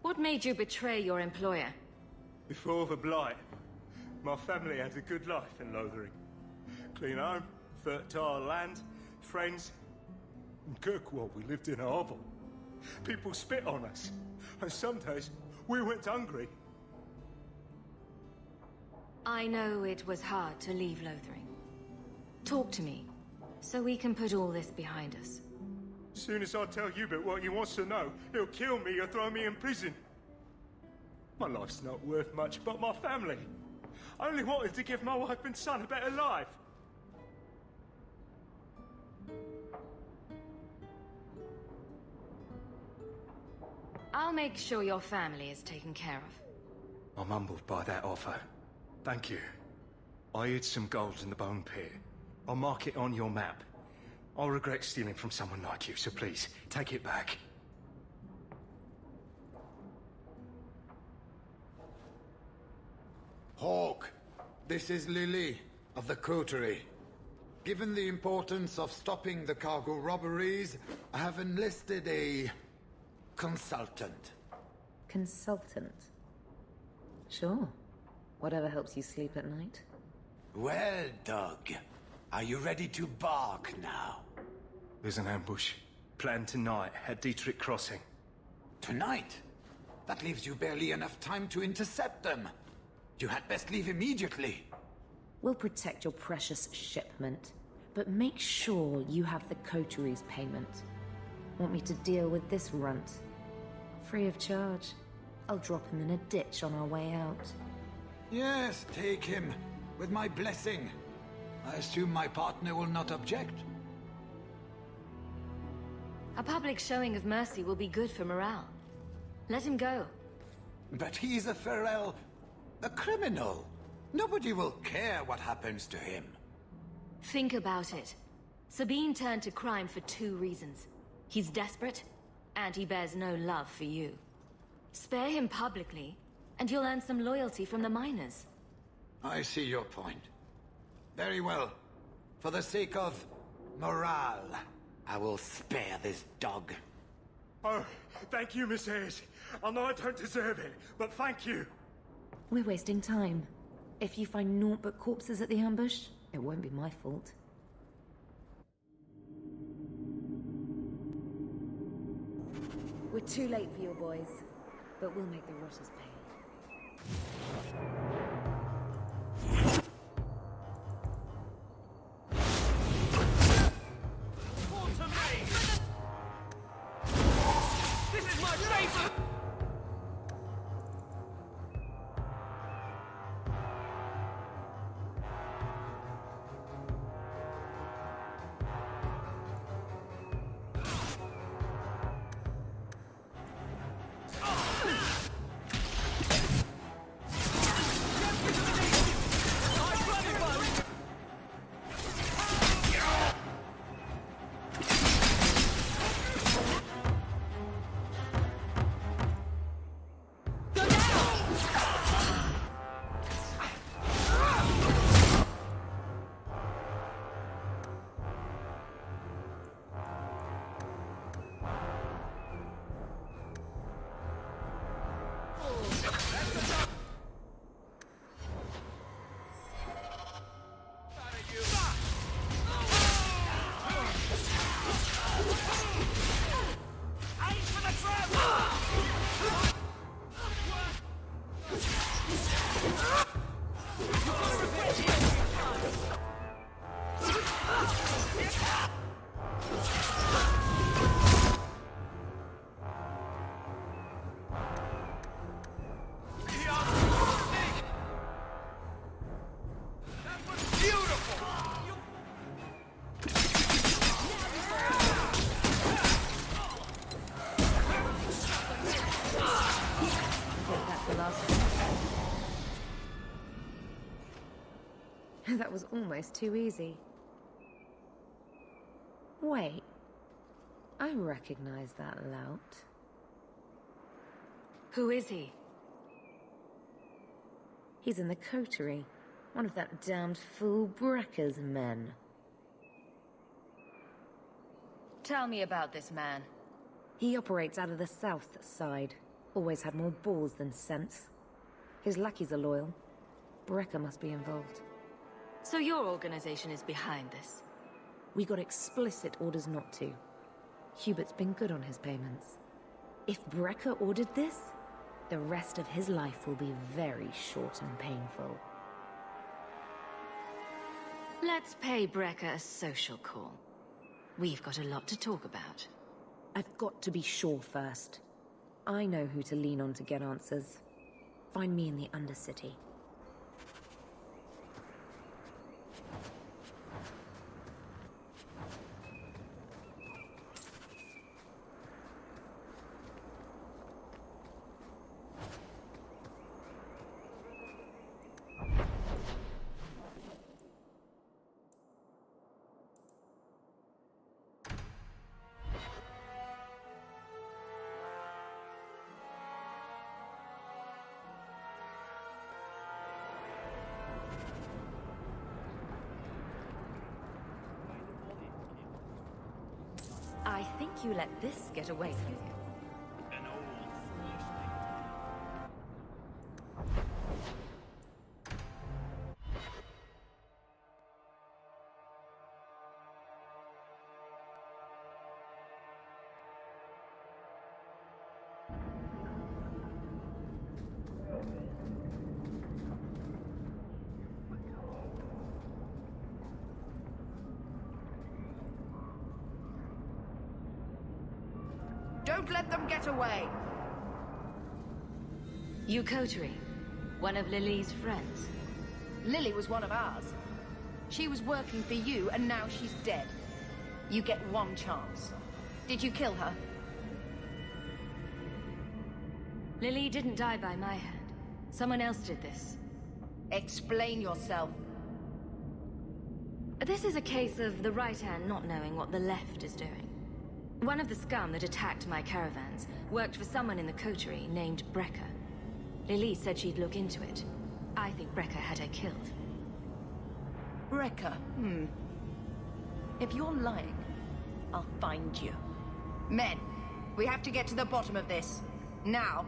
What made you betray your employer? Before the Blight, my family had a good life in Lothering. Clean home, fertile land, friends. In Kirkwall, we lived in a hovel. People spit on us, and some days we went hungry. I know it was hard to leave Lothering. Talk to me, so we can put all this behind us. Soon as I tell Hubert what he wants to know, he'll kill me or throw me in prison. My life's not worth much, but my family. I only wanted to give my wife and son a better life. I'll make sure your family is taken care of. I'm humbled by that offer. Thank you. I hid some gold in the bone pit. I'll mark it on your map. I'll regret stealing from someone like you, so please, take it back. Hawk, this is Lily of the Coterie. Given the importance of stopping the cargo robberies, I have enlisted a consultant. Consultant? Sure. Whatever helps you sleep at night. Well, Doug, are you ready to bark now? There's an ambush planned tonight at Dietrich Crossing. Tonight? That leaves you barely enough time to intercept them. You had best leave immediately. We'll protect your precious shipment, but make sure you have the Coterie's payment. Want me to deal with this runt? Free of charge. I'll drop him in a ditch on our way out. Yes, take him. With my blessing. I assume my partner will not object. A public showing of mercy will be good for morale. Let him go. But he's a Ferrell... a criminal. Nobody will care what happens to him. Think about it. Sabine turned to crime for 2 reasons. He's desperate, and he bears no love for you. Spare him publicly, and you'll earn some loyalty from the miners. I see your point. Very well. For the sake of morale, I will spare this dog. Oh, thank you, Miss Ayres. I know I don't deserve it, but thank you. We're wasting time. If you find naught but corpses at the ambush, it won't be my fault. We're too late for your boys, but we'll make the rotters pay. This is my favorite! That was almost too easy. Wait. I recognize that lout. Who is he? He's in the coterie. One of that damned fool Brekker's men. Tell me about this man. He operates out of the south side. Always had more balls than sense. His lackeys are loyal. Brekker must be involved. So your organization is behind this? We got explicit orders not to. Hubert's been good on his payments. If Brekker ordered this, the rest of his life will be very short and painful. Let's pay Brekker a social call. We've got a lot to talk about. I've got to be sure first. I know who to lean on to get answers. Find me in the Undercity. think you let this get away from you. Don't let them get away! You Coterie, one of Lily's friends. Lily was one of ours. She was working for you, and now she's dead. You get one chance. Did you kill her? Lily didn't die by my hand. Someone else did this. Explain yourself. This is a case of the right hand not knowing what the left is doing. One of the scum that attacked my caravans worked for someone in the coterie named Brecker. Lily said she'd look into it. I think Brecker had her killed. Brecker, If you're lying, I'll find you. Men, we have to get to the bottom of this. Now.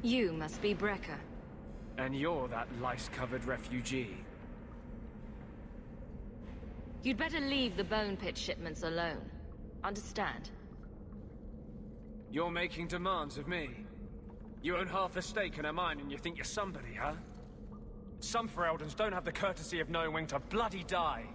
You must be Brecker. And you're that lice-covered refugee. You'd better leave the bone pit shipments alone. Understand? You're making demands of me. You own half a stake in a mine and you think you're somebody, huh? Some Fereldans don't have the courtesy of knowing when to bloody die.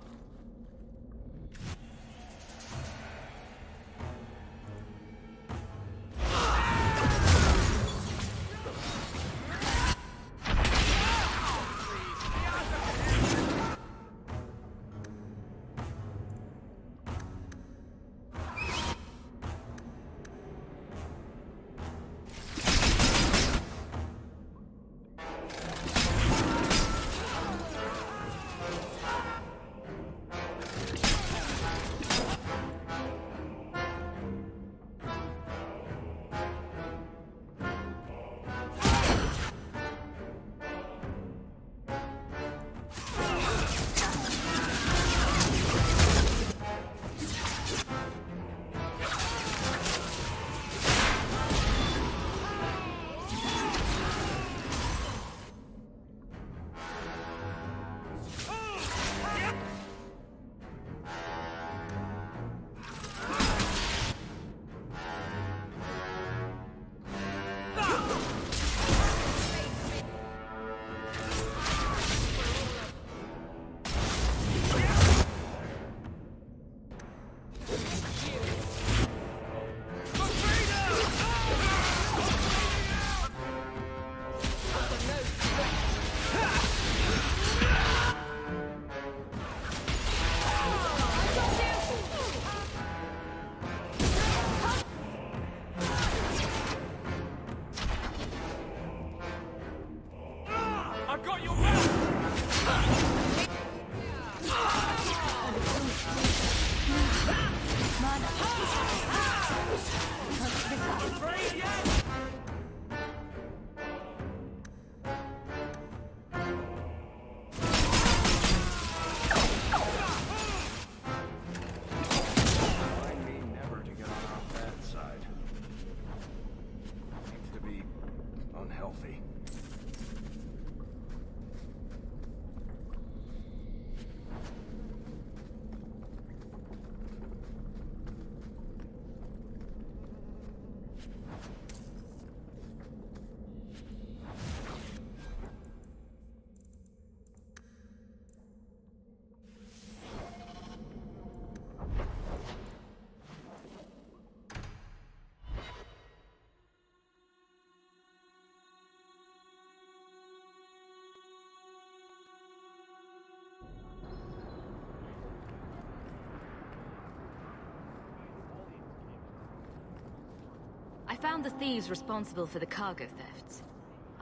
found the thieves responsible for the cargo thefts.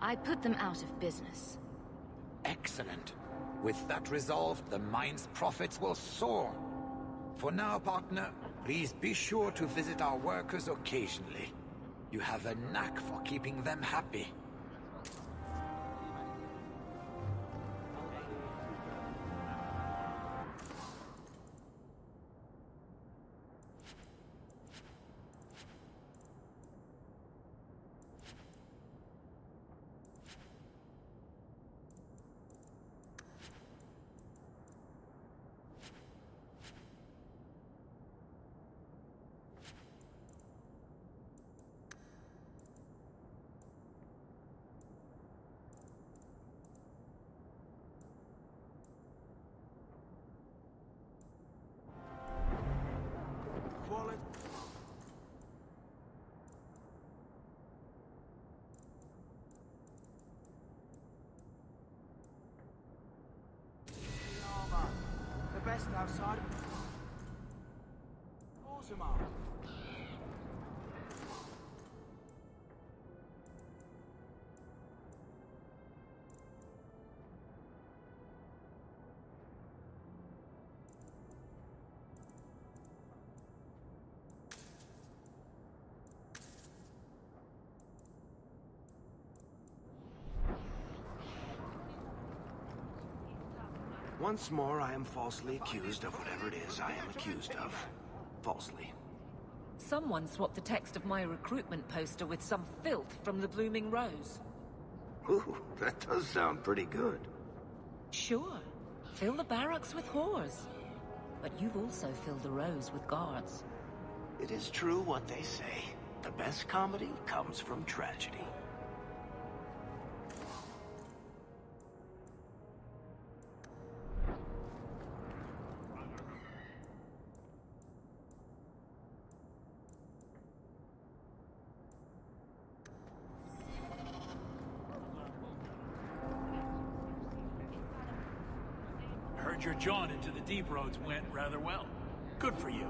I put them out of business. Excellent. With that resolved, the mine's profits will soar. For now, partner, please be sure to visit our workers occasionally. You have a knack for keeping them happy. The best outside. Awesome. Once more, I am falsely accused of whatever it is I am accused of. Falsely. Someone swapped the text of my recruitment poster with some filth from the Blooming Rose. Ooh, that does sound pretty good. Sure. Fill the barracks with whores. But you've also filled the Rose with guards. It is true what they say. The best comedy comes from tragedy. Heard your jaunt into the deep roads went rather well. Good for you.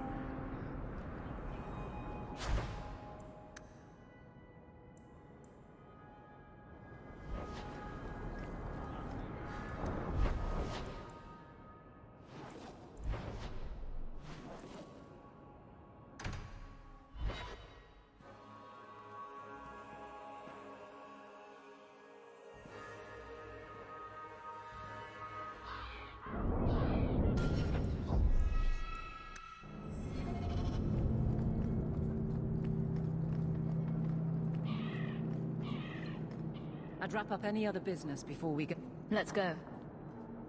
I'd wrap up any other business before we go. Let's go.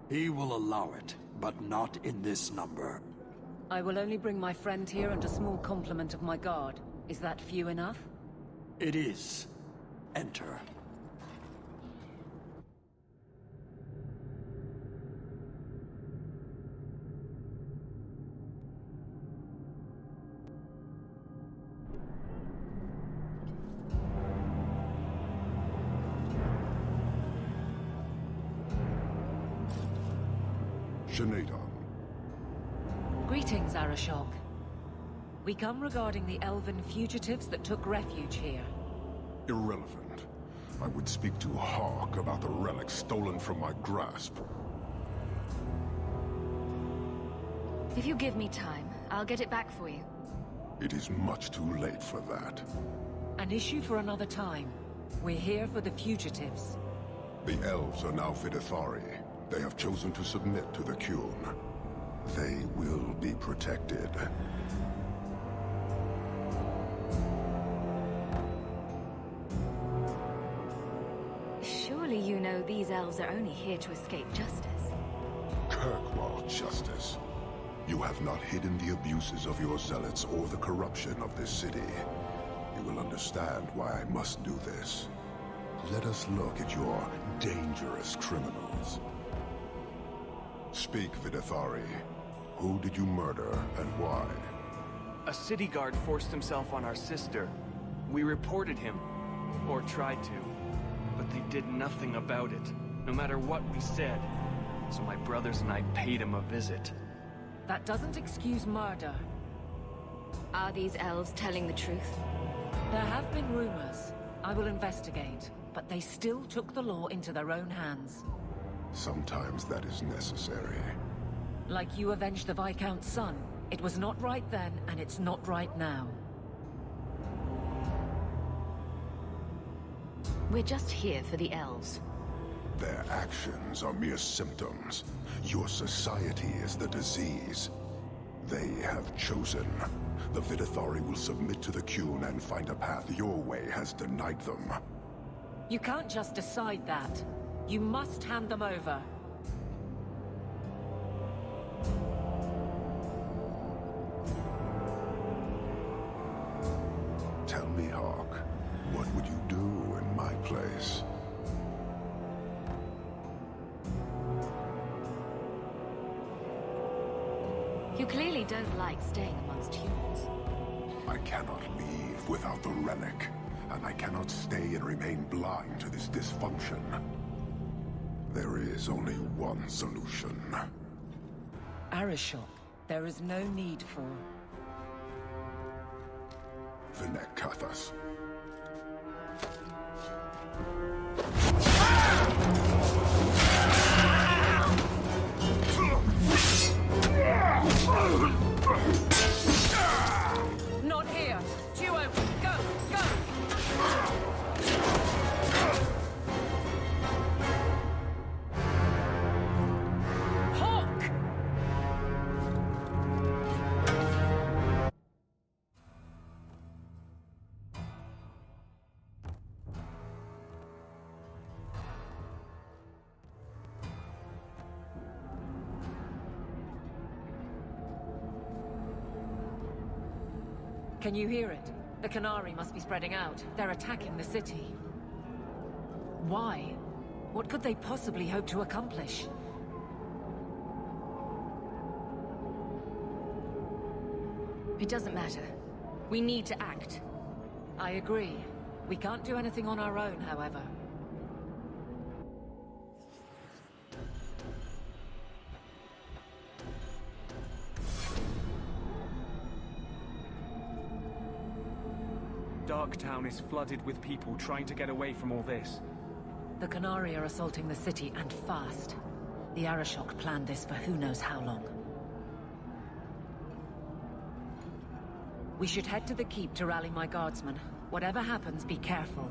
He will allow it, but not in this number. I will only bring my friend here and a small complement of my guard. Is that few enough? It is. Enter. Greetings, Arashok. We come regarding the elven fugitives that took refuge here. Irrelevant. I would speak to Hawk about the relic stolen from my grasp. If you give me time, I'll get it back for you. It is much too late for that. An issue for another time. We're here for the fugitives. The elves are now Vidithari. They have chosen to submit to the Qun. They will be protected. Surely you know these elves are only here to escape justice. Kirkwall justice. You have not hidden the abuses of your zealots or the corruption of this city. You will understand why I must do this. Let us look at your dangerous criminals. Speak, Vidithari. Who did you murder, and why? A city guard forced himself on our sister. We reported him, or tried to, but they did nothing about it, no matter what we said. So my brothers and I paid him a visit. That doesn't excuse murder. Are these elves telling the truth? There have been rumors. I will investigate, but they still took the law into their own hands. Sometimes that is necessary. Like you avenged the Viscount's son. It was not right then, and it's not right now. We're just here for the elves. Their actions are mere symptoms. Your society is the disease. They have chosen. The Vidithari will submit to the Qun and find a path your way has denied them. You can't just decide that. You must hand them over. Tell me, Hawk, what would you do in my place? You clearly don't like staying amongst humans. I cannot leave without the relic, and I cannot stay and remain blind to this dysfunction. There is only one solution. Arishok, there is no need for... Vinekathas. Not here! Two open! Go! Go! Hawk! Can you hear it? The Qunari must be spreading out. They're attacking the city. Why? What could they possibly hope to accomplish? It doesn't matter. We need to act. I agree. We can't do anything on our own, however. Darktown is flooded with people trying to get away from all this. The Qunari are assaulting the city, and fast. The Arishok planned this for who knows how long. We should head to the keep to rally my guardsmen. Whatever happens, be careful.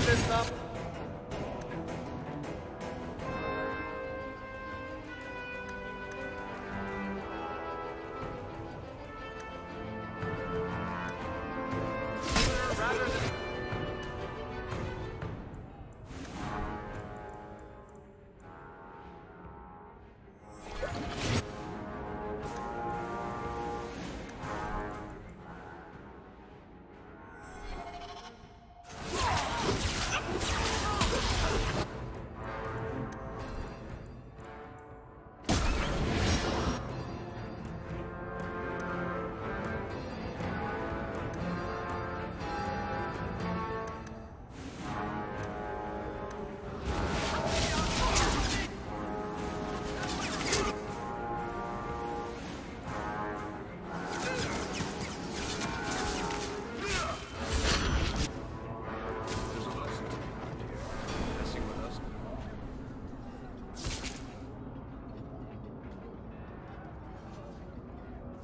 this up.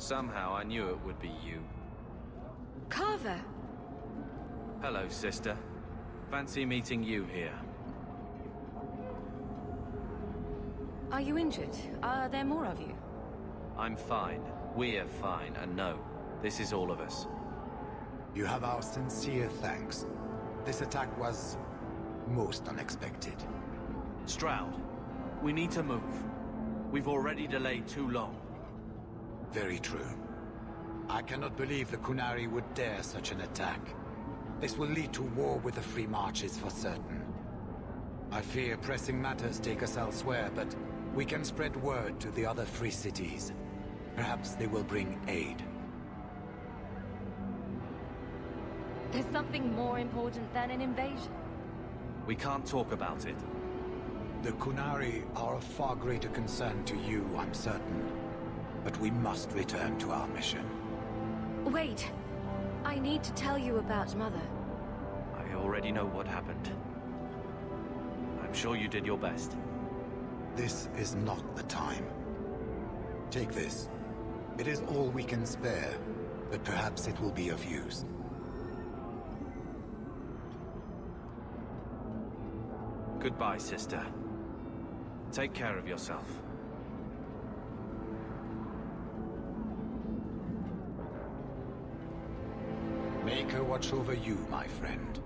Somehow I knew it would be you. Carver! Hello, sister. Fancy meeting you here. Are you injured? Are there more of you? I'm fine. We're fine. And no, this is all of us. You have our sincere thanks. This attack was most unexpected. Stroud, we need to move. We've already delayed too long. Very true. I cannot believe the Kunari would dare such an attack. This will lead to war with the Free Marches for certain. I fear pressing matters take us elsewhere, but we can spread word to the other free cities. Perhaps they will bring aid. There's something more important than an invasion. We can't talk about it. The Kunari are of far greater concern to you, I'm certain. But we must return to our mission. Wait. I need to tell you about Mother. I already know what happened. I'm sure you did your best. This is not the time. Take this. It is all we can spare, but perhaps it will be of use. Goodbye, sister. Take care of yourself. Make her watch over you, my friend.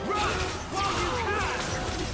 Run while you can!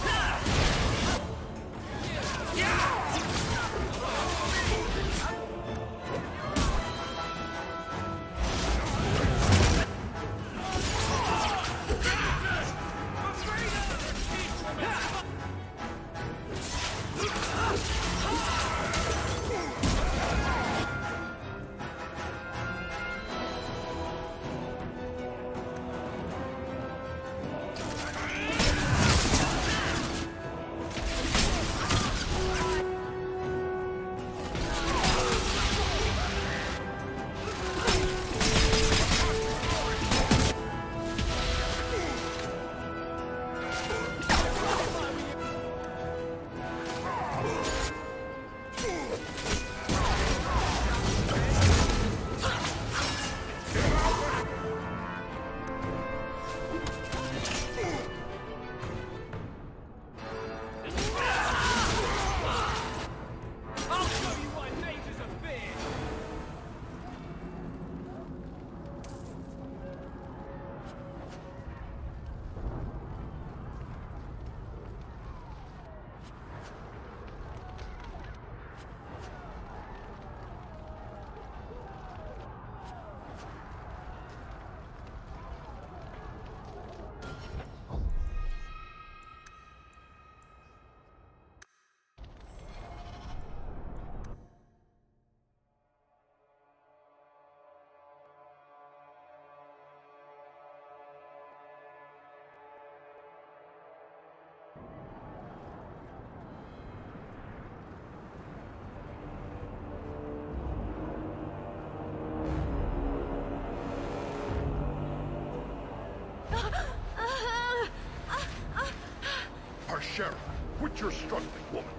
Sheriff, quit your struggling, woman.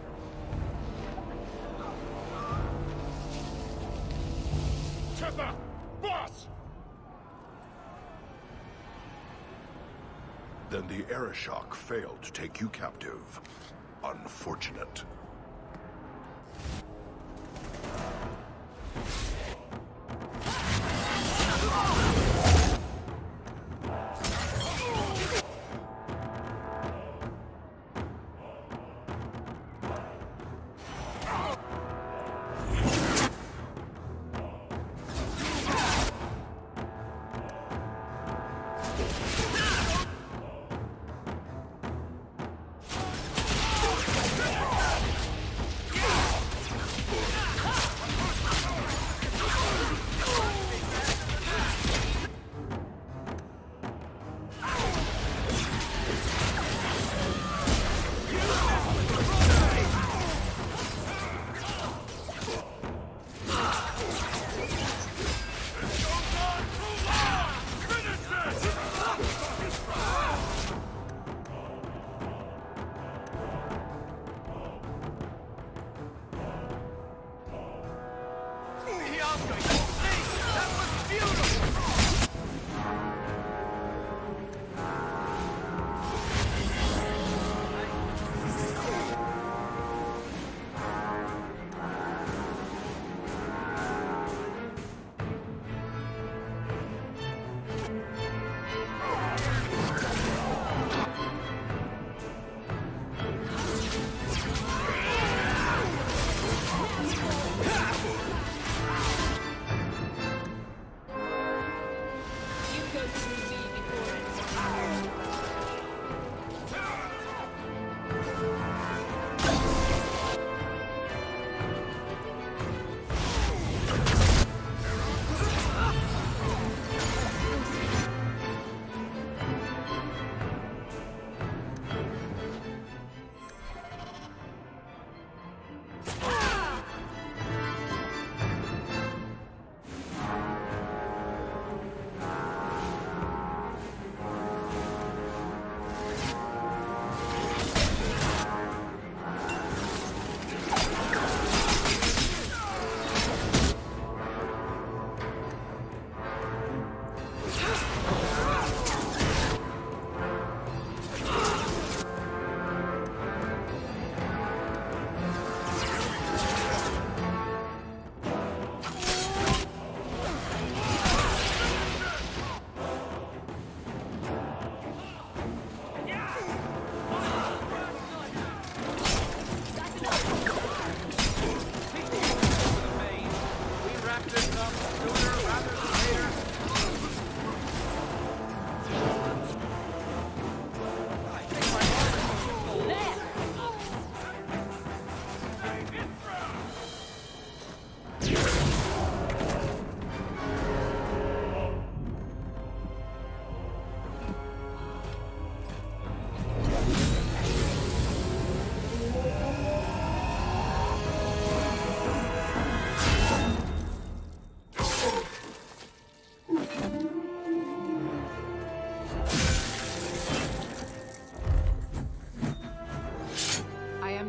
Tether! Boss! Then the Arishok failed to take you captive. Unfortunate.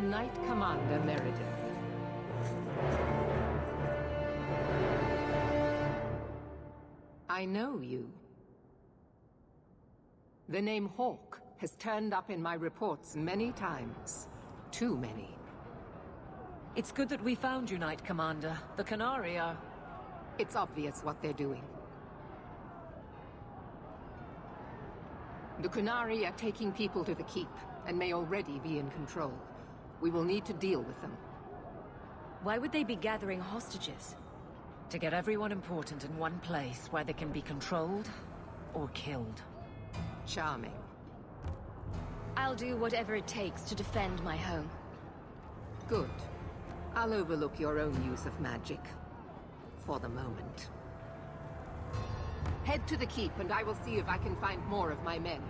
Knight Commander Meredith. I know you. The name Hawk has turned up in my reports many times. Too many. It's good that we found you, Knight Commander. The Qunari are... It's obvious what they're doing. The Qunari are taking people to the keep, and may already be in control. We will need to deal with them. Why would they be gathering hostages? To get everyone important in one place where they can be controlled or killed. Charming. I'll do whatever it takes to defend my home. Good. I'll overlook your own use of magic. For the moment. Head to the keep and I will see if I can find more of my men.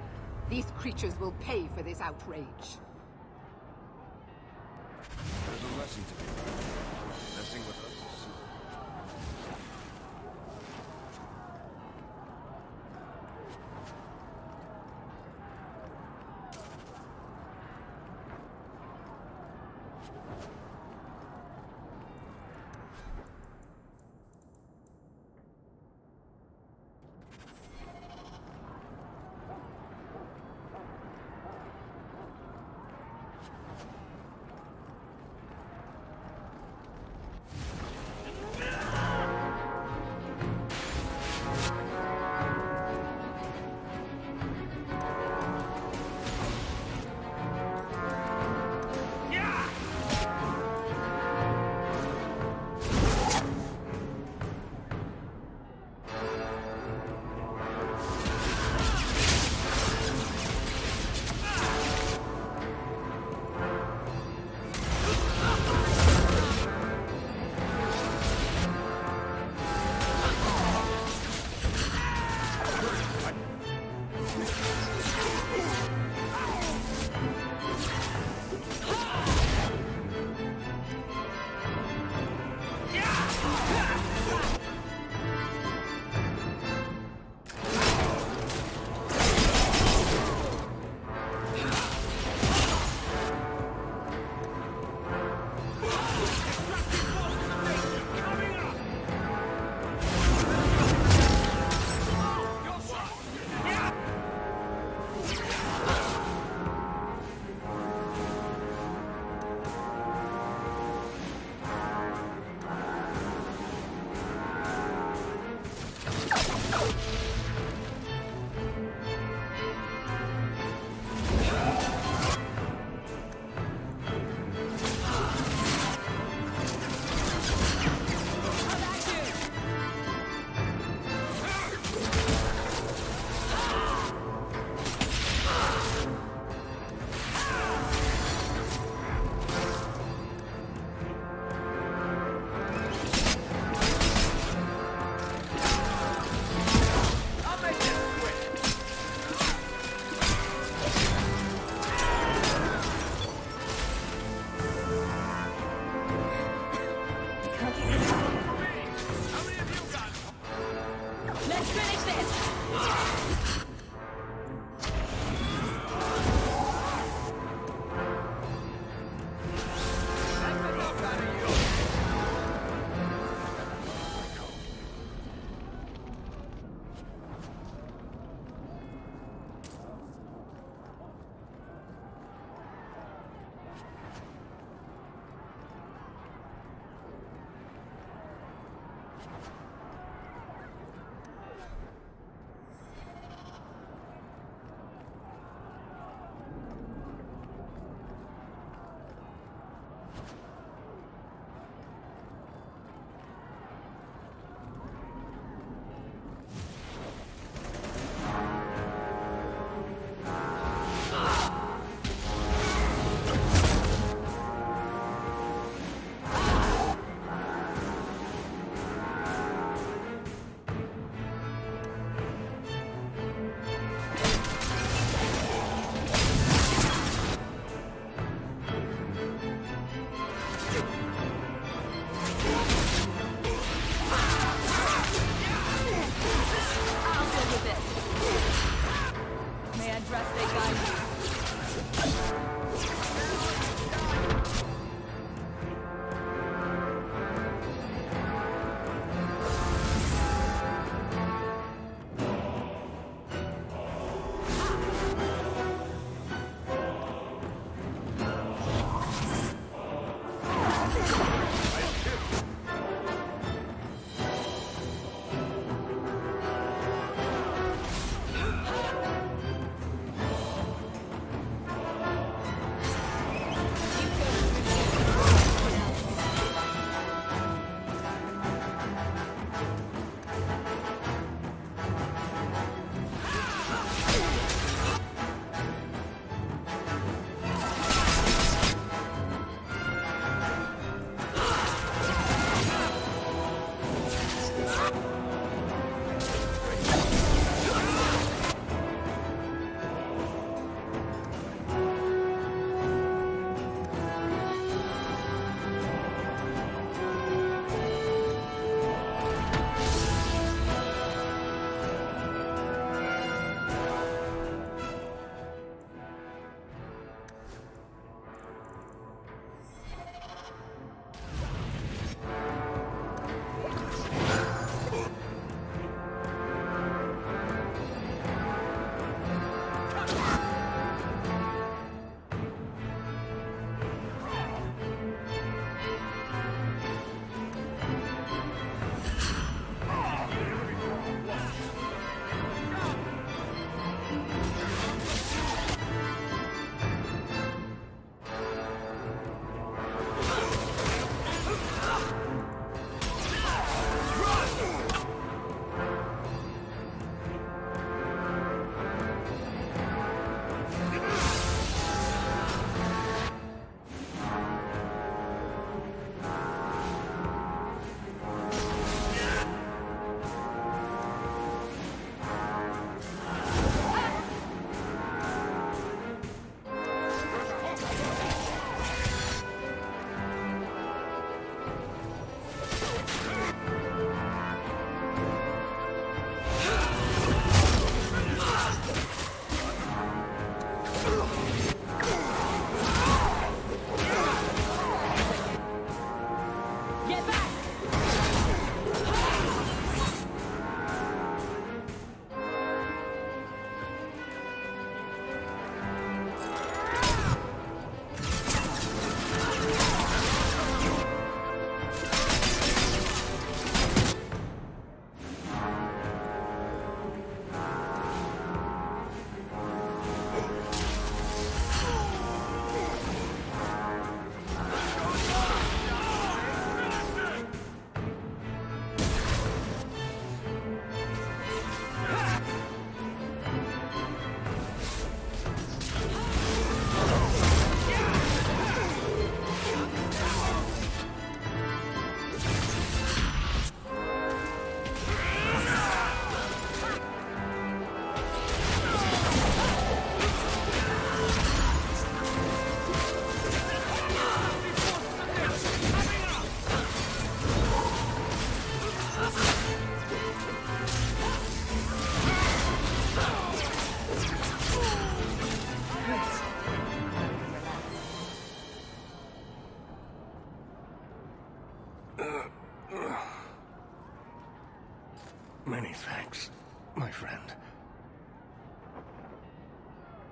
These creatures will pay for this outrage. There's a lesson to be learned. Messing with us is super.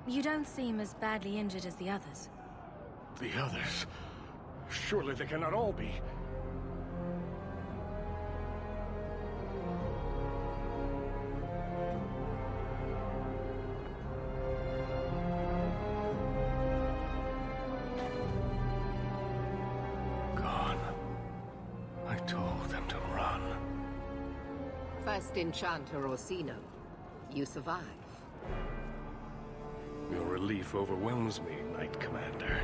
You don't seem as badly injured as the others. The others? Surely they cannot all be. Gone. I told them to run. First Enchanter Orsino. You survive. Your relief overwhelms me, Knight Commander.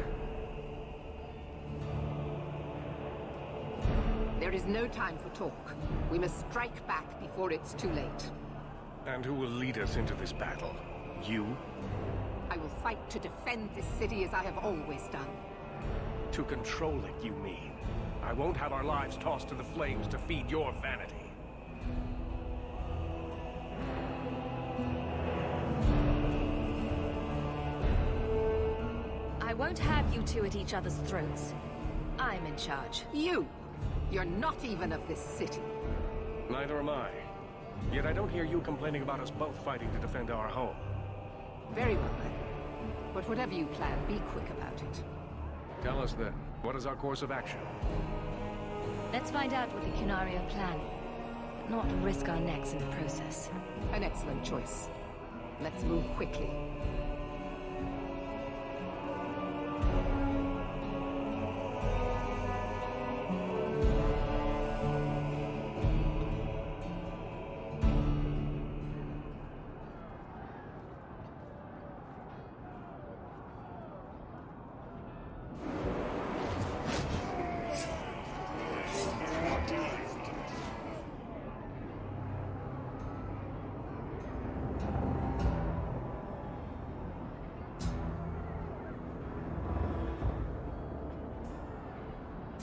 There is no time for talk. We must strike back before it's too late. And who will lead us into this battle? You? I will fight to defend this city as I have always done. To control it, you mean? I won't have our lives tossed to the flames to feed your vanity. I won't have you two at each other's throats. I'm in charge. You! You're not even of this city. Neither am I. Yet I don't hear you complaining about us both fighting to defend our home. Very well, then. But whatever you plan, be quick about it. Tell us then, what is our course of action? Let's find out what the Cunari are planning, but not risk our necks in the process. An excellent choice. Let's move quickly.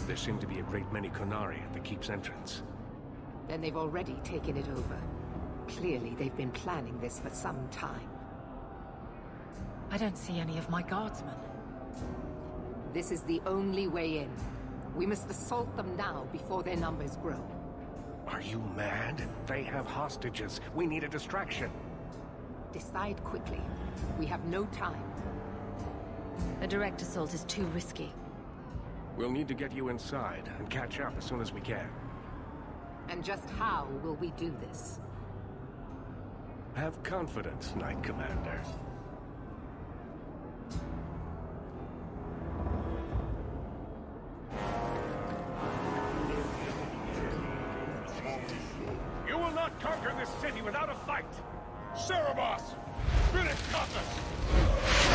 There seem to be a great many Cunari at the keep's entrance. Then they've already taken it over. Clearly, they've been planning this for some time. I don't see any of my guardsmen. This is the only way in. We must assault them now before their numbers grow. Are you mad? They have hostages. We need a distraction. Decide quickly. We have no time. A direct assault is too risky. We'll need to get you inside and catch up as soon as we can. And just how will we do this? Have confidence, Knight Commander. You will not conquer this city without a fight! Cerebos! Finish Compass!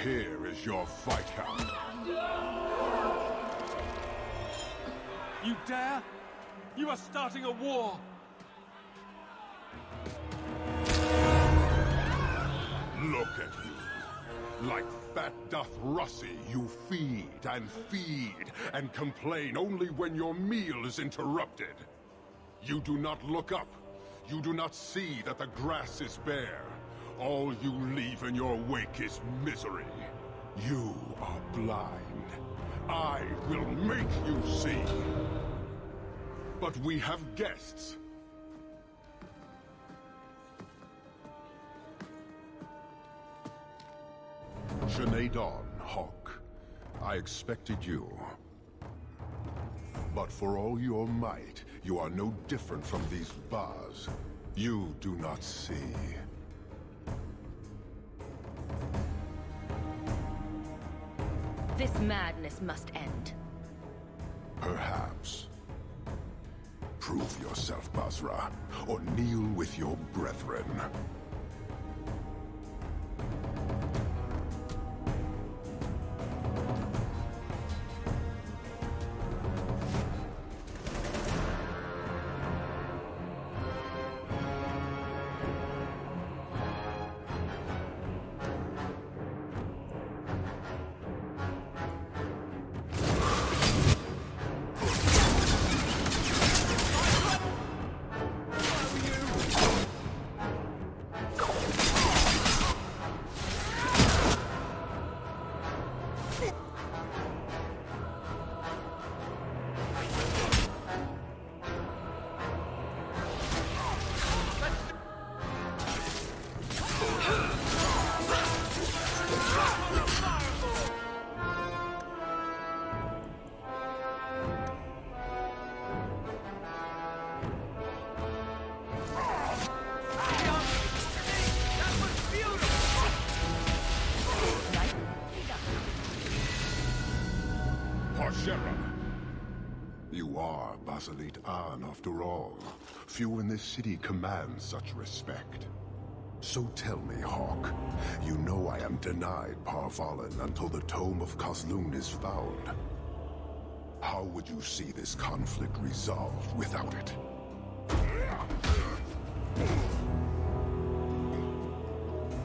Here is your Viscount. You dare? You are starting a war! Look at you. Like fat doth Russie, you feed and complain only when your meal is interrupted. You do not look up. You do not see that the grass is bare. All you leave in your wake is misery. You are blind. I will make you see. But we have guests. Sinead Dawn, Hawk. I expected you. But for all your might, you are no different from these bars. You do not see. This madness must end. Perhaps. Prove yourself, Basra, or kneel with your brethren. You are Basilit An, after all. Few in this city command such respect. So tell me, Hawk, you know I am denied Parvalen until the Tome of Kozlun is found. How would you see this conflict resolved without it?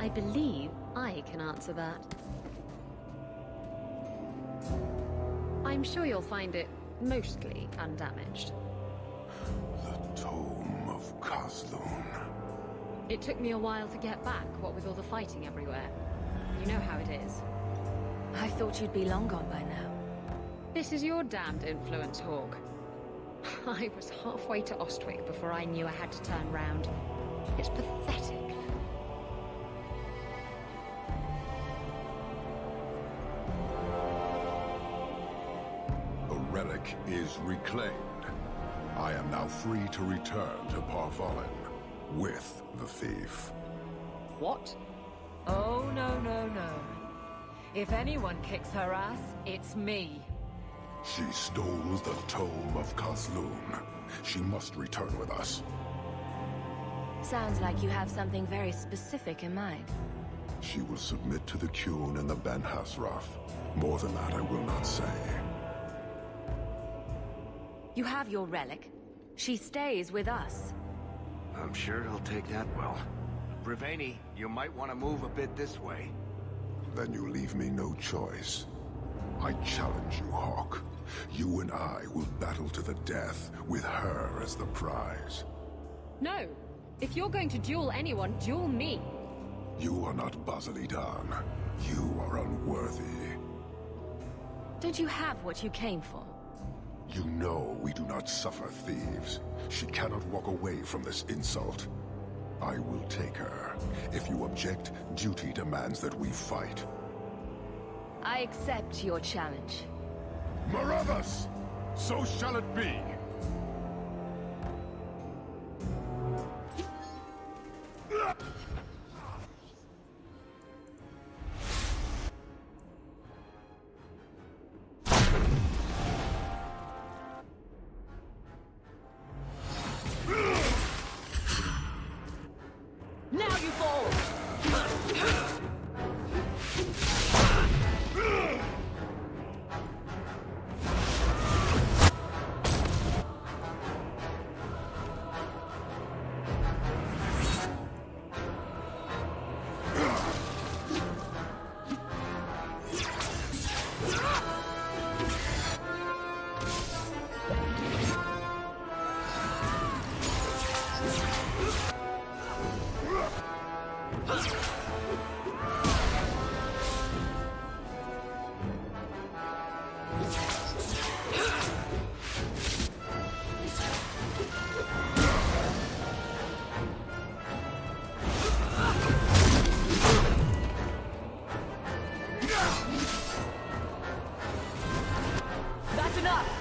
I believe I can answer that. I'm sure you'll find it mostly undamaged. The Tome of Kozlun. It took me a while to get back, what with all the fighting everywhere. You know how it is. I thought you'd be long gone by now. This is your damned influence, Hawk. I was halfway to Ostwick before I knew I had to turn round. It's pathetic. The relic is reclaimed. I am now free to return to Parvalen with the thief. What? Oh, no, no, no. If anyone kicks her ass, it's me. She stole the Tome of Kozlun. She must return with us. Sounds like you have something very specific in mind. She will submit to the Qun and the Ben Hasraf. More than that I will not say. You have your relic. She stays with us. I'm sure he'll take that well. Breveni, you might want to move a bit this way. Then you leave me no choice. I challenge you, Hawk. You and I will battle to the death, with her as the prize. No! If you're going to duel anyone, duel me! You are not Basilit An. You are unworthy. Don't you have what you came for? You know we do not suffer thieves. She cannot walk away from this insult. I will take her. If you object, duty demands that we fight. I accept your challenge. Marathas! So shall it be! Now you fall! enough!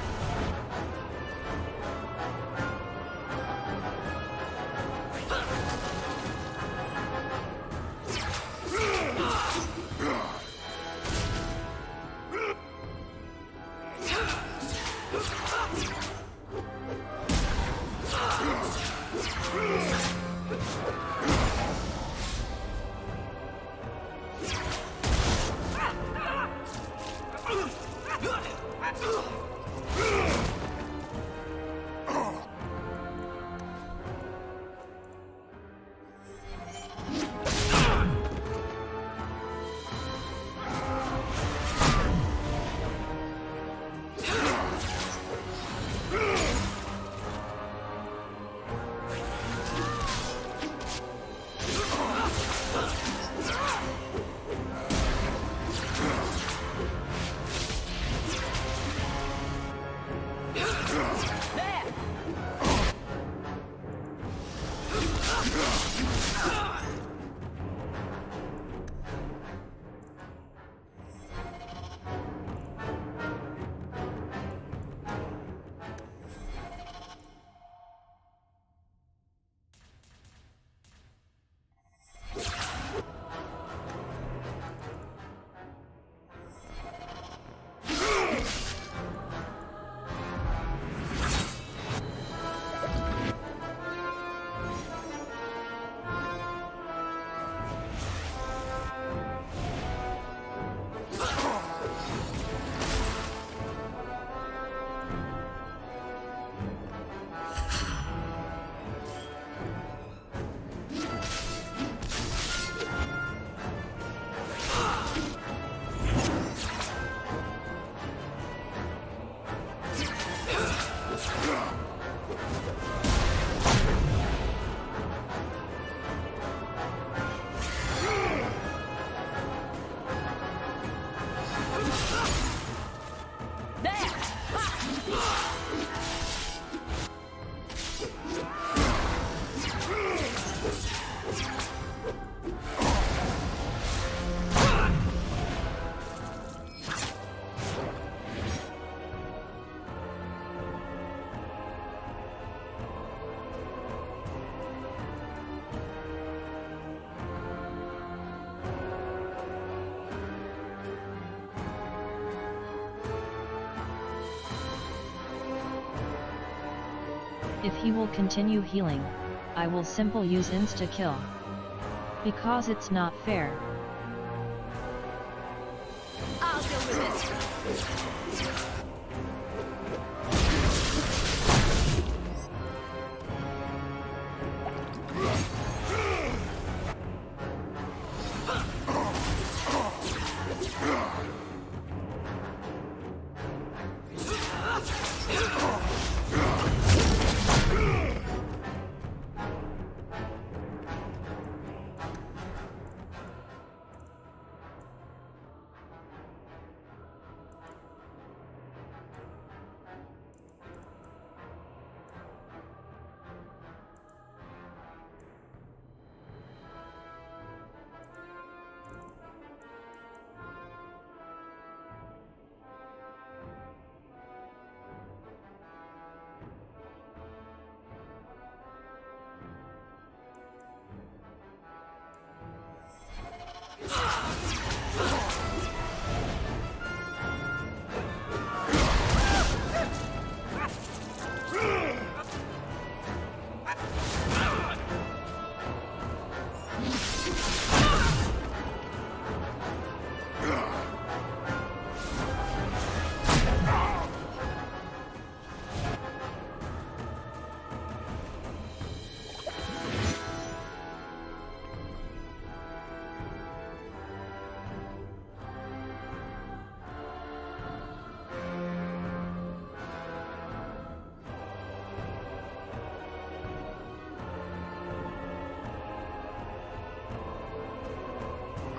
If he will continue healing, I will simple use insta-kill. Because it's not fair. I'll deal with this.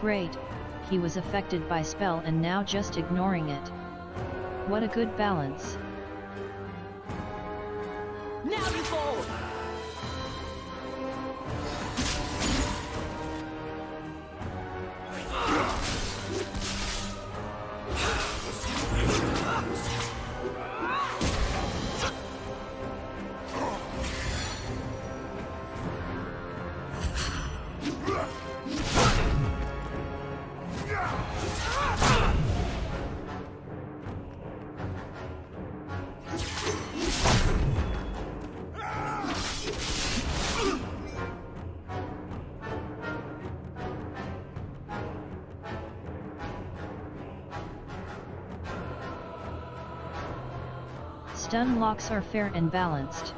Great, he was affected by spell and now just ignoring it. What a good balance. Now you fall! Stun locks are fair and balanced.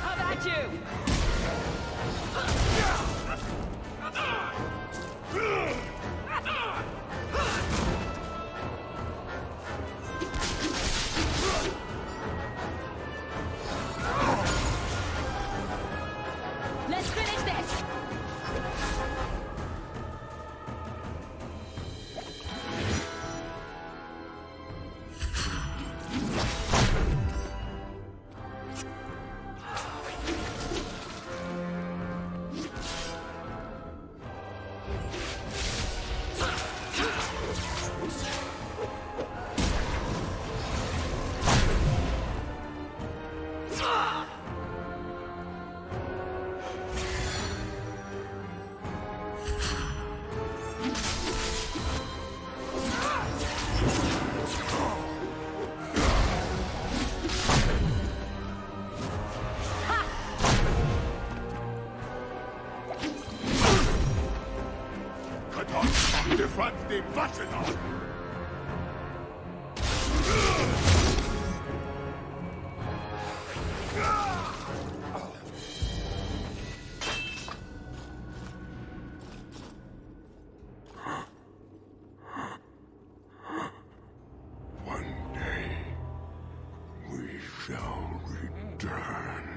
How about you? Let's finish this! Different the Vachenon! One day, we shall return.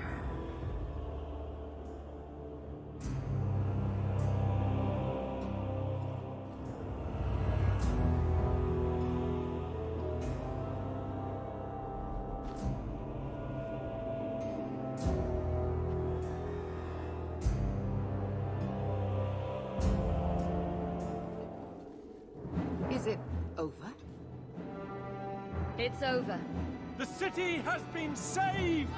Is it over? It's over. The city has been saved!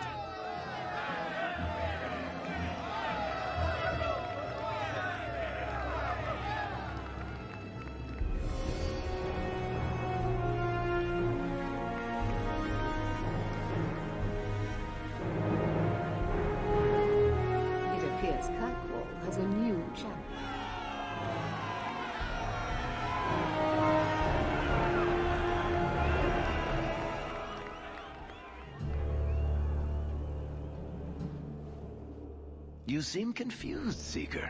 It appears Kirkwall has a new champion. You seem confused, Seeker.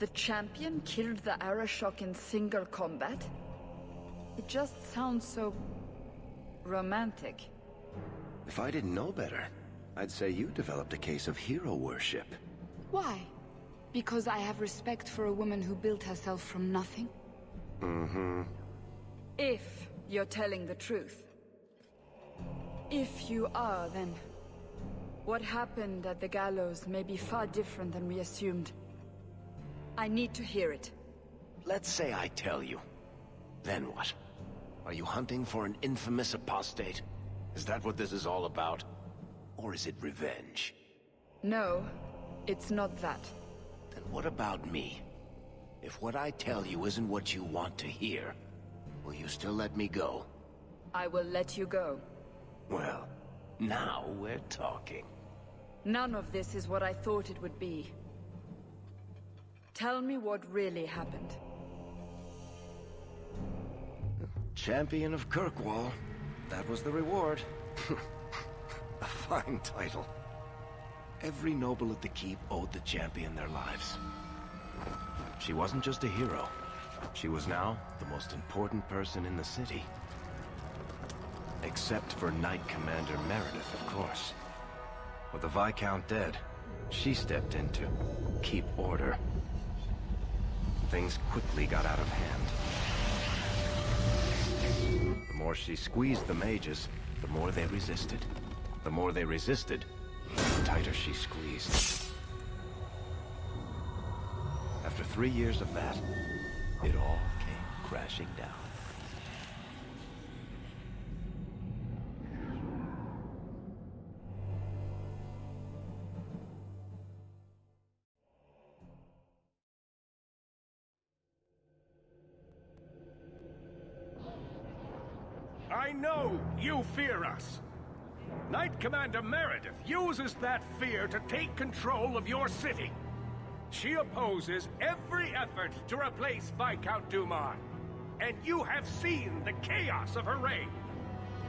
The champion killed the Arashok in single combat? It just sounds so... romantic. If I didn't know better, I'd say you developed a case of hero worship. Why? Because I have respect for a woman who built herself from nothing? Mm-hmm. If you're telling the truth. If you are, then... what happened at the gallows may be far different than we assumed. I need to hear it. Let's say I tell you. Then what? Are you hunting for an infamous apostate? Is that what this is all about? Or is it revenge? No, it's not that. Then what about me? If what I tell you isn't what you want to hear, will you still let me go? I will let you go. Well, now we're talking. None of this is what I thought it would be. Tell me what really happened. Champion of Kirkwall. That was the reward. A fine title. Every noble at the keep owed the champion their lives. She wasn't just a hero. She was now the most important person in the city. Except for Knight Commander Meredith, of course. With the Viscount dead, she stepped in to keep order. Things quickly got out of hand. The more she squeezed the mages, the more they resisted. The more they resisted, the tighter she squeezed. After 3 years of that, it all came crashing down. I know you fear us. Knight Commander Meredith uses that fear to take control of your city. She opposes every effort to replace Viscount Dumas. And you have seen the chaos of her reign.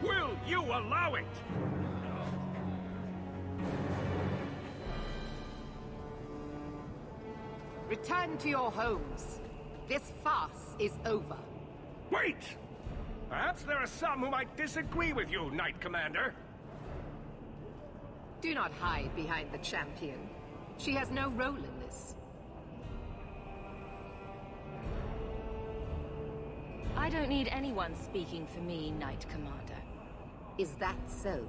Will you allow it? Return to your homes. This farce is over. Wait! Perhaps there are some who might disagree with you, Knight Commander. Do not hide behind the champion. She has no role in this. I don't need anyone speaking for me, Knight Commander. Is that so?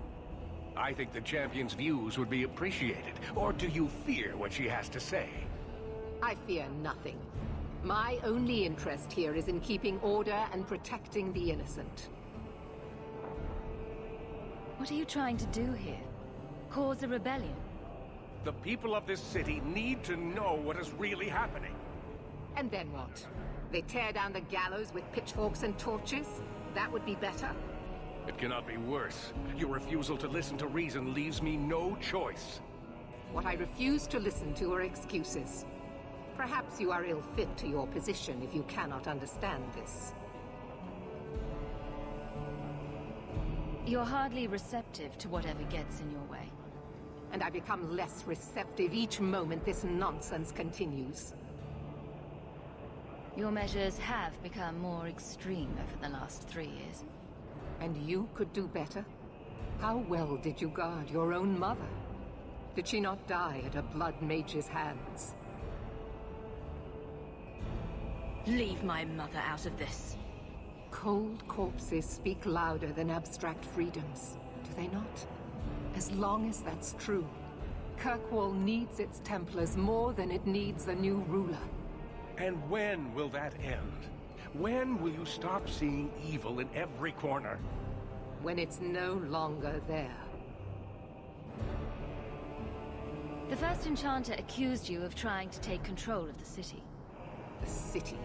I think the champion's views would be appreciated. Or do you fear what she has to say? I fear nothing. My only interest here is in keeping order and protecting the innocent. What are you trying to do here? Cause a rebellion? The people of this city need to know what is really happening. And then what? They tear down the gallows with pitchforks and torches? That would be better? It cannot be worse. Your refusal to listen to reason leaves me no choice. What I refuse to listen to are excuses. Perhaps you are ill-fit to your position if you cannot understand this. You're hardly receptive to whatever gets in your way. And I become less receptive each moment this nonsense continues. Your measures have become more extreme over the last 3 years. And you could do better? How well did you guard your own mother? Did she not die at a blood mage's hands? Leave my mother out of this. Cold corpses speak louder than abstract freedoms, do they not? As long as that's true, Kirkwall needs its Templars more than it needs a new ruler. And when will that end? When will you stop seeing evil in every corner? When it's no longer there. The first Enchanter accused you of trying to take control of the city. The city?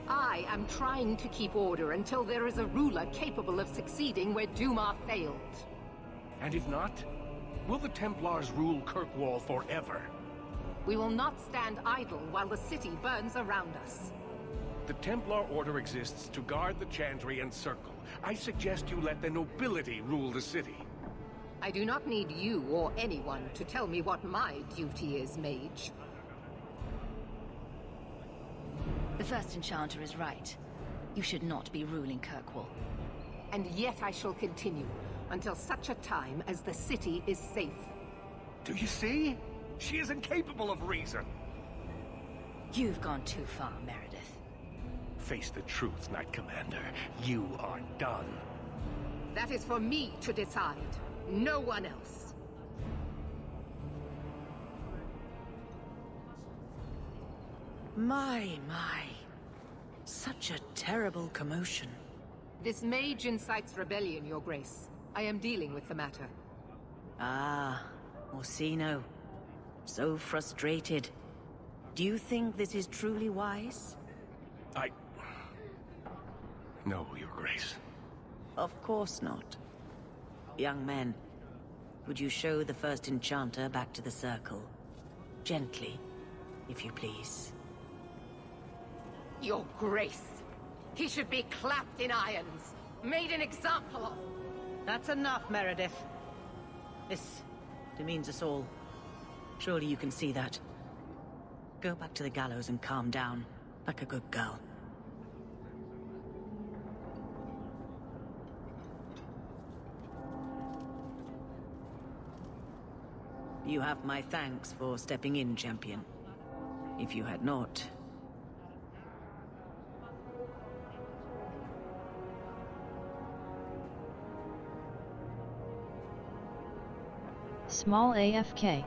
I am trying to keep order until there is a ruler capable of succeeding where Dumas failed. And if not, will the Templars rule Kirkwall forever? We will not stand idle while the city burns around us. The Templar Order exists to guard the Chantry and Circle. I suggest you let the nobility rule the city. I do not need you or anyone to tell me what my duty is, Mage. The first Enchanter is right. You should not be ruling Kirkwall. And yet I shall continue, until such a time as the city is safe. Do you see? She is incapable of reason. You've gone too far, Meredith. Face the truth, Knight Commander. You are done. That is for me to decide, no one else. My. Such a terrible commotion. This mage incites rebellion, Your Grace. I am dealing with the matter. Ah, Orsino. So frustrated. Do you think this is truly wise? No, Your Grace. Of course not. Young men, would you show the first Enchanter back to the Circle? Gently, if you please. Your Grace! He should be clapped in irons, made an example of. That's enough, Meredith. This demeans us all. Surely you can see that. Go back to the gallows and calm down, like a good girl. You have my thanks for stepping in, champion. If you had not... Small AFK.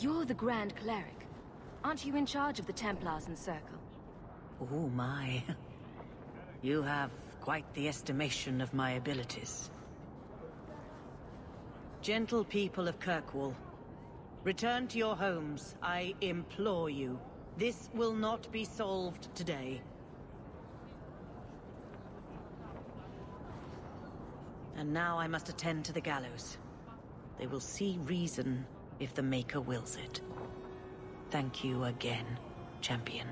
You're the Grand Cleric. Aren't you in charge of the Templars and Circle? Oh my. You have quite the estimation of my abilities. Gentle people of Kirkwall, return to your homes, I implore you. This will not be solved today. And now I must attend to the gallows. They will see reason if the Maker wills it. Thank you again, champion.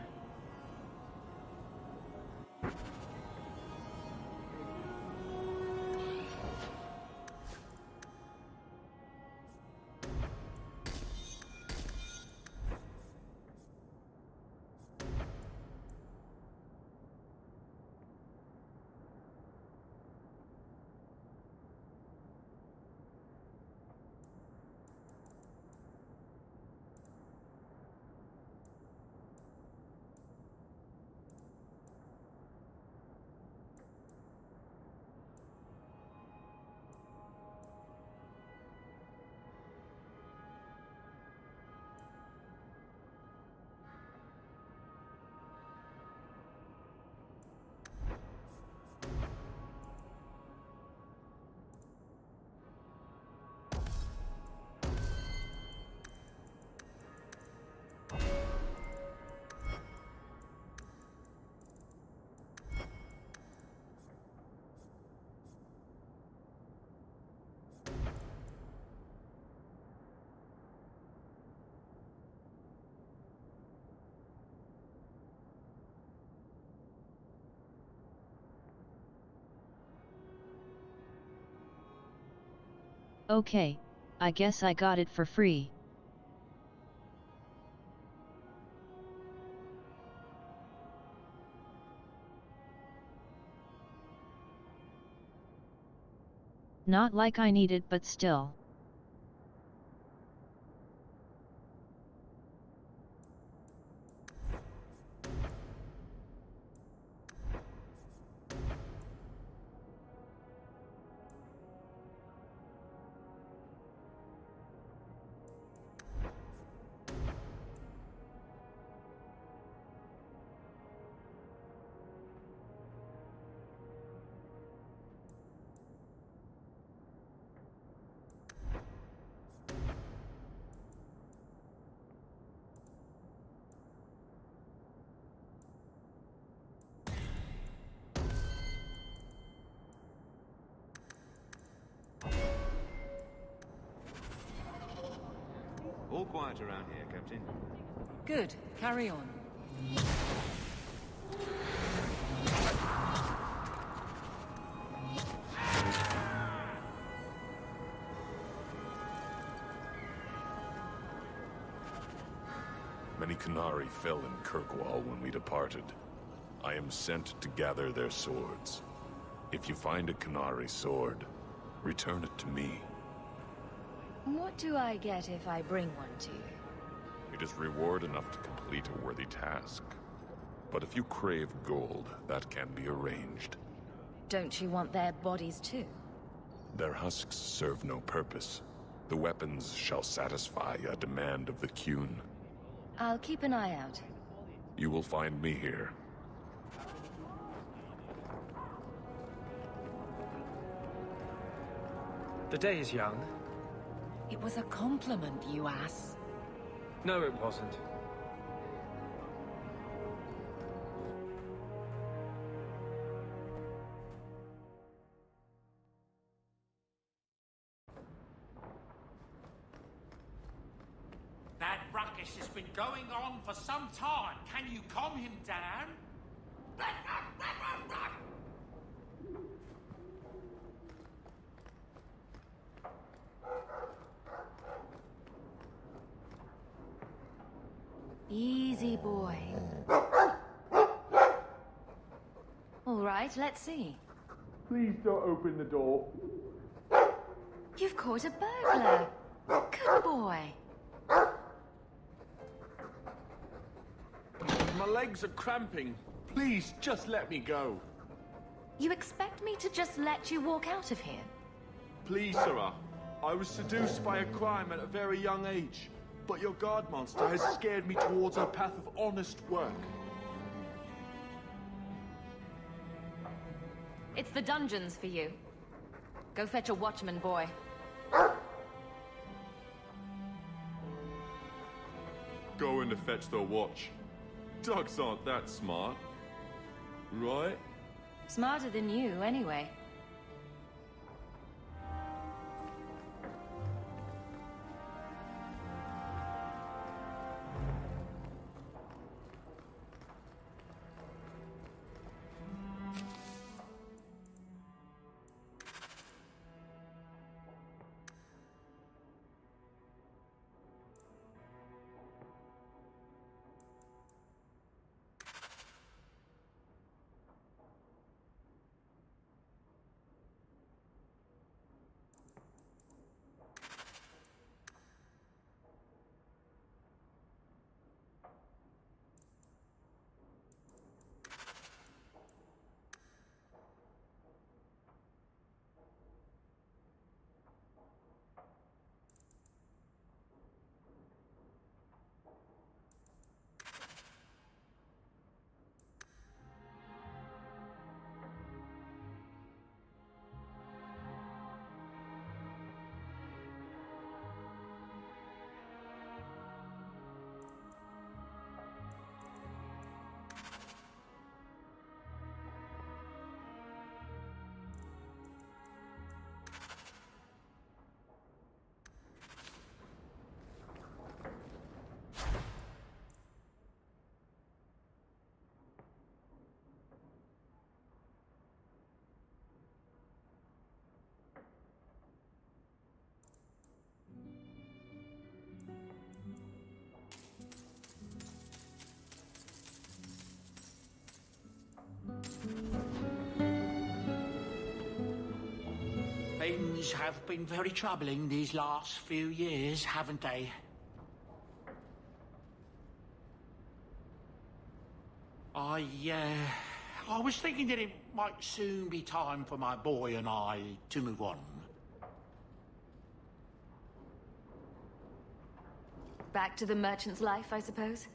Okay, I guess I got it for free. Not like I need it, but still. All quiet around here, Captain. Good. Carry on. Many Qunari fell in Kirkwall when we departed. I am sent to gather their swords. If you find a Qunari sword, return it to me. What do I get if I bring one to you? It is reward enough to complete a worthy task. But if you crave gold, that can be arranged. Don't you want their bodies too? Their husks serve no purpose. The weapons shall satisfy a demand of the Qun. I'll keep an eye out. You will find me here. The day is young. It was a compliment, you ass. No, it wasn't. That ruckus has been going on for some time. Can you calm him down? Easy, boy. All right, let's see. Please don't open the door. You've caught a burglar. Good boy. My legs are cramping. Please, just let me go. You expect me to just let you walk out of here? Please, Sarah. I was seduced by a crime at a very young age. but your guard monster has scared me towards a path of honest work. It's the dungeons for you. Go fetch a watchman, boy. Going to fetch the watch. Dogs aren't that smart. Right? Smarter than you, anyway. Things have been very troubling these last few years, haven't they? I was thinking that it might soon be time for my boy and I to move on. Back to the merchant's life, I suppose?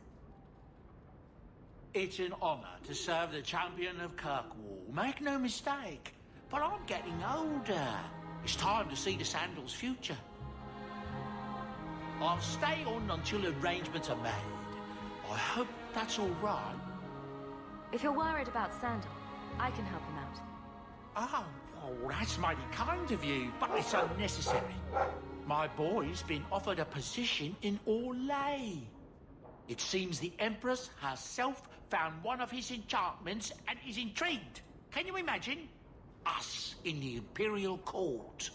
It's an honor to serve the champion of Kirkwall, make no mistake. But I'm getting older. It's time to see the Sandal's future. I'll stay on until arrangements are made. I hope that's all right. If you're worried about Sandal, I can help him out. Oh, that's mighty kind of you, but it's unnecessary. My boy's been offered a position in Orlais. It seems the Empress herself found one of his enchantments and is intrigued. Can you imagine? Us in the Imperial Court.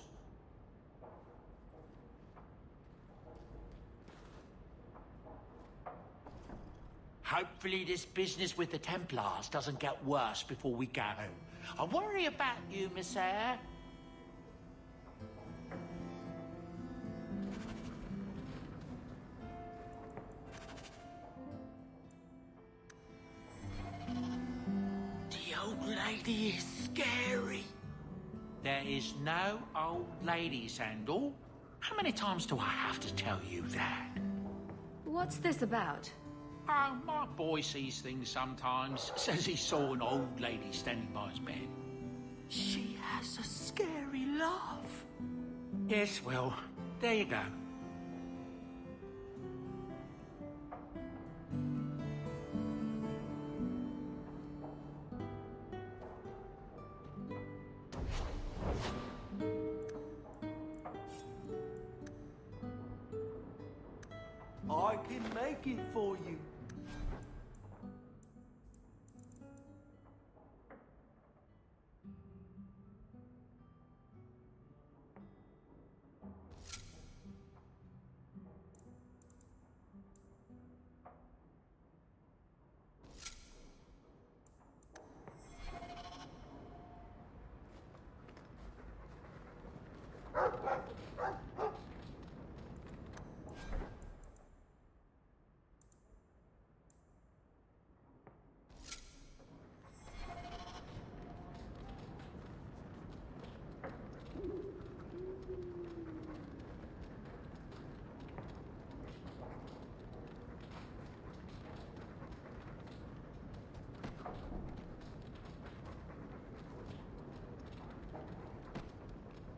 Hopefully this business with the Templars doesn't get worse before we go. I worry about you, Miss Eyre. The old lady is scary. There is no old lady, Sandal. How many times do I have to tell you that? What's this about? Oh, my boy sees things sometimes. Says he saw an old lady standing by his bed. She has a scary laugh. Yes, well, there you go. I can make it for you.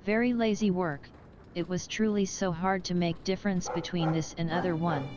Very lazy work. It was truly so hard to make difference between this and other one.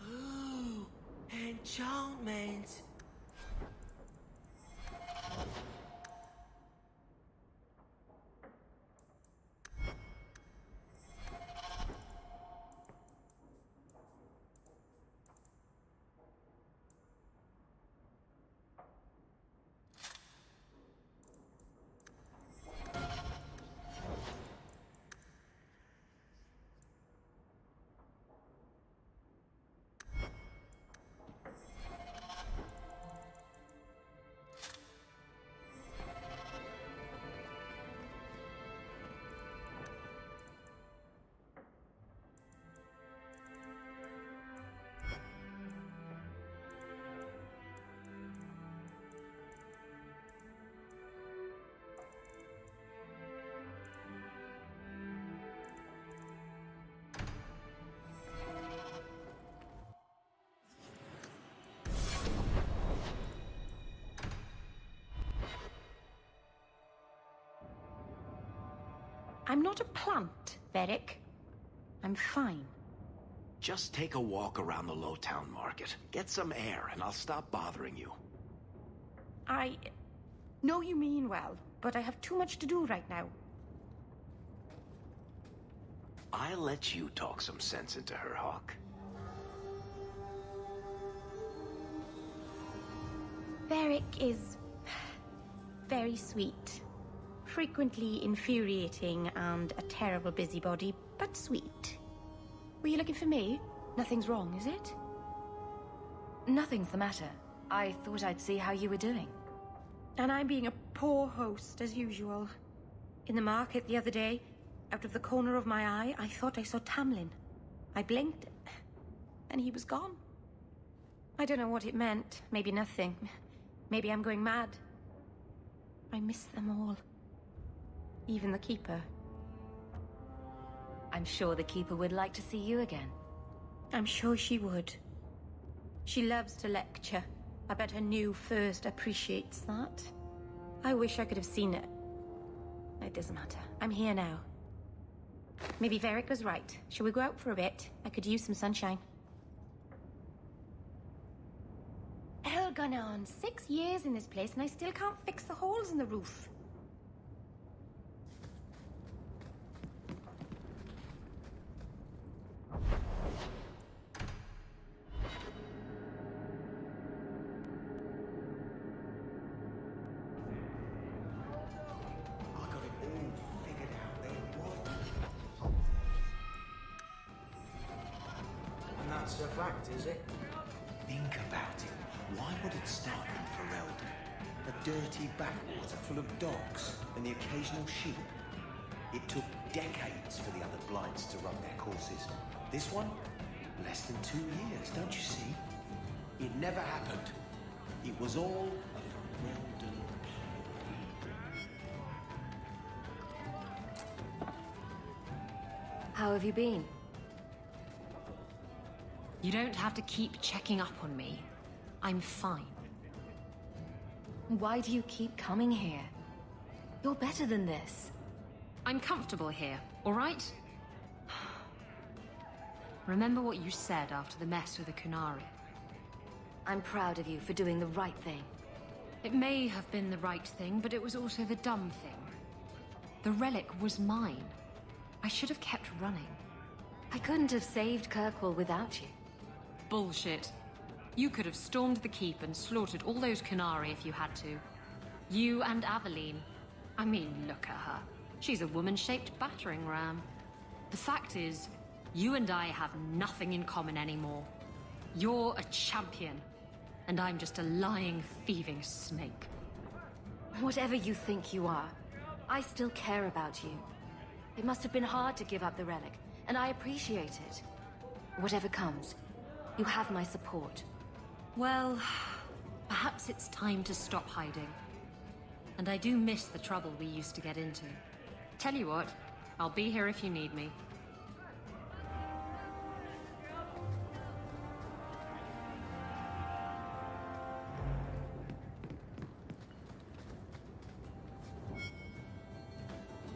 Ooh, enchantment. I'm not a plant, Varric. I'm fine. Just take a walk around the Lowtown Market. Get some air, and I'll stop bothering you. I know you mean well, but I have too much to do right now. I'll let you talk some sense into her, Hawk. Varric is very sweet. Frequently infuriating and a terrible busybody, but sweet. Were you looking for me? Nothing's wrong, is it? Nothing's the matter. I thought I'd see how you were doing. And I'm being a poor host, as usual. In the market the other day, out of the corner of my eye, I thought I saw Tamlin. I blinked, and he was gone. I don't know what it meant. Maybe nothing. Maybe I'm going mad. I miss them all. Even the Keeper. I'm sure the Keeper would like to see you again. I'm sure she would. She loves to lecture. I bet her new first appreciates that. I wish I could have seen it. It doesn't matter. I'm here now. Maybe Varric was right. Shall we go out for a bit? I could use some sunshine. Hell gone on. 6 years in this place and I still can't fix the holes in the roof. That's a fact, is it? Think about it. Why would it start in Ferelden? A dirty backwater full of dogs and the occasional sheep. It took decades for the other blights to run their courses. This one? Less than 2 years, don't you see? It never happened. It was all a Ferelden ploy. How have you been? You don't have to keep checking up on me. I'm fine. Why do you keep coming here? You're better than this. I'm comfortable here, all right? Remember what you said after the mess with the Kunari. I'm proud of you for doing the right thing. It may have been the right thing, but it was also the dumb thing. The relic was mine. I should have kept running. I couldn't have saved Kirkwall without you. Bullshit. You could have stormed the keep and slaughtered all those Kunari if you had to. You and Aveline. I mean, look at her. She's a woman-shaped battering ram. The fact is, you and I have nothing in common anymore. You're a champion, and I'm just a lying, thieving snake. Whatever you think you are, I still care about you. It must have been hard to give up the relic, and I appreciate it. Whatever comes, you have my support. Well, perhaps it's time to stop hiding. And I do miss the trouble we used to get into. Tell you what, I'll be here if you need me.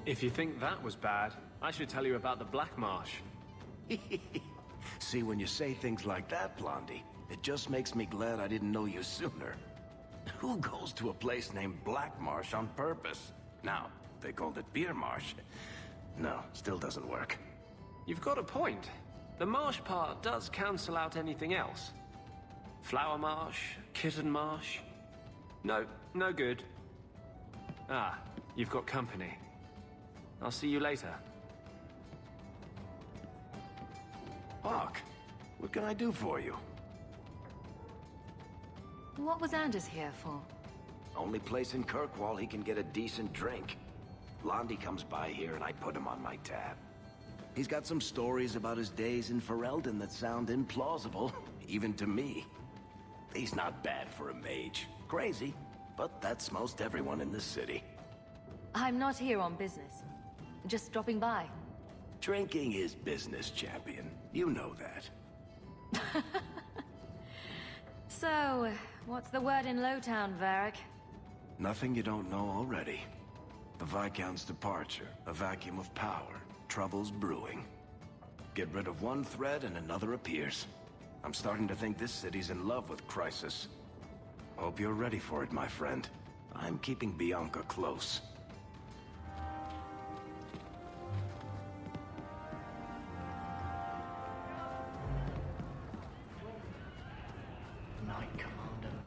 If you think that was bad, I should tell you about the Black Marsh. See, when you say things like that, Blondie, it just makes me glad I didn't know you sooner. Who goes to a place named Black Marsh on purpose? Now, they called it Beer Marsh. No, still doesn't work. You've got a point. The marsh part does cancel out anything else. Flower Marsh, Kitten Marsh. No, no good. Ah, you've got company. I'll see you later. Hawk, what can I do for you? What was Anders here for? Only place in Kirkwall he can get a decent drink. Blondie comes by here and I put him on my tab. He's got some stories about his days in Ferelden that sound implausible, even to me. He's not bad for a mage. Crazy, but that's most everyone in this city. I'm not here on business. Just stopping by. Drinking is business, champion. You know that. So, what's the word in Lowtown, Varric? Nothing you don't know already. The Viscount's departure, a vacuum of power, troubles brewing. Get rid of one thread and another appears. I'm starting to think this city's in love with Crisis. Hope you're ready for it, my friend. I'm keeping Bianca close. Knight Commander.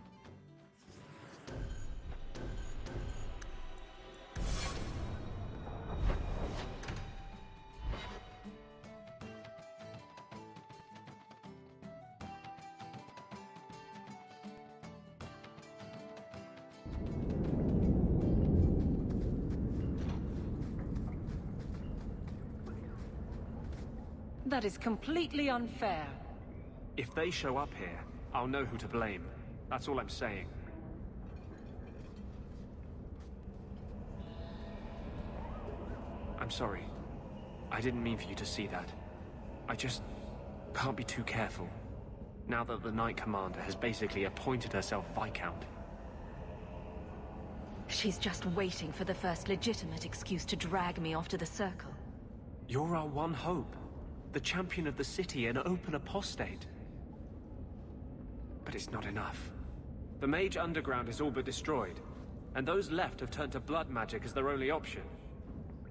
That is completely unfair. If they show up here, I'll know who to blame. That's all I'm saying. I'm sorry. I didn't mean for you to see that. I just can't be too careful. Now that the Knight Commander has basically appointed herself Viscount. She's just waiting for the first legitimate excuse to drag me off to the Circle. You're our one hope. The champion of the city, an open apostate. But it's not enough. The Mage Underground is all but destroyed, and those left have turned to blood magic as their only option,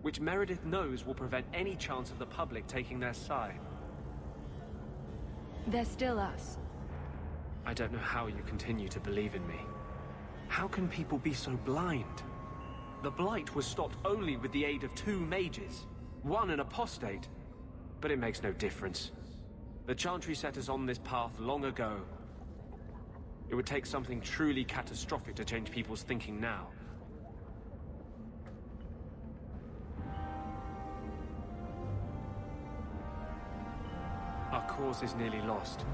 which Meredith knows will prevent any chance of the public taking their side. They're still us. I don't know how you continue to believe in me. How can people be so blind? The Blight was stopped only with the aid of 2 mages, one an apostate, but it makes no difference. The Chantry set us on this path long ago. It would take something truly catastrophic to change people's thinking now. Our cause is nearly lost.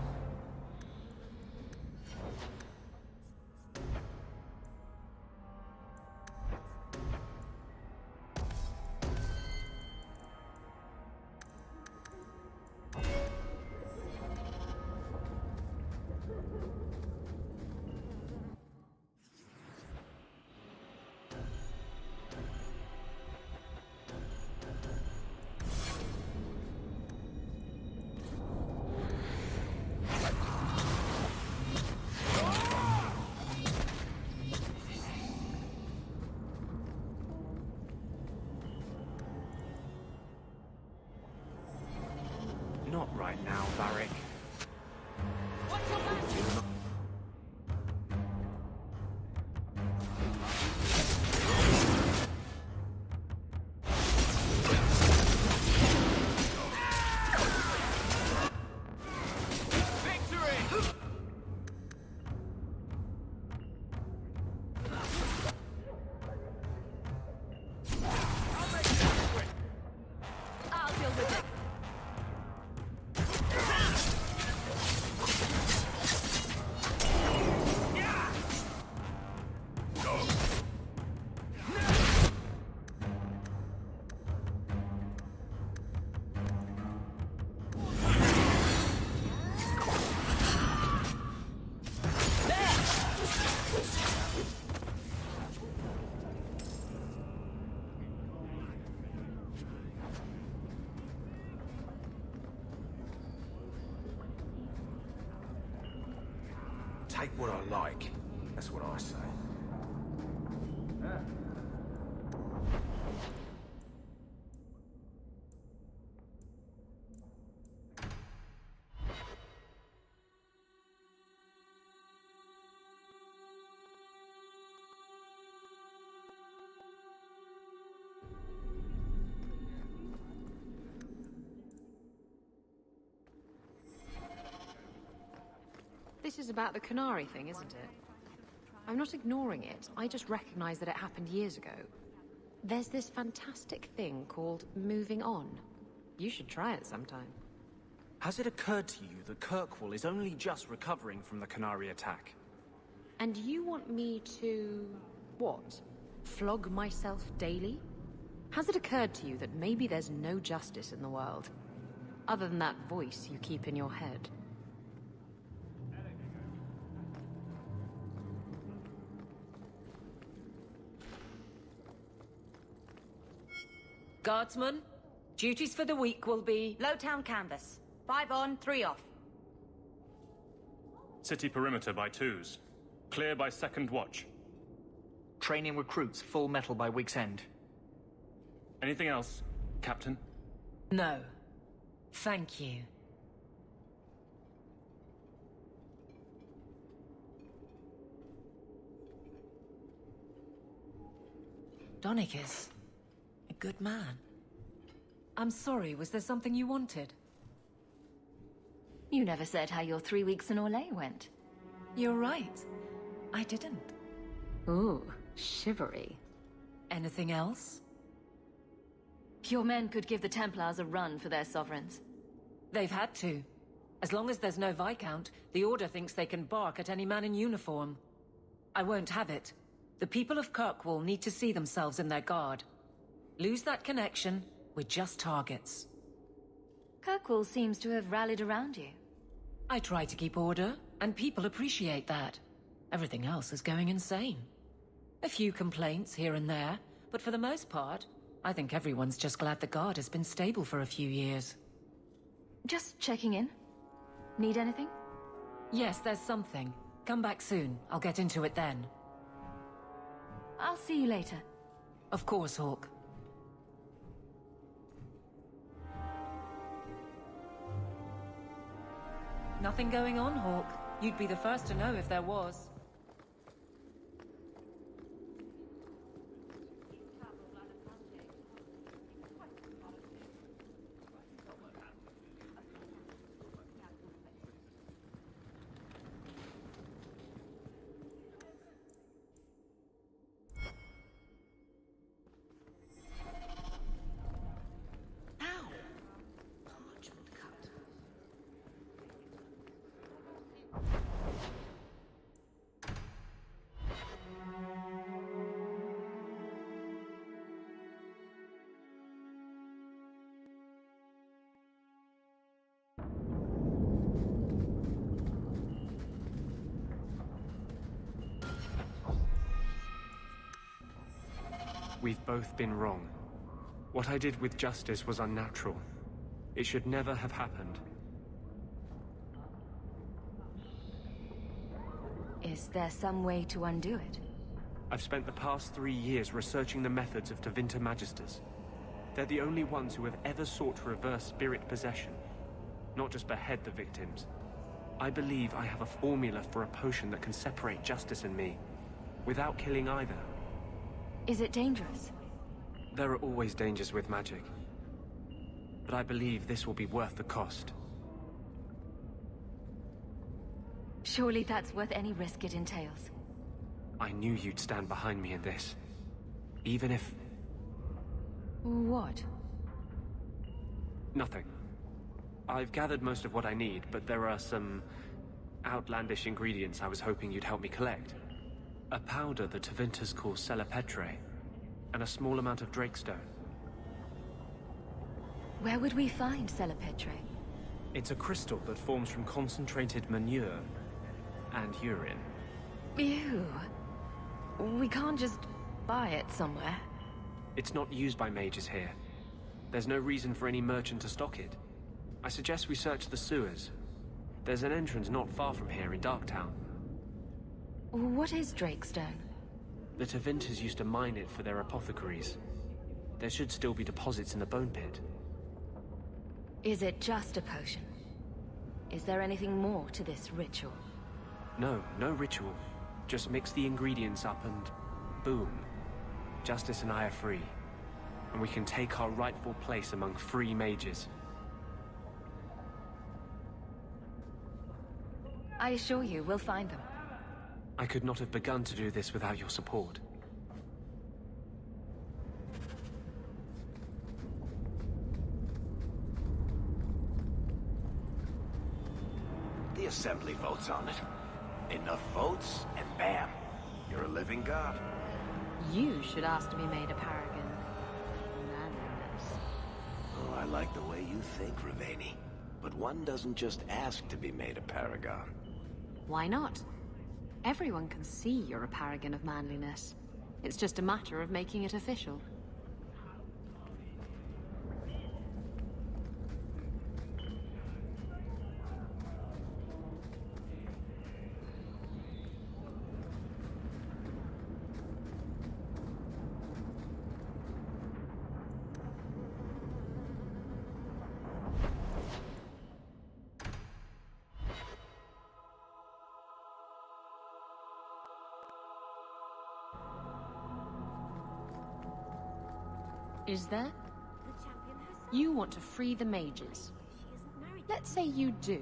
Not right now, Varric. I'll deal with it. Take what I like. That's what I say. This is about the Canary thing, isn't it? I'm not ignoring it. I just recognize that it happened years ago. There's this fantastic thing called moving on. You should try it sometime. Has it occurred to you that Kirkwall is only just recovering from the Canary attack? And you want me to... what? Flog myself daily? Has it occurred to you that maybe there's no justice in the world? Other than that voice you keep in your head? Guardsman, duties for the week will be... Lowtown canvas. 5 on, 3 off. City perimeter by 2s. Clear by 2nd watch. Training recruits full metal by week's end. Anything else, Captain? No. Thank you. Donnick is a good man. I'm sorry, was there something you wanted? You never said how your 3 weeks in Orlais went. You're right. I didn't. Ooh, shivery. Anything else? Your men could give the Templars a run for their sovereigns. They've had to. As long as there's no Viscount, the Order thinks they can bark at any man in uniform. I won't have it. The people of Kirkwall need to see themselves in their guard. Lose that connection, we're just targets. Kirkwall seems to have rallied around you. I try to keep order, and people appreciate that. Everything else is going insane. A few complaints here and there, but for the most part, I think everyone's just glad the guard has been stable for a few years. Just checking in. Need anything? Yes, there's something. Come back soon. I'll get into it then. I'll see you later. Of course, Hawk. Nothing going on, Hawk. You'd be the first to know if there was. We've both been wrong. What I did with Justice was unnatural. It should never have happened. Is there some way to undo it? I've spent the past 3 years researching the methods of Tevinter Magisters. They're the only ones who have ever sought to reverse spirit possession, not just behead the victims. I believe I have a formula for a potion that can separate Justice and me, without killing either. Is it dangerous? There are always dangers with magic. But I believe this will be worth the cost. Surely that's worth any risk it entails. I knew you'd stand behind me in this. Even if... What? Nothing. I've gathered most of what I need, but there are some outlandish ingredients I was hoping you'd help me collect. A powder the Tevinters call Celepetre, and a small amount of Drakestone. Where would we find Celepetre? It's a crystal that forms from concentrated manure and urine. Ew. We can't just buy it somewhere. It's not used by mages here. There's no reason for any merchant to stock it. I suggest we search the sewers. There's an entrance not far from here in Darktown. What is Drakestone? The Tevinters used to mine it for their apothecaries. There should still be deposits in the bone pit. Is it just a potion? Is there anything more to this ritual? No, no ritual. Just mix the ingredients up and... boom. Justice and I are free. And we can take our rightful place among free mages. I assure you, we'll find them. I could not have begun to do this without your support. The Assembly votes on it. Enough votes, and bam, you're a living god. You should ask to be made a paragon of manliness. Oh, I like the way you think, Ravani. But one doesn't just ask to be made a paragon. Why not? Everyone can see you're a paragon of manliness. It's just a matter of making it official. Is there? You want to free the mages. Let's say you do,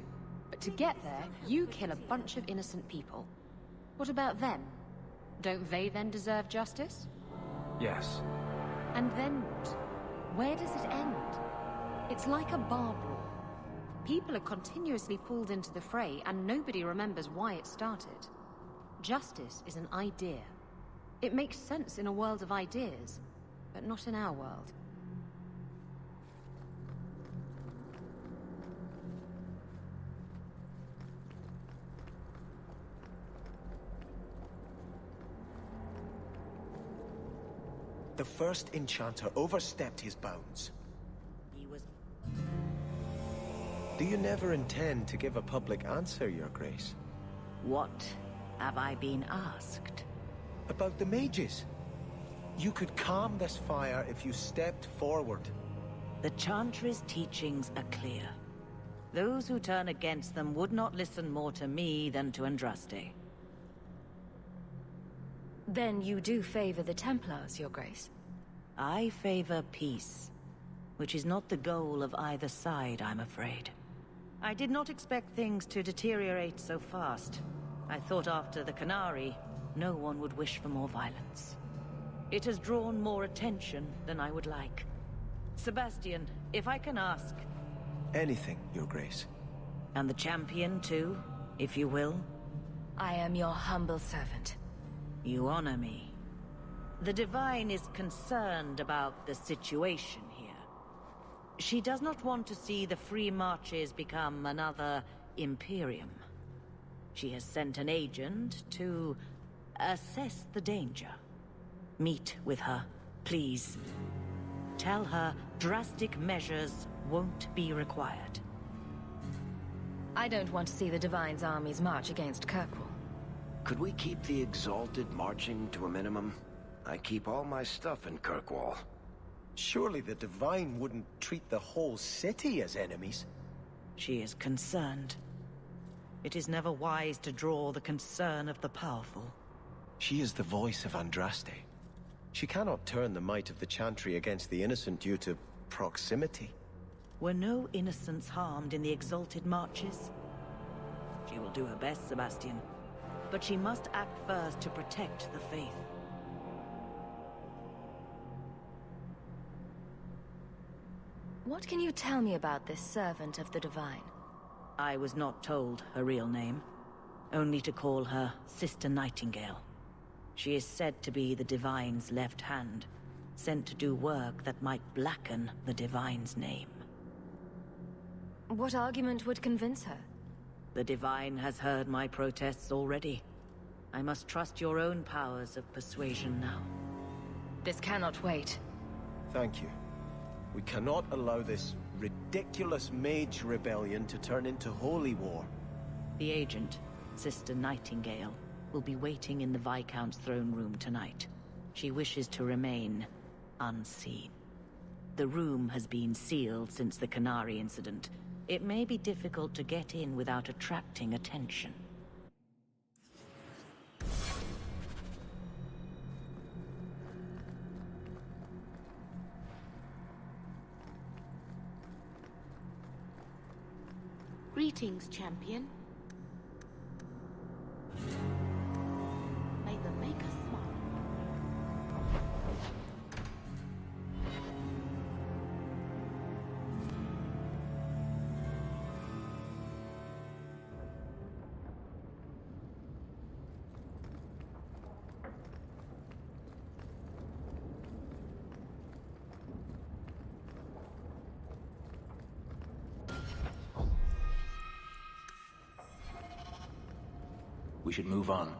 but to get there, you kill a bunch of innocent people. What about them? Don't they then deserve justice? Yes. And then what? Where does it end? It's like a bar brawl. People are continuously pulled into the fray, and nobody remembers why it started. Justice is an idea. It makes sense in a world of ideas, but not in our world. The first enchanter overstepped his bounds. He was... Do you never intend to give a public answer, Your Grace? What have I been asked? About the mages. You could calm this fire if you stepped forward. The Chantry's teachings are clear. Those who turn against them would not listen more to me than to Andraste. Then you do favor the Templars, Your Grace? I favor peace, which is not the goal of either side, I'm afraid. I did not expect things to deteriorate so fast. I thought after the Canary, no one would wish for more violence. It has drawn more attention than I would like. Sebastian, if I can ask... Anything, Your Grace. And the champion, too, if you will? I am your humble servant. You honor me. The Divine is concerned about the situation here. She does not want to see the Free Marches become another Imperium. She has sent an agent to assess the danger. Meet with her, Please, tell her drastic measures won't be required. I don't want to see the Divine's armies march against Kirkwall. Could we keep the Exalted marching to a minimum? I keep all my stuff in Kirkwall. Surely the Divine wouldn't treat the whole city as enemies. She is concerned. It is never wise to draw the concern of the powerful. She is the voice of Andraste. She cannot turn the might of the Chantry against the innocent due to proximity. Were no innocents harmed in the Exalted marches? She will do her best, Sebastian. But she must act first to protect the faith. What can you tell me about this servant of the Divine? I was not told her real name. Only to call her Sister Nightingale. She is said to be the Divine's left hand, sent to do work that might blacken the Divine's name. What argument would convince her? The Divine has heard my protests already. I must trust your own powers of persuasion now. This cannot wait. Thank you. We cannot allow this ridiculous mage rebellion to turn into holy war. The agent, Sister Nightingale, will be waiting in the Viscount's throne room tonight. She wishes to remain unseen. The room has been sealed since the Canary incident. It may be difficult to get in without attracting attention. Greetings, champion. May the Maker smile. We should move on.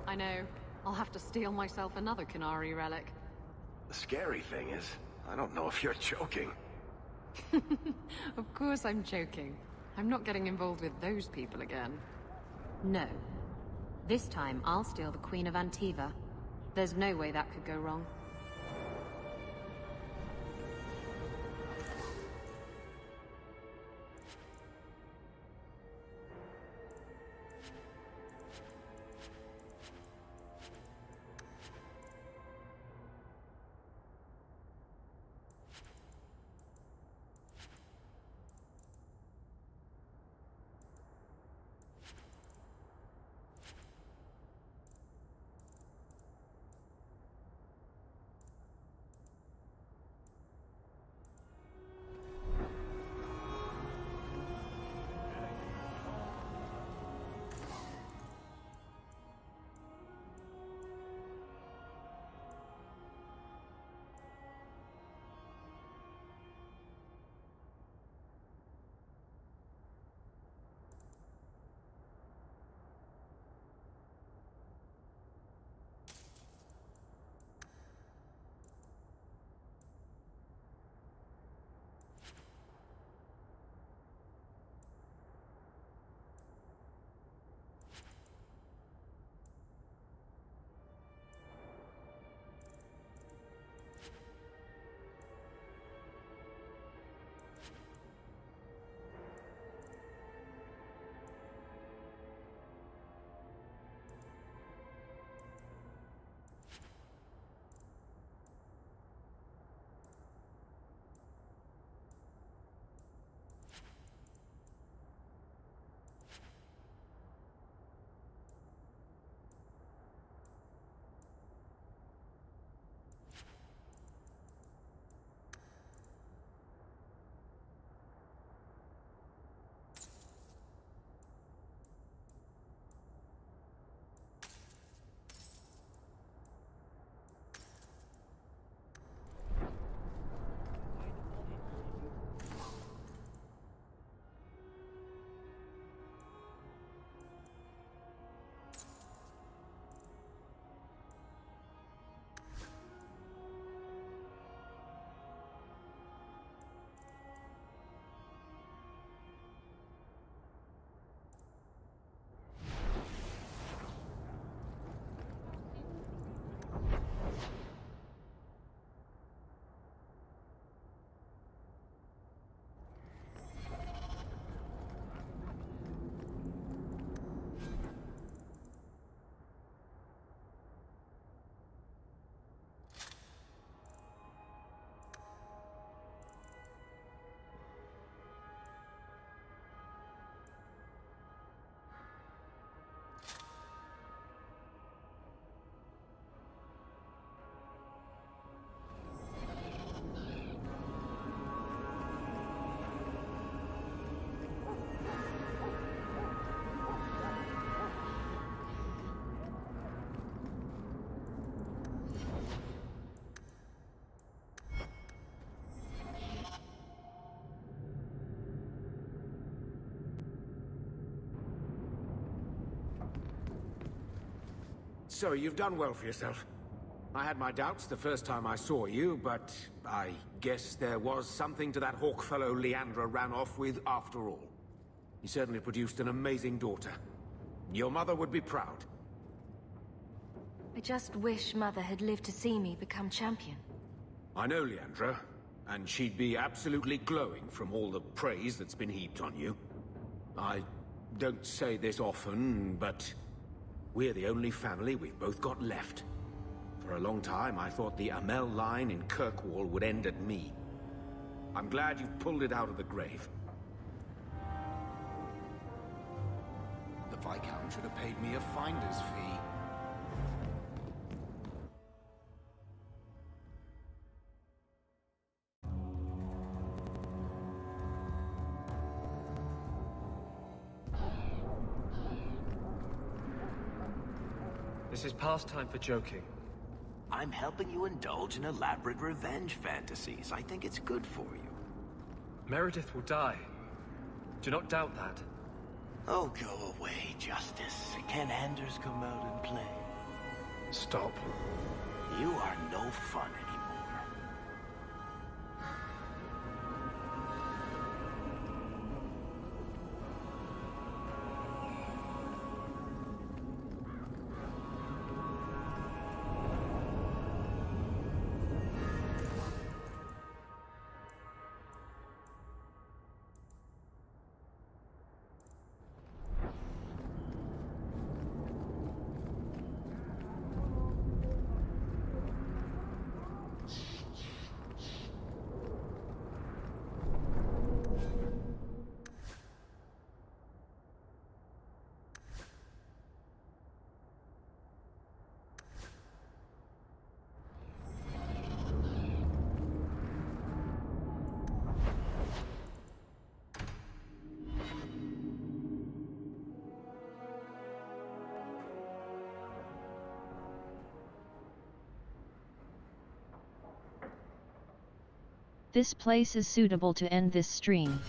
I know. I'll have to steal myself another Canary relic. The scary thing is, I don't know if you're joking. Of course I'm joking. I'm not getting involved with those people again. No. This time I'll steal the Queen of Antiva. There's no way that could go wrong. So you've done well for yourself. I had my doubts the first time I saw you, but I guess there was something to that hawk fellow Leandra ran off with after all. He certainly produced an amazing daughter. Your mother would be proud. I just wish Mother had lived to see me become champion. I know Leandra, and she'd be absolutely glowing from all the praise that's been heaped on you. I don't say this often, but we're the only family we've both got left. For a long time, I thought the Amel line in Kirkwall would end at me. I'm glad you've pulled it out of the grave. The Viscount should have paid me a finder's fee. This is past time for joking. I'm helping you indulge in elaborate revenge fantasies. I think it's good for you. Meredith will die. Do not doubt that. Oh, go away, Justice. Can Anders come out and play? Stop. You are no fun anymore. This place is suitable to end this stream.